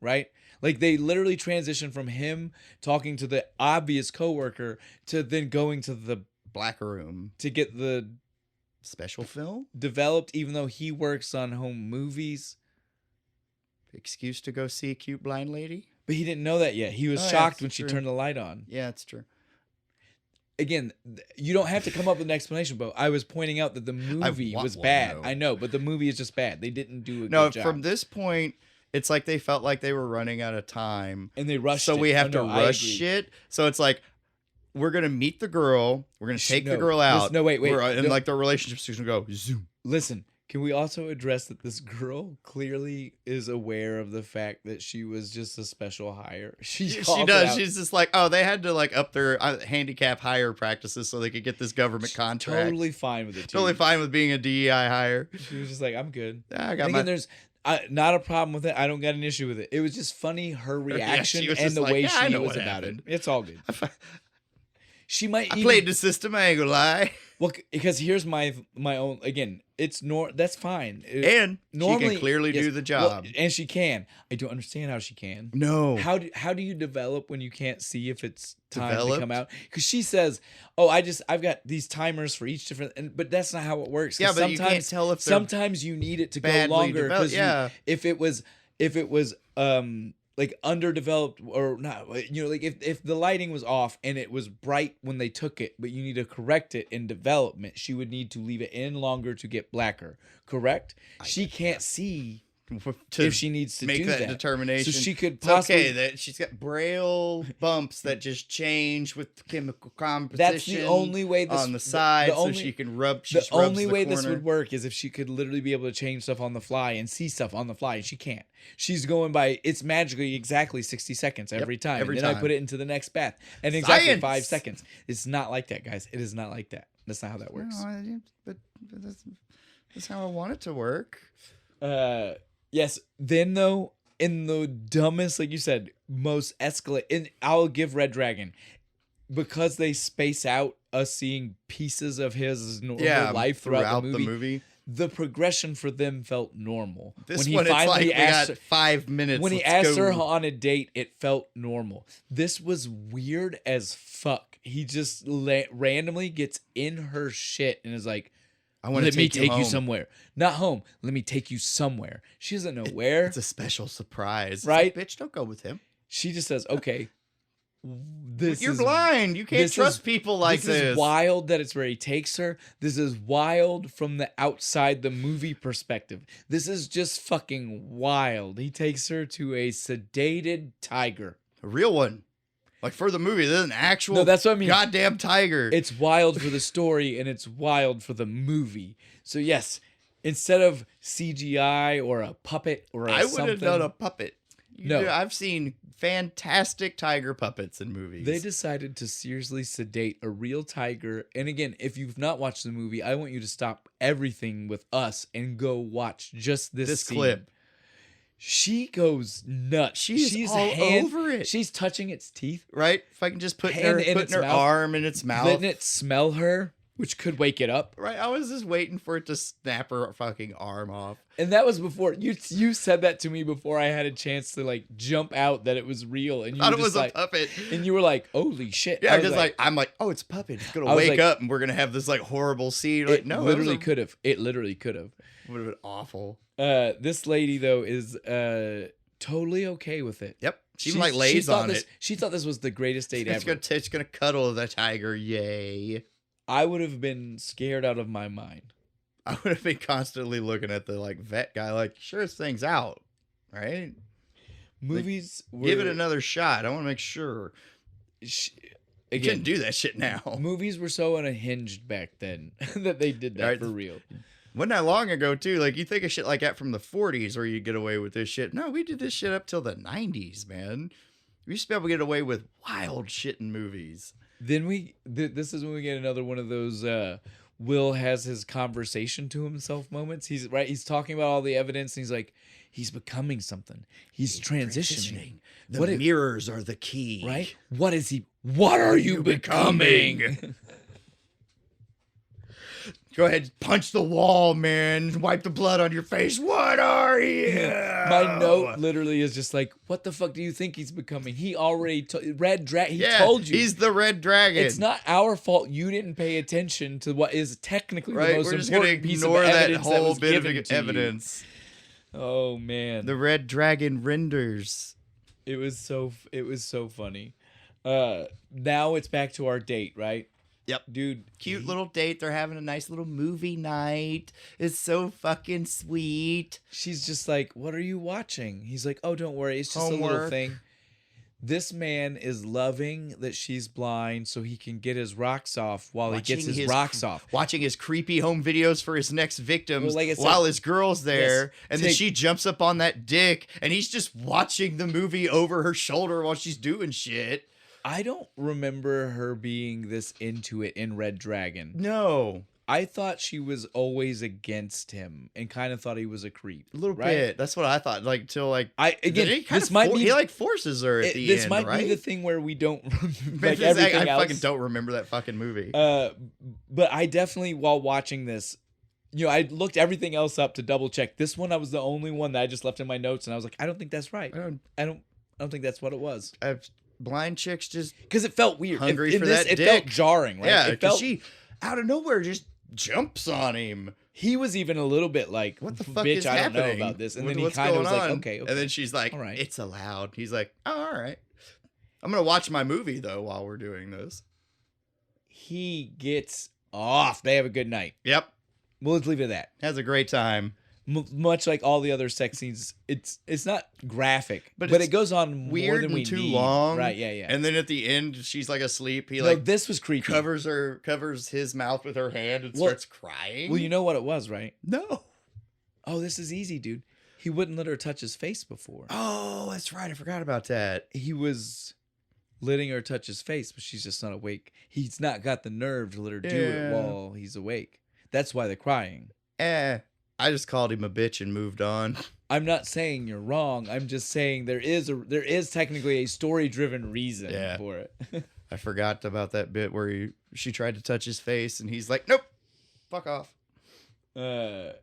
Right? Like they literally transitioned from him talking to the obvious coworker to then going to the
black room
to get the
special film
developed, even though he works on home movies.
Excuse to go see a cute blind lady?
But he didn't know that yet. He was shocked when she turned the light on.
Yeah, it's true.
Again, you don't have to come up with an explanation, but I was pointing out that the movie was bad. I know, but the movie is just bad. They didn't do a good job.
From this point, it's like they felt like they were running out of time.
And they rushed
So we have to rush shit. So it's like, we're going to meet the girl. We're going to take the girl out.
Wait.
And like the relationship's going to go zoom.
Listen. Can we also address that this girl clearly is aware of the fact that she was just a special hire? She does.
She's just like, they had to like up their handicap hire practices so they could get this government contract.
Totally fine with it.
Totally fine with being a DEI hire.
She was just like, I'm good.
Yeah, I got
there's not a problem with it. I don't got an issue with it. It was just funny her reaction and the way she was about it. It's all good. She might.
I played the system. I ain't gonna lie.
Well, because here's my own. Again, it's that's fine.
And normally, she can clearly do the job,
and she can. I don't understand how she can.
No.
How do you develop when you can't see if it's time to come out? Because she says, "Oh, I've got these timers for each different," but that's not how it works.
Yeah, but you can't tell if
sometimes you need it to go longer because if it was like underdeveloped or not, like if the lighting was off and it was bright when they took it, but you need to correct it in development, she would need to leave it in longer to get blacker. Correct? She can't see if she needs to
make
do
that determination.
So she could possibly
that she's got braille bumps that just change with chemical composition.
That's the only way this
on the side, so she can rub.
The only way this would work is if she could literally be able to change stuff on the fly and see stuff on the fly, and she can't. She's going by it's magically exactly 60 seconds every time. And then I put it into the next bath, and exactly 5 seconds. It's not like that, guys. It is not like that. That's not how that works.
No, but that's how I want it to work.
Yes. Then though, in the dumbest, like you said, most escalate. And I'll give Red Dragon because they space out us seeing pieces of his normal life throughout the movie. The progression for them felt normal.
This one, it's like we got 5 minutes.
When he asked her on a date, it felt normal. This was weird as fuck. He just randomly gets in her shit and is like, let me take you somewhere. Not home. Let me take you somewhere. She doesn't know where.
It's a special surprise.
Right?
Like, bitch, don't go with him.
She just says, okay,
you're blind. You can't trust people like this.
This is wild that it's where he takes her. This is wild from the outside the movie perspective. This is just fucking wild. He takes her to a sedated tiger.
A real one. Like for the movie, this is an actual
that's what I mean.
Goddamn tiger.
It's wild for the story and it's wild for the movie. So yes, instead of CGI or a puppet or
I would have done a puppet.
No.
I've seen fantastic tiger puppets in movies.
They decided to seriously sedate a real tiger. And again, if you've not watched the movie, I want you to stop everything with us and go watch just this
clip.
She goes nuts.
She's all over it.
She's touching its teeth.
Right? If I can just put her arm in its mouth.
Letting it smell her, which could wake it up.
Right? I was just waiting for it to snap her fucking arm off.
And that was before you said that to me before I had a chance to like jump out that it was real. And you
thought
were
it was
like,
a puppet.
And you were like, holy shit.
Yeah, because I'm like, oh, it's a puppet. It's gonna wake up and we're gonna have this like horrible scene. Like, no,
literally could have. It literally could have.
Would have been awful.
This lady though is totally okay with it.
Yep. She like lays on it.
She thought this was the greatest date ever.
It's gonna cuddle the tiger. Yay.
I would have been scared out of my mind.
I would have been constantly looking at the like vet guy, like, sure, this thing's out, right?
Movies,
give it another shot. I want to make sure. You can't do that shit now.
Movies were so unhinged back then that they did that for real.
Wasn't that long ago too? Like you think of shit like that from the 40s, where you get away with this shit. No, we did this shit up till the 90s, man. We used to be able to get away with wild shit in movies.
Then this is when we get another one of those Will has his conversation to himself moments. He's talking about all the evidence and he's like, he's becoming something. He's transitioning.
The mirrors are the key.
Right? What are you becoming?
Go ahead, punch the wall, man. Wipe the blood on your face. What are you?
My note literally is just like, what the fuck do you think he's becoming? He already told you.
He's the red dragon.
It's not our fault you didn't pay attention to what is technically the most
We're just
important
gonna
piece of
ignore that
evidence
whole
was
bit
given
of
to
evidence.
You. Oh man.
The red dragon renders.
It was so funny. Now it's back to our date, right?
Yep.
Dude.
Cute little date. They're having a nice little movie night. It's so fucking sweet.
She's just like, what are you watching? He's like, oh, don't worry. It's just
Homework.
a little thing. This man is loving that she's blind so he can get his rocks off while he gets his rocks off.
Watching his creepy home videos for his next victims
like
while his girl's there.
Yes,
and then she jumps up on that dick and he's just watching the movie over her shoulder while she's doing shit.
I don't remember her being this into it in Red Dragon.
No.
I thought she was always against him and kind of thought he was a creep.
A little bit. That's what I thought. Like, till like...
this might be...
He like forces her at the end,
This might be the thing where we don't... like
everything else. I fucking don't remember that fucking movie.
But I definitely, while watching this... I looked everything else up to double check. This one, I was the only one that I just left in my notes, and I was like, I don't think that's right. I don't think that's what it was.
Blind chicks just
because it felt weird.
Hungry for that dick.
It felt jarring, right?
Yeah, because she out of nowhere just jumps on him.
He was even a little bit like,
"What the fuck
bitch,
is
I don't
happening?
know about this." And then he kind of was like, okay.
And then she's like,
all right.
"It's allowed." He's like, "Oh, all right." I'm gonna watch my movie though while we're doing this.
He gets off. They have a good night.
Yep.
Well, let's leave it at that.
Has a great time.
Much like all the other sex scenes, it's not graphic, but it goes on
weird
more than we
and too
need.
long.
Right? Yeah.
And then at the end, she's like asleep. He
this was creepy.
Covers his mouth with her hand and starts crying.
Well, you know what it was, right?
No.
Oh, this is easy, dude. He wouldn't let her touch his face before.
Oh, that's right. I forgot about that.
He was letting her touch his face, but she's just not awake. He's not got the nerve to let her do it while he's awake. That's why they're crying.
I just called him a bitch and moved on.
I'm not saying you're wrong. I'm just saying there is technically a story-driven reason for it.
I forgot about that bit where she tried to touch his face and he's like, nope, fuck off.
Then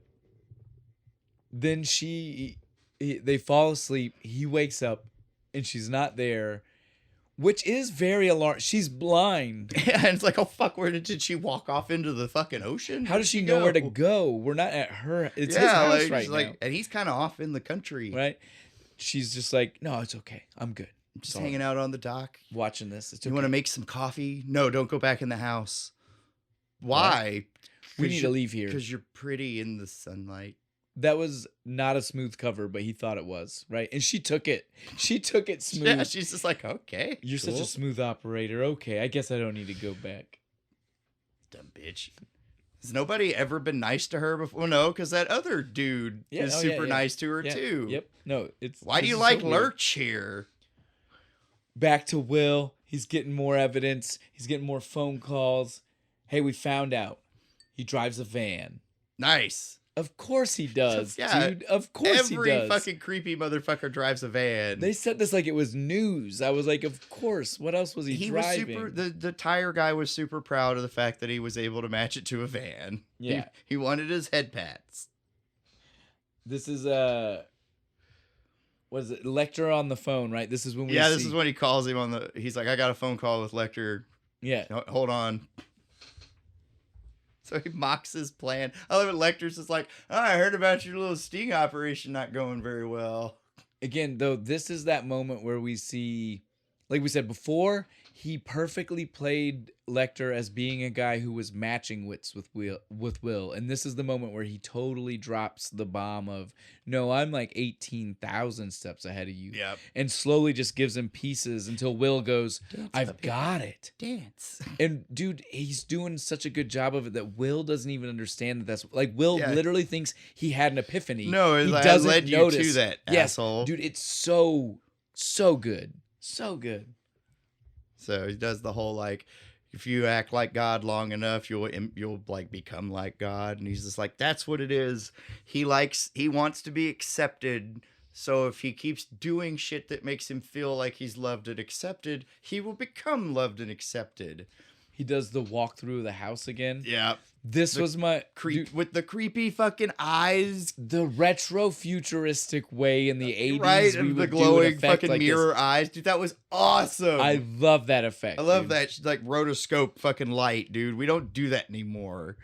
they fall asleep. He wakes up and she's not there, which is very alarming. She's blind.
Yeah, and it's like, oh fuck, where did she walk off into the fucking ocean?
How does she know where to go? We're not at her. It's his house right now.
And he's kind of off in the country.
Right? She's just like, no, it's okay. I'm good.
Just hanging out on the dock.
Watching this.
You want to make some coffee? No, don't go back in the house. Why?
We need to leave here.
Because you're pretty in the sunlight.
That was not a smooth cover, but he thought it was, right? And she took it. She took it smooth.
Yeah, she's just like, okay.
You're such a smooth operator. Okay, I guess I don't need to go back.
Dumb bitch. Has nobody ever been nice to her before? No, because that other dude is super nice to her too.
Yep. No, it's.
Why do you like Lurch here?
Back to Will. He's getting more evidence. He's getting more phone calls. Hey, we found out. He drives a van.
Nice.
Of course he does, dude. Of course he does.
Every fucking creepy motherfucker drives a van.
They said this like it was news. I was like, of course. What else was he driving?
The tire guy was super proud of the fact that he was able to match it to a van.
Yeah.
He wanted his head pats.
This is what is it? Lecter on the phone, right? This is when
this is when he calls him on the. He's like, I got a phone call with Lecter.
Yeah.
Hold on. So he mocks his plan. I love it. Lecter's just like, I heard about your little sting operation not going very well.
Again, though, this is that moment where we see, like we said before, he perfectly played Lecter as being a guy who was matching wits with Will. And this is the moment where he totally drops the bomb of, no, I'm like 18,000 steps ahead of you.
Yep.
And slowly just gives him pieces until Will goes, I've got it.
Dance.
And dude, he's doing such a good job of it that Will doesn't even understand that that's like Will literally thinks he had an epiphany.
No,
he
doesn't led you to that, asshole.
Dude, it's so good. So good.
So he does the whole like, if you act like God long enough, you'll like become like God. And he's just like, that's what it is. He wants to be accepted. So if he keeps doing shit that makes him feel like he's loved and accepted, he will become loved and accepted.
He does the walkthrough of the house again.
Yeah.
This was my
with the creepy fucking eyes,
the retro futuristic way in the 80s,
right? And the glowing fucking like mirror eyes, dude. That was awesome.
I love that effect.
I love that like rotoscope fucking light, dude. We don't do that anymore.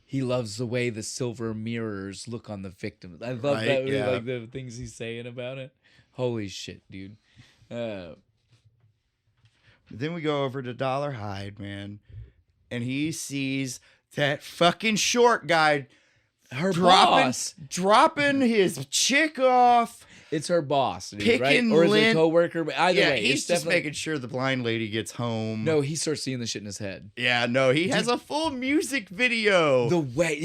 He loves the way the silver mirrors look on the victim. I love that. Yeah. Like the things he's saying about it. Holy shit, dude.
Then we go over to Dollar Hyde, man, and he sees that fucking short guy, dropping his chick off.
It's her boss, dude, right? Or is it a coworker? But either way,
he's just making sure the blind lady gets home.
No, he starts seeing the shit in his head.
Yeah, no, he has a full music video.
The way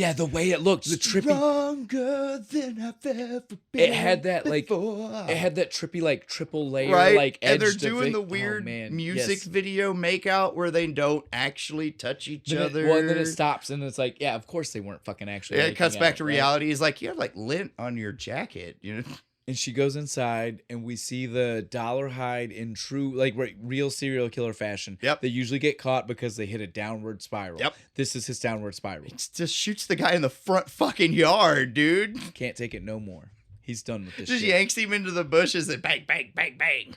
it looked, the trippy,
stronger than I've ever been.
It had that
before.
It had that trippy like triple layer like edge.
And they're doing the weird music video makeout where they don't actually touch each other.
Well, and then it stops, and it's like, yeah, of course they weren't fucking actually.
Yeah, it cuts back to reality. He's like, you have like lint on your jacket, you know.
And she goes inside, and we see the Dollar Hyde in true, like, real serial killer fashion.
Yep.
They usually get caught because they hit a downward spiral.
Yep.
This is his downward spiral.
It just shoots the guy in the front fucking yard, dude.
Can't take it no more. He's done with this
just
shit.
Yanks him into the bushes and bang, bang, bang, bang.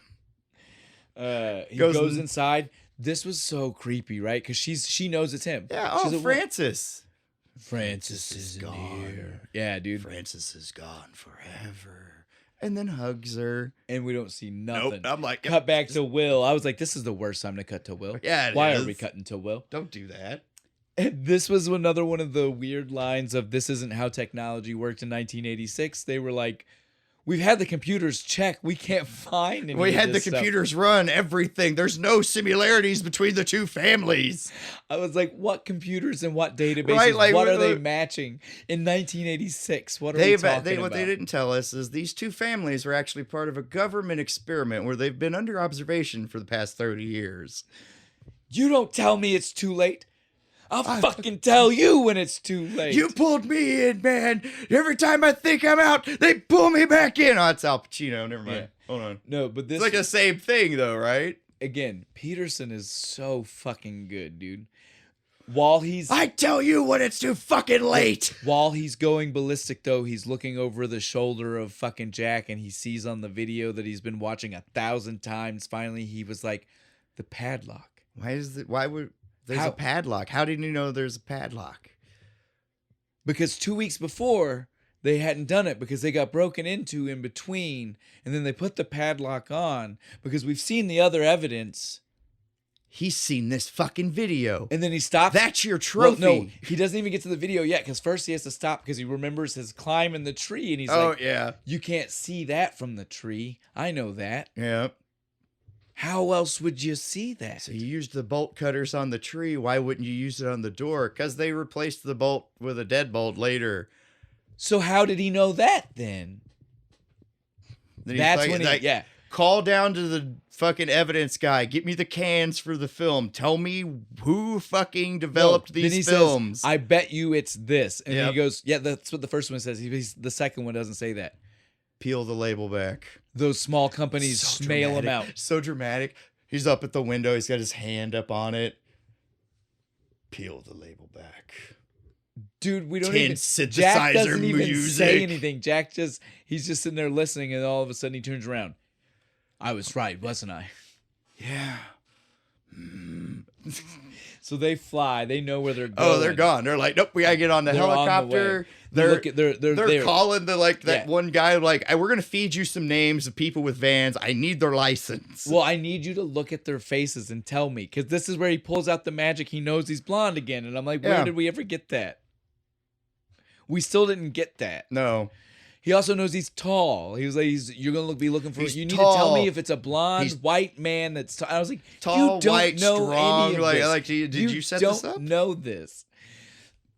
He goes inside. This was so creepy, right? Because she knows it's him.
Yeah,
She's
Francis.
Francis is gone. Here. Yeah, dude.
Francis is gone forever. And then hugs her.
And we don't see nothing.
Nope. I'm like,
cut back to Will. I was like, this is the worst time to cut to Will.
Yeah,
Why are we cutting to Will?
Don't do that.
And this was another one of the weird lines of this isn't how technology worked in 1986. They were like, we've had the computers check. We can't find any
We had the computers run everything. There's no similarities between the two families.
I was like, what computers and what databases? Right, like, what are they matching in 1986? What are we talking about?
What they didn't tell us is these two families were actually part of a government experiment where they've been under observation for the past 30 years.
You don't tell me it's too late. I'll fucking tell you when it's too late.
You pulled me in, man. Every time I think I'm out, they pull me back in. Oh, it's Al Pacino. Never mind. Yeah. Hold on.
No, but this...
It's like the same thing, though, right?
Again, Peterson is so fucking good, dude. While he's...
I tell you when it's too fucking late.
While he's going ballistic, though, he's looking over the shoulder of fucking Jack, and he sees on the video that he's been watching 1,000 times. Finally, he was like, the padlock.
Why would... There's a padlock. How did you know there's a padlock?
Because 2 weeks before, they hadn't done it because they got broken into in between, and then they put the padlock on because we've seen the other evidence.
He's seen this fucking video.
And then he stops.
That's your trophy.
Well, no, he doesn't even get to the video yet because first he has to stop because he remembers his climb in the tree. And he's like,
yeah.
You can't see that from the tree. I know that.
Yeah.
How else would you see that?
So you used the bolt cutters on the tree. Why wouldn't you use it on the door? Because they replaced the bolt with a deadbolt later.
So how did he know that then? That's when he
call down to the fucking evidence guy. Get me the cans for the film. Tell me who fucking developed these films.
Says, I bet you it's this. And he goes, yeah, that's what the first one says. The second one doesn't say that.
Peel the label back.
Those small companies mail them out.
So dramatic. He's up at the window. He's got his hand up on it. Peel the label back.
Dude, we don't
even...
Jack doesn't even
music.
say anything. He's just sitting there listening, and all of a sudden he turns around. I was right, wasn't I?
Yeah.
So they fly. They know where they're going.
Oh, they're gone. They're like, nope, we gotta get on the helicopter. They're calling that one guy like, we're gonna feed you some names of people with vans. I need their license.
Well, I need you to look at their faces and tell me, because this is where he pulls out the magic. He knows he's blonde again, and I'm like, where did we ever get that? We still didn't get that.
No.
He also knows he's tall. He was like, you're going to be looking for... You need to tell me if it's a blonde, white man that's tall. I was like,
tall,
you don't
white,
know
strong.
Any of this.
Did you set this up?
You don't know this.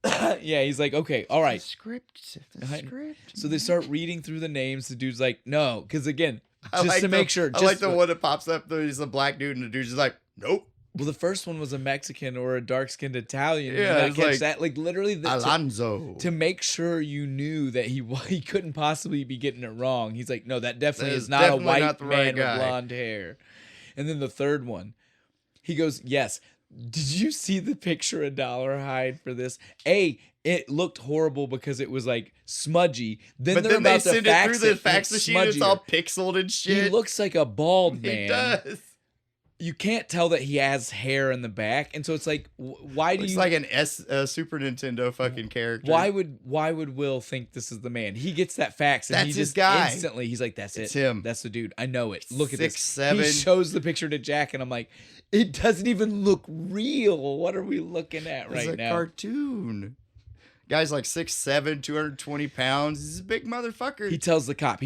Yeah, he's like, okay, all right.
The script.
So they start reading through the names. The dude's like, no. Because again, just to make sure.
I like the one that pops up. He's a black dude, and the dude's just like, nope.
Well, the first one was a Mexican or a dark-skinned Italian.
Yeah, it's like
that. Like literally,
Alonzo.
To make sure you knew that he couldn't possibly be getting it wrong. He's like, no, that definitely is not a white man with blonde hair. And then the third one, he goes, yes. Did you see the picture of Dollar Hyde for this? It looked horrible because it was like smudgy. Then
they send it through the fax machine. It's all pixeled and shit.
He looks like a bald man.
He does.
You can't tell that he has hair in the back, and so it's like, why do
Looks
you?
Like an Super Nintendo fucking character.
Why would Will think this is the man? He gets that fax, and
that's
he
his
just
guy.
Instantly, he's like, "That's
it's
it.
Him.
That's the dude. I know it. Look at
6'7".
He shows the picture to Jack, and I'm like, it doesn't even look real. What are we looking at right now?
It's a cartoon. Guy's like 6'7", 220 pounds. He's a big motherfucker.
He tells the cop,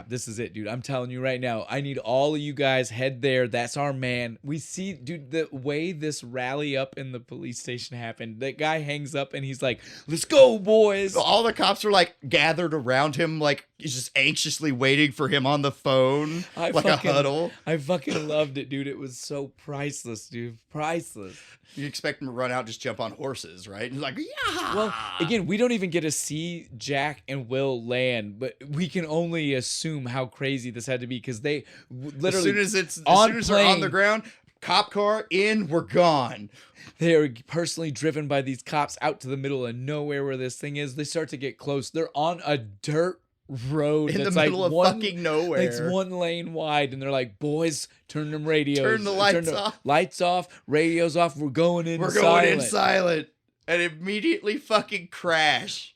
this is it, dude. I'm telling you right now. I need all of you guys head there. That's our man. We see, dude, the way this rally up in the police station happened. That guy hangs up and he's like, let's go, boys.
All the cops are like gathered around him, like he's just anxiously waiting for him on the phone, a huddle.
I fucking loved it, dude. It was so priceless, dude. Priceless.
You expect him to run out, just jump on horses, right? And he's like, yeah.
Well, again, we don't even get to see Jack and Will land, but we can only assume how crazy this had to be because they literally,
as soon as they're on the ground, cop car in, we're gone.
They are personally driven by these cops out to the middle of nowhere where this thing is. They start to get close. They're on a dirt road
in the middle of fucking nowhere.
It's 1 lane wide, and they're like, boys, turn them radios.
Turn the lights off.
Lights off, radios off. We're going in silent.
We're going in silent. And immediately fucking crash.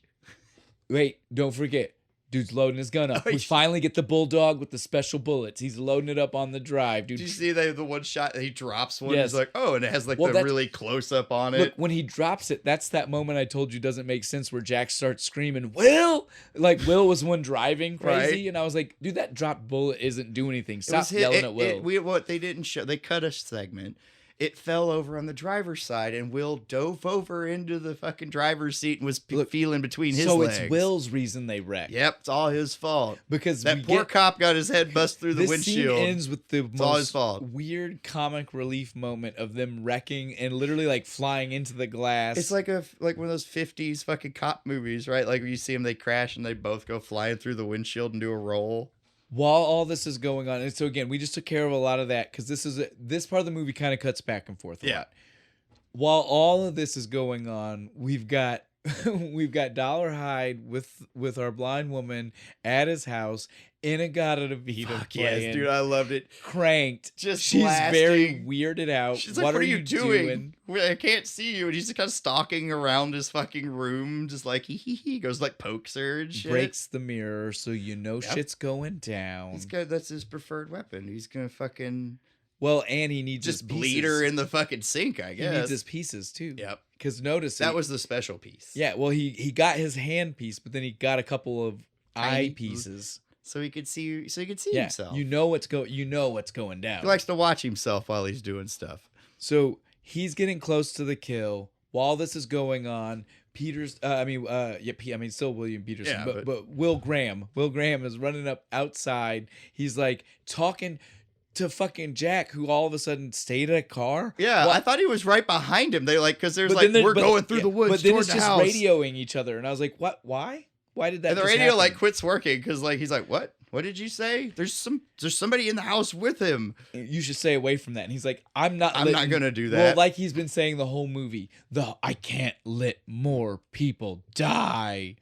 Wait, don't forget. Dude's loading his gun up. We finally get the bulldog with the special bullets. He's loading it up on the drive, dude.
Did you see the one shot? He drops one. Yes. He's like, oh, and it has like the really close up on it.
Look, when he drops it, that's that moment I told you doesn't make sense where Jack starts screaming, Will! Like, Will was one driving crazy. Right. And I was like, dude, that dropped bullet isn't doing anything. Stop yelling at Will.
What they didn't show, they cut a segment. It fell over on the driver's side, and Will dove over into the fucking driver's seat and was feeling between his legs.
So it's Will's reason they wrecked.
Yep, it's all his fault.
Because
that poor cop got his head bust through the windshield.
This scene ends with the most weird comic relief moment of them wrecking and literally like flying into the glass.
It's like one of those 50s fucking cop movies, right? Like when you see them, they crash and they both go flying through the windshield and do a roll.
While all this is going on, and so again, we just took care of a lot of that because this part of the movie kind of cuts back and forth a lot. While all of this is going on, we've got we've got Dollarhide with our blind woman at his house. In-A-Gadda-Da-Vida
Fuck
playing.
yes, dude, I loved it.
Cranked.
Just
she's
blasting.
Very weirded out.
She's like, what are you doing? I can't see you. And he's just kind of stalking around his fucking room, just like he goes like pokes her and shit.
Breaks the mirror, so you know shit's going down.
He's got that's his preferred weapon. He's gonna fucking
and he needs
just bleed her in the fucking sink. I guess
he needs his pieces too.
Yep.
Because notice
that was the special piece.
Yeah. Well, he got his hand piece, but then he got a couple of eye pieces.
So he could see. So he could see himself.
You know what's going down.
He likes to watch himself while he's doing stuff.
So he's getting close to the kill. While this is going on, still William Peterson, but Will Graham. Will Graham is running up outside. He's like talking to fucking Jack, who all of a sudden stayed at a car.
Yeah, well, I thought he was right behind him. They because there's we're going through the woods.
But then
it's
just
house.
radioing each other, and I was like, what? Why? Why did that?
And the radio happen? Quits working because he's like, what? What did you say? There's somebody in the house with him.
You should stay away from that. And he's like, I'm not
gonna do that.
Well, like he's been saying the whole movie, I can't let more people die.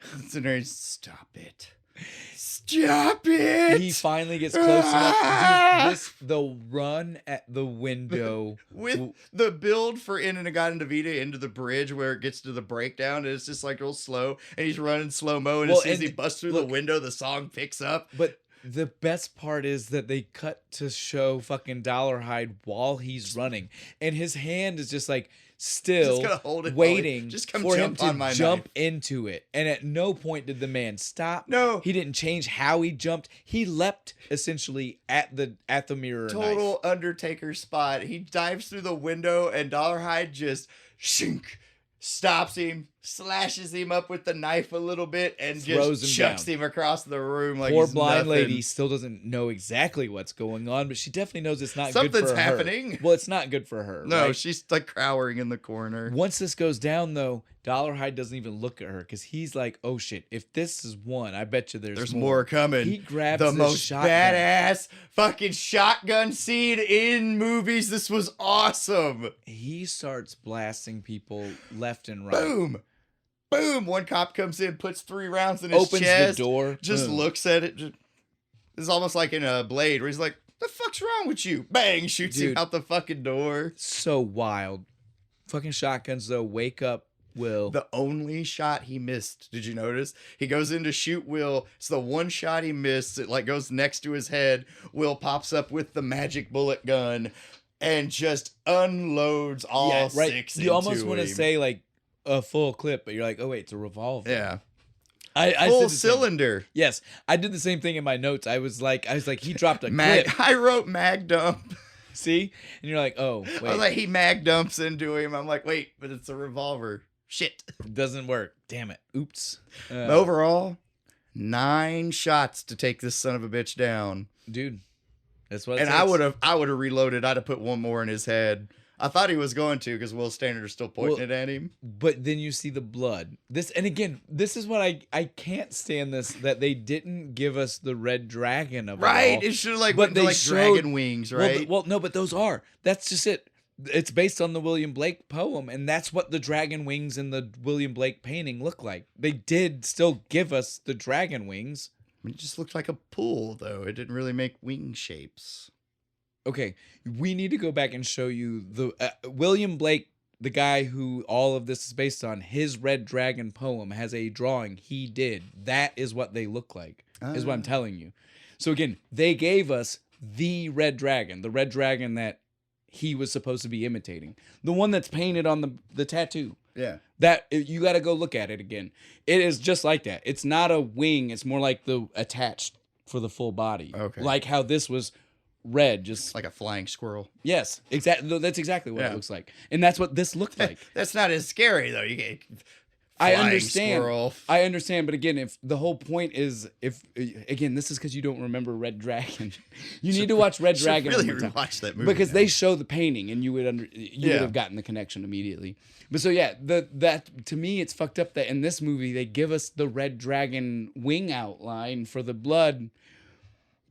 Stop it. Stop it!
He finally gets close enough. The run at the window
with the build for In-A-Gadda-Da-Vida into the bridge where it gets to the breakdown, and it's just like real slow, and he's running slow mo, and as soon as he busts through the window, the song picks up.
But the best part is that they cut to show fucking Dollarhide while he's running, and his hand is just like still
just hold it
waiting for him to jump
knife.
into it. And at no point did the man stop.
No,
he didn't change how he jumped. He leapt essentially at the mirror.
Total
knife.
Undertaker spot. He dives through the window, and Dollarhide just stops him, slashes him up with the knife a little bit, and just chucks him across the room like
poor blind lady still doesn't know exactly what's going on, but she definitely knows it's not good for her.
Something's happening.
Well, it's not good for her.
No,
right?
She's like cowering in the corner.
Once this goes down, though, Dollarhide doesn't even look at her because he's like, "Oh shit! If this is one, I bet you there's
more coming."
He grabs
the most
shotgun.
badass fucking shotgun scene in movies. This was awesome.
He starts blasting people left and right.
Boom. Boom! One cop comes in, puts 3 rounds in his
chest.
Opens
the door.
Just looks at it. It's almost like in a Blade where he's like, the fuck's wrong with you? Bang! Shoots him out the fucking door.
So wild. Fucking shotguns, though. Wake up, Will.
The only shot he missed. Did you notice? He goes in to shoot Will. It's the one shot he missed. It goes next to his head. Will pops up with the magic bullet gun and just unloads all 6 into him.
You almost want to say a full clip, but you're like, oh wait, it's a revolver.
Yeah.
I
full cylinder.
Yes, I did the same thing in my notes. I was like, he dropped a clip.
I wrote mag dump.
See, and you're like, oh wait.
I was like, he mag dumps into him. I'm like, wait, but it's a revolver. Shit,
it doesn't work. Damn it. Oops.
Overall, 9 shots to take this son of a bitch down,
dude. That's what.
And I would have reloaded. I'd have put one more in his head. I thought he was going to because Will Standard is still pointing it at him.
But then you see the blood. This is what I can't stand this, that they didn't give us the red dragon of
right. It should have went to dragon wings, right?
Well, no, but those are. That's just it. It's based on the William Blake poem, and that's what the dragon wings in the William Blake painting look like. They did still give us the dragon wings.
It just looked like a pool, though. It didn't really make wing shapes.
Okay, we need to go back and show you the William Blake, the guy who all of this is based on. His Red Dragon poem has a drawing he did. That is what they look like, is what I'm telling you. So again, they gave us the red dragon that he was supposed to be imitating. The one that's painted on the tattoo.
Yeah.
That, you got to go look at it again. It is just like that. It's not a wing. It's more like the attached for the full body.
Okay.
Like how this was red, just
like a flying squirrel.
Yes, exactly. That's exactly what it looks like, and that's what this looked like.
That's not as scary though. You get.
I understand.
Squirrel.
I understand, but again, if the whole point is, this is because you don't remember Red Dragon. You need to watch Red Dragon.
Really watch that movie
because they show the painting, and you would have gotten the connection immediately. But so that to me, it's fucked up that in this movie they give us the Red Dragon wing outline for the blood.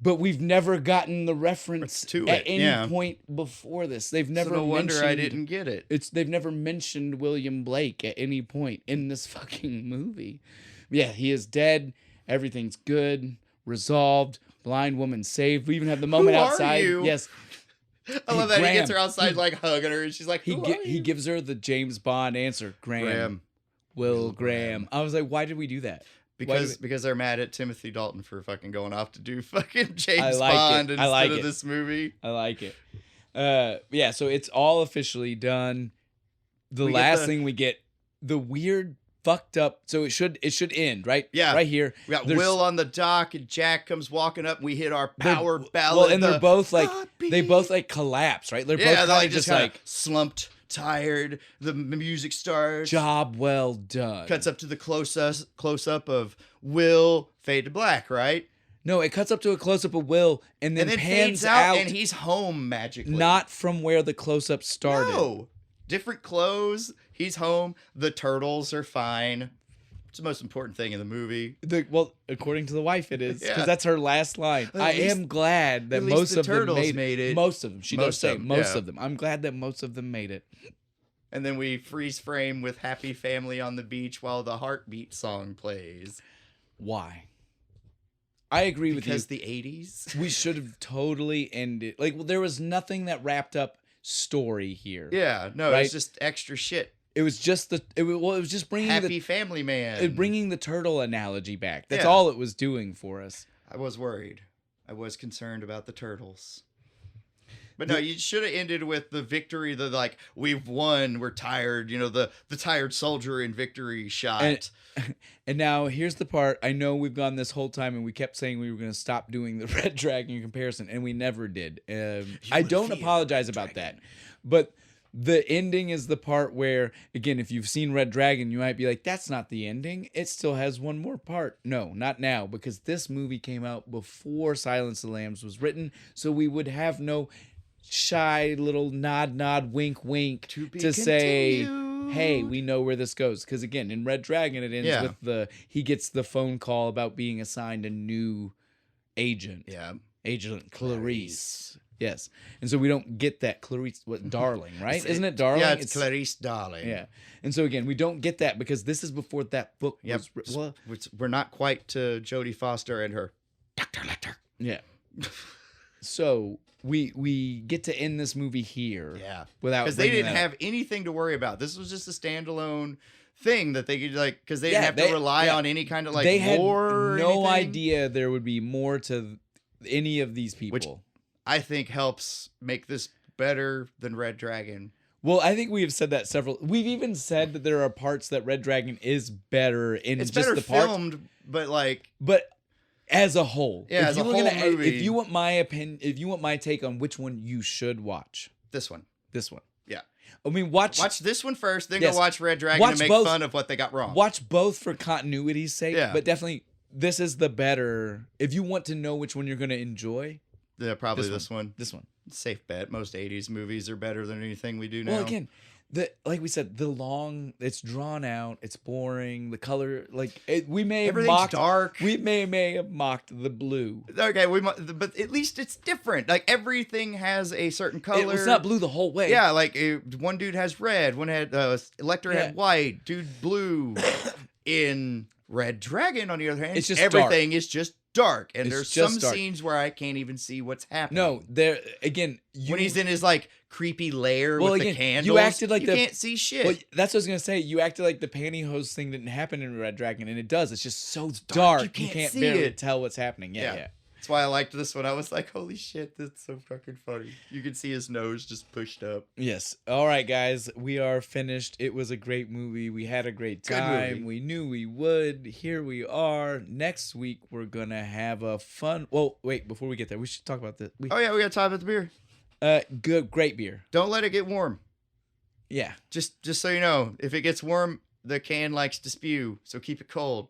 But we've never gotten the reference
to
at
it,
any point before this. They've never
so no wonder
mentioned,
I didn't get it.
They've never mentioned William Blake at any point in this fucking movie. Yeah, he is dead. Everything's good, resolved. Blind woman saved. We even have the moment outside.
You?
Yes.
I love that he gets her outside like hugging her, and she's like,
he gives her the James Bond answer. Graham. Will Graham. I was like, why did we do that?
Because they're mad at Timothy Dalton for fucking going off to do fucking James Bond instead of this movie.
I like it. Yeah, so it's all officially done. The last thing we get, the weird fucked up, so it should end, right?
Yeah.
Right here.
We got Will on the dock, and Jack comes walking up, and we hit our power ballad.
Well, and they're both like, they both like collapse, right? They're both
like
just like
slumped, tired. The music starts.
Job well done.
Cuts up to the close up of Will, fade to black, right?
No, it cuts up to a close up of Will, and then pans
out, and he's home magically.
Not from where the close up started.
No, different clothes. He's home. The turtles are fine. It's the most important thing in the movie.
Well, according to the wife, it is, because that's her last line. I am glad that most of them made it. Most of them. She does say most of them. I'm glad that most of them made it.
And then we freeze frame with Happy Family on the beach while the Heartbeat song plays.
Why? I agree with you.
Because the 80s?
We should have totally ended. Like, well, there was nothing that wrapped up story here.
Yeah, no,
right?
It's just extra shit.
It was just it was just bringing
Happy Family Man.
Bringing the turtle analogy back. That's all it was doing for us.
I was worried. I was concerned about the turtles. But no, you should have ended with the victory, the like, we've won, we're tired, the tired soldier in victory shot.
And now here's the part. I know we've gone this whole time and we kept saying we were going to stop doing the Red Dragon comparison, and we never did. I don't apologize about that. But the ending is the part where, again, if you've seen Red Dragon, you might be like, that's not the ending. It still has one more part. No, not now, because this movie came out before Silence of the Lambs was written, so we would have no shy little nod, wink, wink to say, hey, we know where this goes. Because, again, in Red Dragon, it ends with he gets the phone call about being assigned a new agent.
Yeah.
Agent Clarice. Yes. And so we don't get that Clarice, Darling, right? Isn't it Darling?
Yeah, it's Clarice Darling.
Yeah. And so again, we don't get that because this is before that book was written.
Well, we're not quite to Jodie Foster and her Dr. Lecter.
Yeah. So we get to end this movie here.
Yeah.
Because
they didn't have anything to worry about. This was just a standalone thing that they could because they didn't have to rely on any kind of like
they had
lore.
No idea there would be more to any of these people.
Which I think helps make this better than Red Dragon.
Well, I think we have said that we've even said that there are parts that Red Dragon is better in
it's
just
better
the parts.
filmed, but
as a whole.
Yeah, as a whole movie.
If you want my opinion, if you want my take on which one you should watch.
This one. Yeah.
I mean, watch
this one first, then go watch Red Dragon and make fun of what they got wrong.
Watch both for continuity's sake, but definitely this is the better. If you want to know which one you're going to enjoy.
Yeah, probably this one.
This one.
Safe bet. Most 80s movies are better than anything we do now.
Well, again, like we said, it's drawn out, it's boring, the color, we may have mocked
dark.
We may have mocked the blue.
Okay, but at least it's different. Like everything has a certain color.
It's not blue the whole way.
Yeah, like one dude has red, one had Lecter had white, dude blue. In Red Dragon, on the other hand,
it's just
everything
dark.
is just dark, and
it's
there's
some
dark. Scenes where I can't even see what's happening.
No, there again.
When he's in his like creepy lair with the candles,
you acted like
you can't see shit.
Well, that's what I was gonna say. You acted like the pantyhose thing didn't happen in Red Dragon, and it does. It's just so dark. You can't barely tell what's happening. Yeah.
That's why I liked this one. I was like, holy shit, that's so fucking funny. You can see his nose just pushed up.
Yes. All right, guys. We are finished. It was a great movie. We had a great time. We knew we would. Here we are. Next week, we're going to have a fun... Well, wait. Before we get there, we should talk about this.
We got to talk about the beer.
Great beer.
Don't let it get warm.
Yeah.
Just so you know, if it gets warm, the can likes to spew. So keep it cold.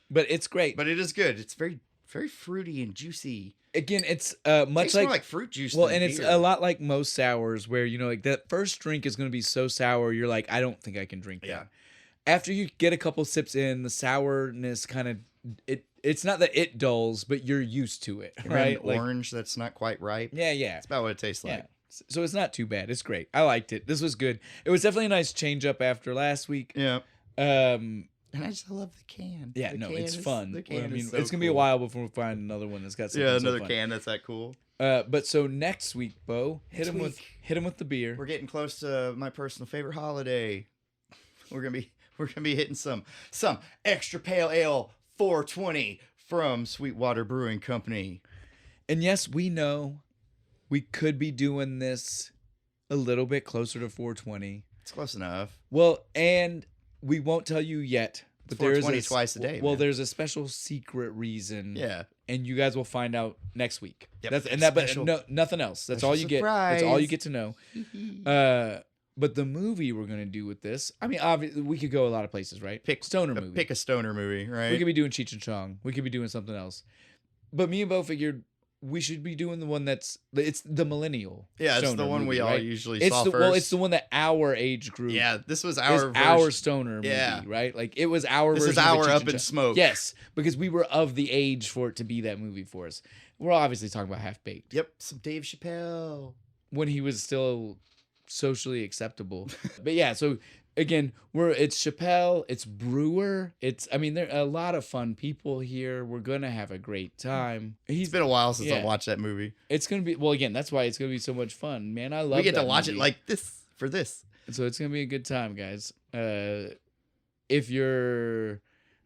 But it's great.
But it is good. It's very fruity and juicy.
Again, it's much
more like fruit juice.
Well, and it's a lot like most sours, where like that first drink is going to be so sour, you're like, I don't think I can drink that.
Yeah.
After you get a couple sips in, the sourness kind of it's not that it dulls, but you're used to it, right?
Like orange that's not quite ripe.
Yeah.
That's about what it tastes like.
So it's not too bad. It's great. I liked it. This was good. It was definitely a nice change up after last week.
Yeah.
And
I just love the can.
Yeah, it's fun.
The can
it's
so
gonna be a while before we find another one that's got something
another
fun.
can that's that cool.
But so next week, Bo, hit him with the beer.
We're getting close to my personal favorite holiday. We're gonna be hitting some extra pale ale 420 from Sweetwater Brewing Company.
And yes, we know we could be doing this a little bit closer to 420.
It's close enough.
Well, and we won't tell you yet, but there is
twice a day.
Well, there's a special secret reason.
Yeah.
And you guys will find out next week.
Yep.
But nothing else. That's all you get. That's all you get to know. But the movie we're gonna do with this, I mean, obviously we could go a lot of places, right? Pick a stoner movie,
right?
We could be doing Cheech and Chong. We could be doing something else. But me and Bo figured we should be doing the one it's the millennial.
Yeah, it's the one movie, we all usually saw first.
Well, it's the one that our age group.
Yeah, this was our
stoner movie, right? Like it was our version.
This is our Up in Smoke.
Yes, because we were of the age for it to be that movie for us. We're obviously talking about Half Baked.
Yep, some Dave Chappelle
when he was still socially acceptable. But yeah, so again, it's Chappelle, it's Brewer, there are a lot of fun people here. We're gonna have a great time.
It's been a while since I watched that movie.
It's gonna be that's why it's gonna be so much fun, man. I love.
We get to watch it like this for this,
so it's gonna be a good time, guys. If you're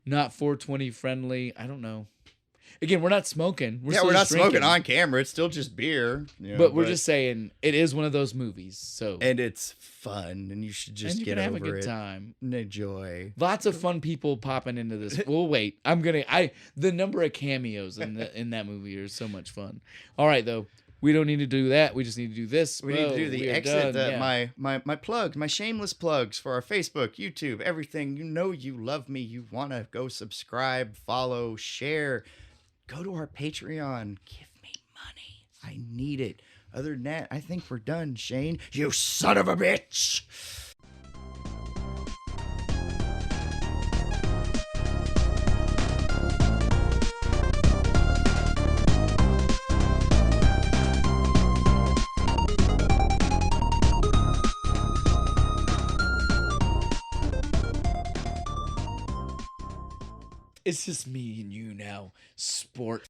not 420 friendly, I don't know. Again, we're not smoking.
We're not smoking on camera. It's still just beer.
But we're just saying it is one of those movies. So
and it's fun, and you should just get over it.
And you can have a good time.
And enjoy.
Lots of fun people popping into this. We'll wait. The number of cameos in that movie are so much fun. All right, though. We don't need to do that. We just need to do this.
We need to do the exit. My plugs, my shameless plugs for our Facebook, YouTube, everything. You love me. You want to go subscribe, follow, share. Go to our Patreon. Give me money. I need it. Other than that, I think we're done, Shane. You son of a bitch!
It's just me and you now, sport.